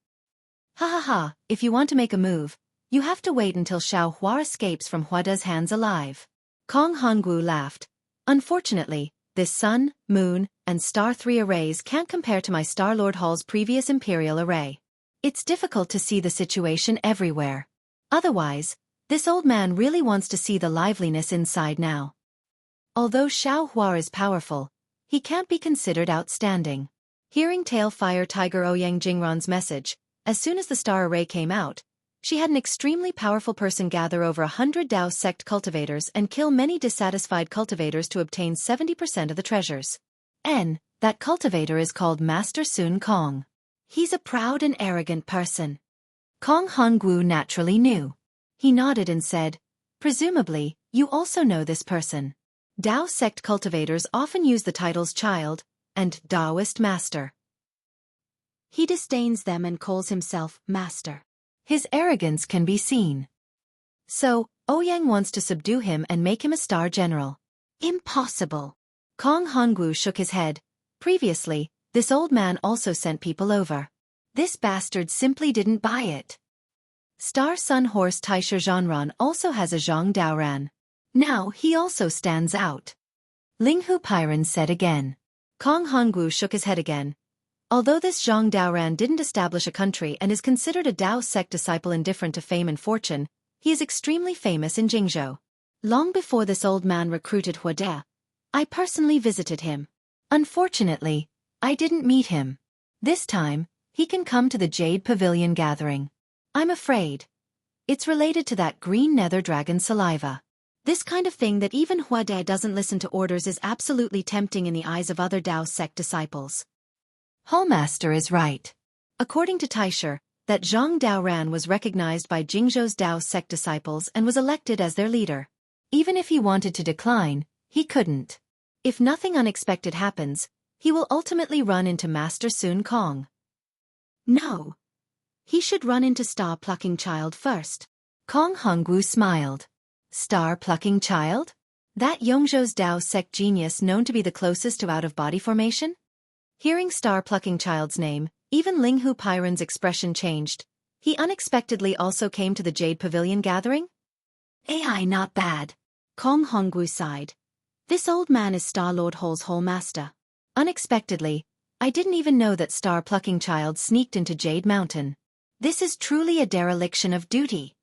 Ha ha ha, if you want to make a move, you have to wait until Xiaohua escapes from Huada's hands alive." Kong Hongwu laughed. "Unfortunately, this Sun, Moon, and Star 3 arrays can't compare to my Star-Lord Hall's previous Imperial array. It's difficult to see the situation everywhere. Otherwise, this old man really wants to see the liveliness inside now. Although Xiaohua is powerful, he can't be considered outstanding." Hearing Tailfire Tiger Ouyang Jingran's message, as soon as the star array came out, she had an extremely powerful person gather over 100 Dao sect cultivators and kill many dissatisfied cultivators to obtain 70% of the treasures. That cultivator is called Master Sun Kong. He's a proud and arrogant person. Kong Hongwu naturally knew. He nodded and said, "Presumably, you also know this person. Dao sect cultivators often use the titles Child and Daoist Master. He disdains them and calls himself Master. His arrogance can be seen. So, Ouyang wants to subdue him and make him a star general." Impossible. Kong Hongwu shook his head. Previously, this old man also sent people over. This bastard simply didn't buy it. Star Sun Horse Taisher Zhanran also has a Zhang Daoran. Now he also stands out. Linghu Pyron said again. Kong Hongwu shook his head again. Although this Zhang Daoran didn't establish a country and is considered a Dao sect disciple indifferent to fame and fortune, he is extremely famous in Jianghu. Long before this old man recruited Huade, I personally visited him. Unfortunately, I didn't meet him. This time, he can come to the Jade Pavilion gathering. I'm afraid it's related to that green nether dragon saliva. This kind of thing that even Huade doesn't listen to orders is absolutely tempting in the eyes of other Dao sect disciples. Hallmaster is right. According to Taisher, that Zhang Daoran was recognized by Jingzhou's Dao sect disciples and was elected as their leader. Even if he wanted to decline, he couldn't. If nothing unexpected happens, he will ultimately run into Master Sun Kong. No. He should run into Star-Plucking Child first. Kong Hongwu smiled. Star-Plucking Child? That Yongzhou's Dao sect genius known to be the closest to out-of-body formation? Hearing Star-Plucking Child's name, even Linghu Pairen's expression changed. He unexpectedly also came to the Jade Pavilion gathering? AI not bad. Kong Hongwu sighed. This old man is Star-Lord Hall's Hall Master. Unexpectedly, I didn't even know that Star-Plucking Child sneaked into Jade Mountain. This is truly a dereliction of duty.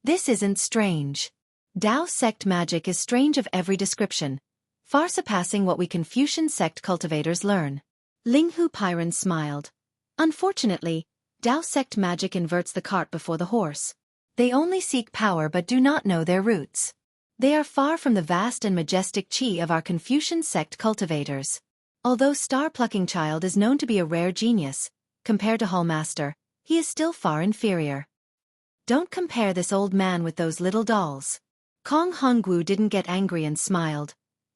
This isn't strange. Dao sect magic is strange of every description, far surpassing what we Confucian sect cultivators learn. Linghu Pairen smiled. Unfortunately, Dao sect magic inverts the cart before the horse. They only seek power but do not know their roots. They are far from the vast and majestic chi of our Confucian sect cultivators. Although Star-Plucking Child is known to be a rare genius, compared to Hallmaster, he is still far inferior. Don't compare this old man with those little dolls. Kong Hongwu didn't get angry and smiled.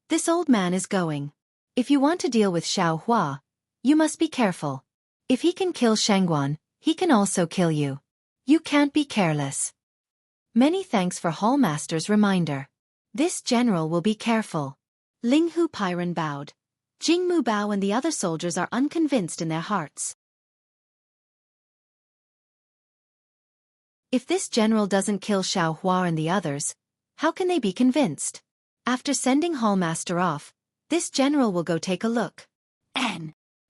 This old man is going. If you want to deal with Xiao Hua, you must be careful. If he can kill Shangguan, he can also kill you. You can't be careless. Many thanks for Hallmaster's reminder. This general will be careful. Linghu Pairen bowed. Jingmu Bao and the other soldiers are unconvinced in their hearts. If this general doesn't kill Xiao Hua and the others, how can they be convinced? After sending Hallmaster off, this general will go take a look.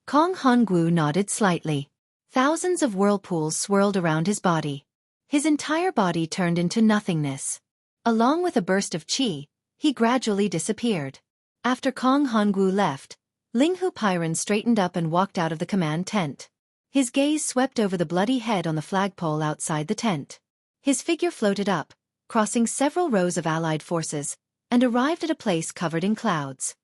Kong Hongwu nodded slightly. Thousands of whirlpools swirled around his body. His entire body turned into nothingness. Along with a burst of qi, he gradually disappeared. After Kong Hongwu left, Linghu Pairen straightened up and walked out of the command tent. His gaze swept over the bloody head on the flagpole outside the tent. His figure floated up, crossing several rows of allied forces, and arrived at a place covered in clouds.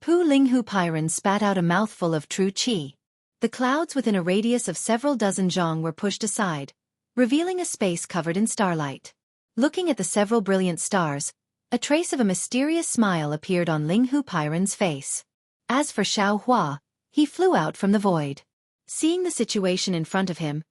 Linghu Pairen spat out a mouthful of true qi. The clouds within a radius of several dozen zhang were pushed aside, revealing a space covered in starlight. Looking at the several brilliant stars, a trace of a mysterious smile appeared on Linghu Pairen's face. As for Xiao Hua, he flew out from the void. Seeing the situation in front of him,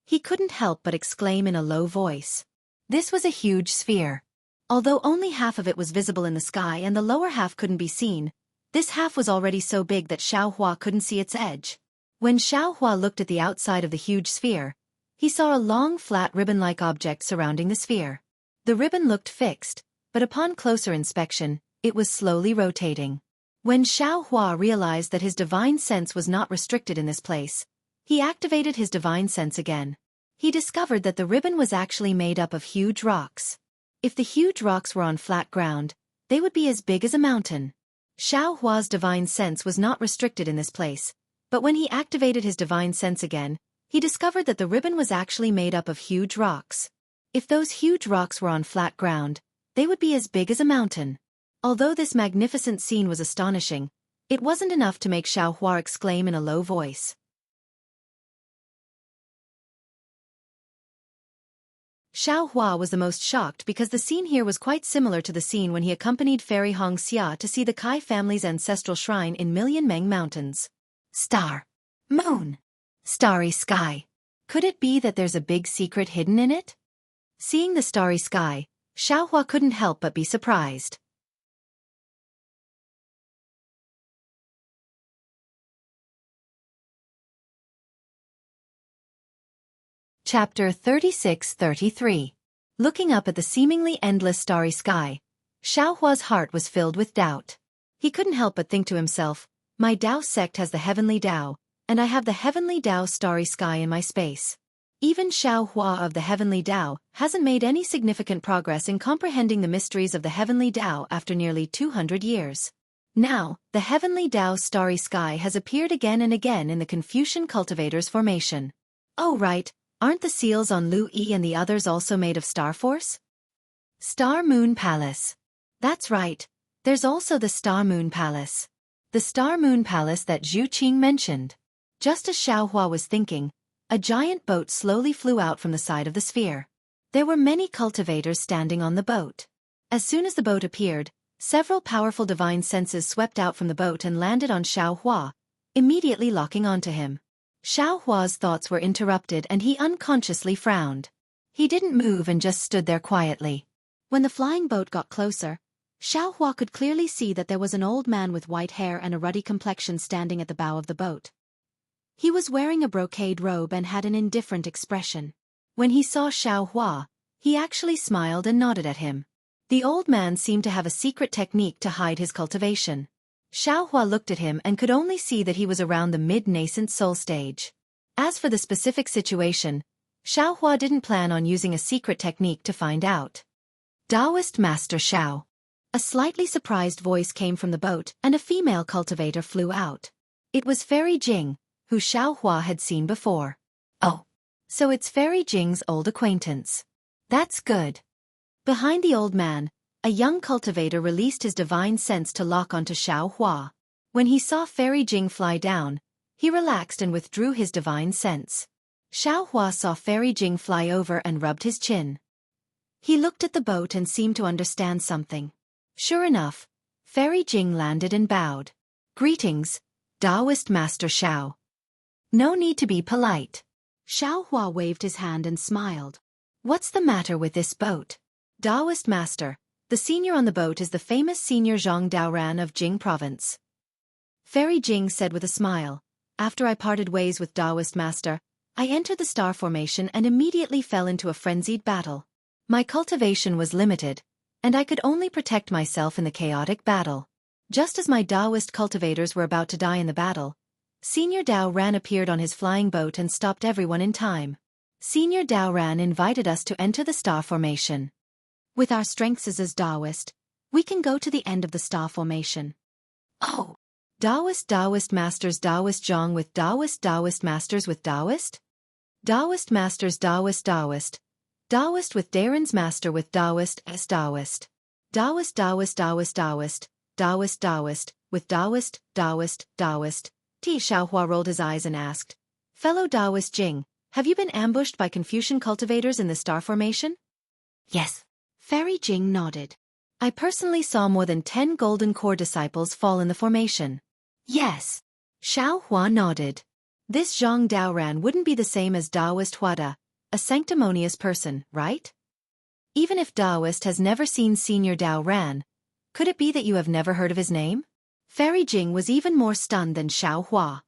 he couldn't help but exclaim in a low voice. This was a huge sphere. Although only half of it was visible in the sky and the lower half couldn't be seen, this half was already so big that Xiao Hua couldn't see its edge. When Xiao Hua looked at the outside of the huge sphere, he saw a long flat ribbon-like object surrounding the sphere. The ribbon looked fixed, but upon closer inspection, it was slowly rotating. When Xiao Hua realized that his divine sense was not restricted in this place, he activated his divine sense again. He discovered that the ribbon was actually made up of huge rocks. If the huge rocks were on flat ground, they would be as big as a mountain. Xiao Hua's divine sense was not restricted in this place, but when he activated his divine sense again, he discovered that the ribbon was actually made up of huge rocks. If those huge rocks were on flat ground, they would be as big as a mountain. Although this magnificent scene was astonishing, it wasn't enough to make Xiao Hua exclaim in a low voice. Xiao Hua was the most shocked because the scene here was quite similar to the scene when he accompanied Fairy Xianxia to see the Kai family's ancestral shrine in Million Meng Mountains. Star. Moon. Starry sky. Could it be that there's a big secret hidden in it? Seeing the starry sky, Xiao Hua couldn't help but be surprised. Chapter 36-33. Looking up at the seemingly endless starry sky, Xiao Hua's heart was filled with doubt. He couldn't help but think to himself, my Dao sect has the heavenly Dao, and I have the heavenly Dao starry sky in my space. Even Xiao Hua of the heavenly Dao hasn't made any significant progress in comprehending the mysteries of the heavenly Dao after nearly 200 years. Now, the heavenly Dao starry sky has appeared again and again in the Confucian cultivators' formation. Oh right. Aren't the seals on Lu Yi and the others also made of Star Force? Star Moon Palace. That's right, there's also the Star Moon Palace. The Star Moon Palace that Zhu Qing mentioned. Just as Xiaohua was thinking, a giant boat slowly flew out from the side of the sphere. There were many cultivators standing on the boat. As soon as the boat appeared, several powerful divine senses swept out from the boat and landed on Xiaohua, immediately locking onto him. Xiaohua's thoughts were interrupted and he unconsciously frowned. He didn't move and just stood there quietly. When the flying boat got closer, Xiaohua could clearly see that there was an old man with white hair and a ruddy complexion standing at the bow of the boat. He was wearing a brocade robe and had an indifferent expression. When he saw Xiaohua, he actually smiled and nodded at him. The old man seemed to have a secret technique to hide his cultivation. Xiaohua looked at him and could only see that he was around the mid-nascent soul stage. As for the specific situation, Xiaohua didn't plan on using a secret technique to find out. Taoist Master Xiao. A slightly surprised voice came from the boat and a female cultivator flew out. It was Fairy Jing, who Xiaohua had seen before. Oh, so it's Fairy Jing's old acquaintance. That's good. Behind the old man, a young cultivator released his divine sense to lock onto Xiaohua. When he saw Fairy Jing fly down, he relaxed and withdrew his divine sense. Xiaohua saw Fairy Jing fly over and rubbed his chin. He looked at the boat and seemed to understand something. Sure enough, Fairy Jing landed and bowed. Greetings, Taoist Master Xiao. No need to be polite. Xiaohua waved his hand and smiled. What's the matter with this boat? Taoist Master, the senior on the boat is the famous senior Zhang Daoran of Jing Province. Fairy Jing said with a smile. After I parted ways with Taoist Master, I entered the star formation and immediately fell into a frenzied battle. My cultivation was limited, and I could only protect myself in the chaotic battle. Just as my Taoist cultivators were about to die in the battle, Senior Daoran appeared on his flying boat and stopped everyone in time. Senior Daoran invited us to enter the star formation. With our strengths as Taoist, we can go to the end of the star formation. Oh! Taoist Masters Taoist Zhang with Taoist Masters with Taoist? Taoist Masters Taoist with Darren's Master with Taoist as Taoist. Taoist with Taoist. T. Xiaohua rolled his eyes and asked, Fellow Taoist Jing, have you been ambushed by Confucian cultivators in the star formation? Yes. Fairy Jing nodded. I personally saw more than 10 golden core disciples fall in the formation. Yes. Xiaohua nodded. This Zhang Daoran wouldn't be the same as Taoist Huada, a sanctimonious person, right? Even if Taoist has never seen Senior Daoran, could it be that you have never heard of his name? Fairy Jing was even more stunned than Xiaohua.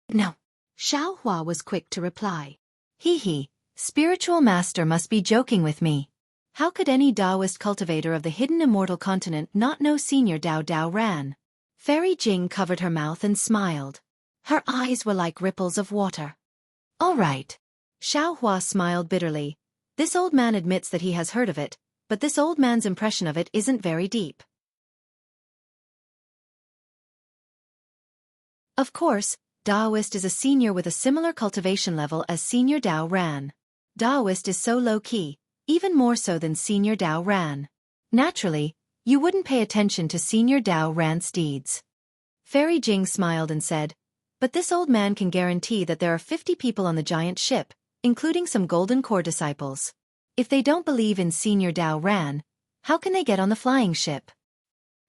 No. Xiaohua was quick to reply. Hee, spiritual master must be joking with me. How could any Taoist cultivator of the hidden immortal continent not know Senior Daoran? Fairy Jing covered her mouth and smiled. Her eyes were like ripples of water. All right. Xiaohua smiled bitterly. This old man admits that he has heard of it, but this old man's impression of it isn't very deep. Of course, Taoist is a senior with a similar cultivation level as Senior Daoran. Taoist is so low-key, even more so than Senior Daoran. Naturally, you wouldn't pay attention to Senior Daoran's deeds. Fairy Jing smiled and said, but this old man can guarantee that there are 50 people on the giant ship, including some golden core disciples. If they don't believe in Senior Daoran, how can they get on the flying ship?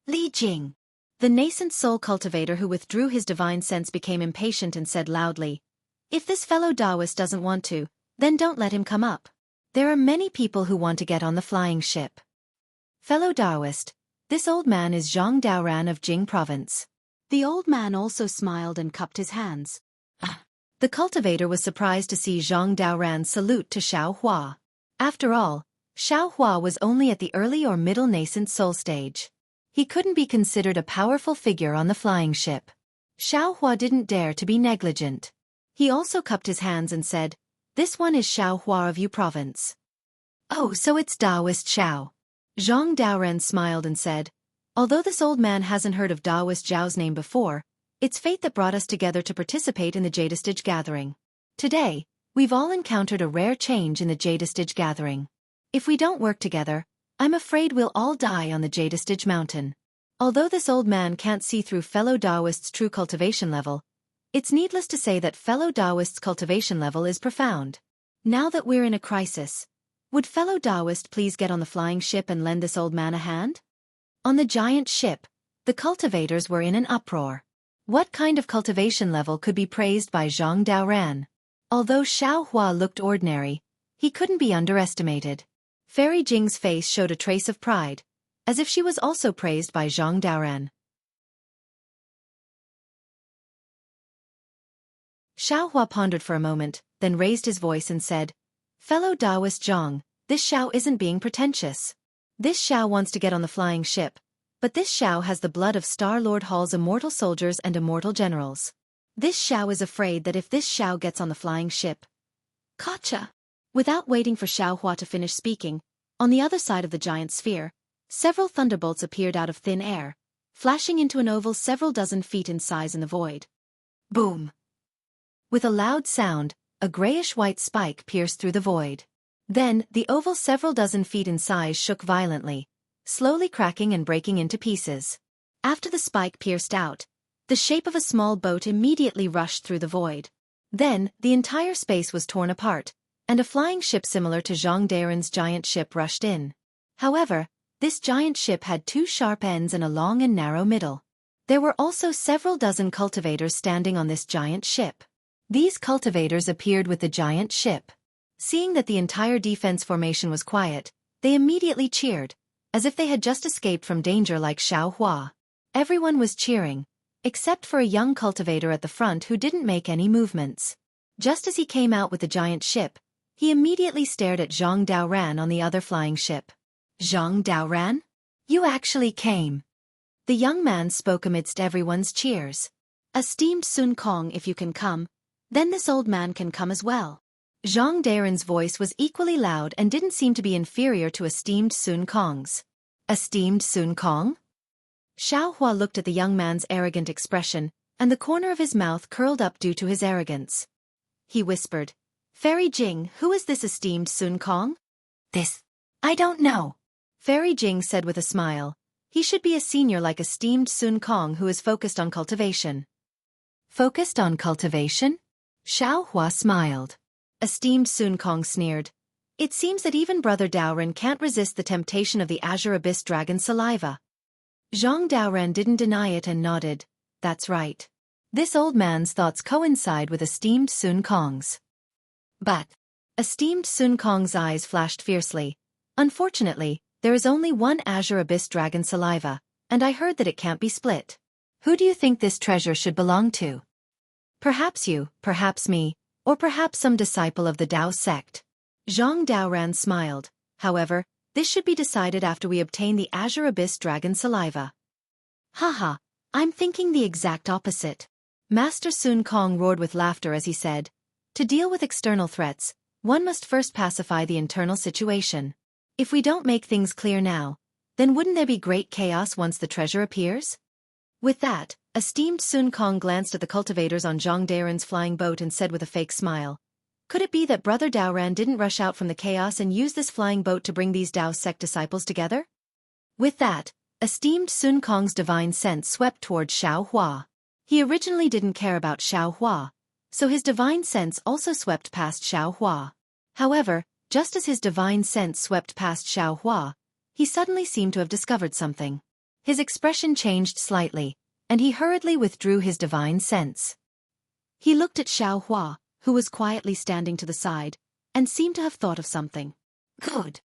Li Jing. The nascent soul cultivator who withdrew his divine sense became impatient and said loudly, if this fellow Taoist doesn't want to, then don't let him come up. There are many people who want to get on the flying ship. Fellow Taoist, this old man is Zhang Daoran of Jing Province. The old man also smiled and cupped his hands. The cultivator was surprised to see Zhang Daoran salute to Xiaohua. After all, Xiaohua was only at the early or middle nascent soul stage. He couldn't be considered a powerful figure on the flying ship. Xiaohua didn't dare to be negligent. He also cupped his hands and said, this one is Xiaohua of Yu Province. Oh, so it's Taoist Xiao. Zhang Daoran smiled and said, although this old man hasn't heard of Taoist Zhao's name before, it's fate that brought us together to participate in the Jadestage gathering. Today, we've all encountered a rare change in the Jadestage gathering. If we don't work together, I'm afraid we'll all die on the Jadestage mountain. Although this old man can't see through fellow Taoists' true cultivation level, It's needless to say that fellow Taoist's cultivation level is profound. Now that we're in a crisis, would fellow Taoist please get on the flying ship and lend this old man a hand? On the giant ship, the cultivators were in an uproar. What kind of cultivation level could be praised by Zhang Daoran? Although Xiao Hua looked ordinary, he couldn't be underestimated. Fairy Jing's face showed a trace of pride, as if she was also praised by Zhang Daoran. Xiao Hua pondered for a moment, then raised his voice and said, "Fellow Taoist Zhang, this Xiao isn't being pretentious. This Xiao wants to get on the flying ship, but this Xiao has the blood of Star-Lord Hall's immortal soldiers and immortal generals. This Xiao is afraid that if this Xiao gets on the flying ship..." Gotcha! Without waiting for Xiao Hua to finish speaking, on the other side of the giant sphere, several thunderbolts appeared out of thin air, flashing into an oval several dozen feet in size in the void. Boom! With a loud sound, a grayish-white spike pierced through the void. Then, the oval several dozen feet in size shook violently, slowly cracking and breaking into pieces. After the spike pierced out, the shape of a small boat immediately rushed through the void. Then, the entire space was torn apart, and a flying ship similar to Zhang Daoran's giant ship rushed in. However, this giant ship had two sharp ends and a long and narrow middle. There were also several dozen cultivators standing on this giant ship. These cultivators appeared with the giant ship. Seeing that the entire defense formation was quiet, they immediately cheered, as if they had just escaped from danger like Xiao Hua. Everyone was cheering, except for a young cultivator at the front who didn't make any movements. Just as he came out with the giant ship, he immediately stared at Zhang Daoran on the other flying ship. "Zhang Daoran? You actually came." The young man spoke amidst everyone's cheers. "Esteemed Sun Kong, if you can come, then this old man can come as well." Zhang Daoran's voice was equally loud and didn't seem to be inferior to esteemed Sun Kong's. Esteemed Sun Kong? Xiao Hua looked at the young man's arrogant expression, and the corner of his mouth curled up due to his arrogance. He whispered, "Fairy Jing, who is this esteemed Sun Kong?" I don't know," Fairy Jing said with a smile. He should be a senior like esteemed Sun Kong who is focused on cultivation. Focused on cultivation? Xiao Hua smiled. Esteemed Sun Kong sneered. "It seems that even Brother Daoran can't resist the temptation of the Azure Abyss Dragon saliva." Zhang Daoran didn't deny it and nodded. "That's right. This old man's thoughts coincide with esteemed Sun Kong's." But esteemed Sun Kong's eyes flashed fiercely. "Unfortunately, there is only one Azure Abyss Dragon saliva, and I heard that it can't be split. Who do you think this treasure should belong to? Perhaps you, perhaps me, or perhaps some disciple of the Dao sect." Zhang Daoran smiled. "However, this should be decided after we obtain the Azure Abyss Dragon saliva." "Haha, I'm thinking the exact opposite." Master Sun Kong roared with laughter as he said, "To deal with external threats, one must first pacify the internal situation. If we don't make things clear now, then wouldn't there be great chaos once the treasure appears?" With that, esteemed Sun Kong glanced at the cultivators on Zhang Daoran's flying boat and said with a fake smile, "Could it be that Brother Daoran didn't rush out from the chaos and use this flying boat to bring these Dao sect disciples together?" With that, esteemed Sun Kong's divine sense swept towards Xiao Hua. He originally didn't care about Xiao Hua, so his divine sense also swept past Xiao Hua. However, just as his divine sense swept past Xiao Hua, he suddenly seemed to have discovered something. His expression changed slightly, and he hurriedly withdrew his divine sense. He looked at Xiao Hua, who was quietly standing to the side, and seemed to have thought of something. "Good.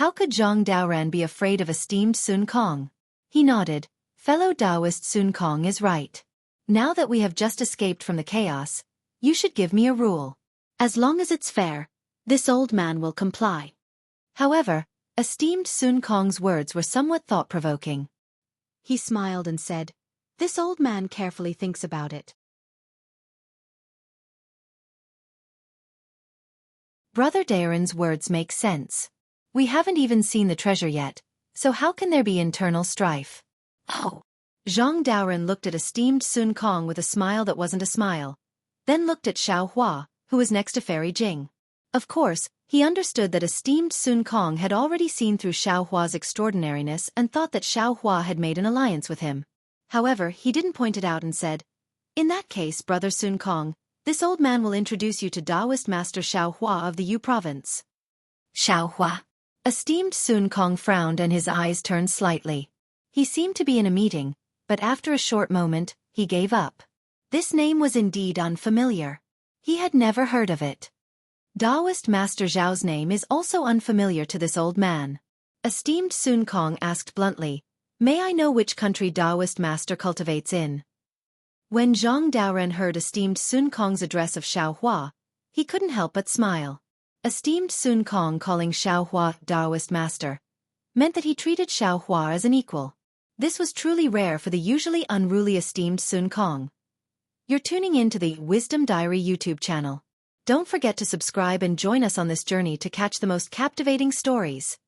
How could Zhang Daoran be afraid of esteemed Sun Kong?" He nodded. "Fellow Taoist Sun Kong is right. Now that we have just escaped from the chaos, you should give me a rule. As long as it's fair, this old man will comply." However, esteemed Sun Kong's words were somewhat thought-provoking. He smiled and said, "This old man carefully thinks about it." Brother Daoran's words make sense. We haven't even seen the treasure yet, so how can there be internal strife? Oh. Zhang Daoran looked at esteemed Sun Kong with a smile that wasn't a smile, then looked at Xiao Hua, who was next to Fairy Jing. Of course, he understood that esteemed Sun Kong had already seen through Xiao Hua's extraordinariness and thought that Xiao Hua had made an alliance with him. However, he didn't point it out and said, In that case, Brother Sun Kong, this old man will introduce you to Taoist Master Xiao Hua of the Yu Province. Xiao Hua. Esteemed Sun Kong frowned and his eyes turned slightly. He seemed to be in a meeting, but after a short moment, he gave up. This name was indeed unfamiliar. He had never heard of it. Taoist Master Zhao's name is also unfamiliar to this old man. Esteemed Sun Kong asked bluntly, "May I know which country Taoist Master cultivates in?" When Zhang Daoren heard esteemed Sun Kong's address of Xiao Hua, he couldn't help but smile. Esteemed Sun Kong calling Xiao Hua Taoist Master meant that he treated Xiao Hua as an equal. This was truly rare for the usually unruly esteemed Sun Kong. You're tuning in to the Wisdom Diary YouTube channel. Don't forget to subscribe and join us on this journey to catch the most captivating stories.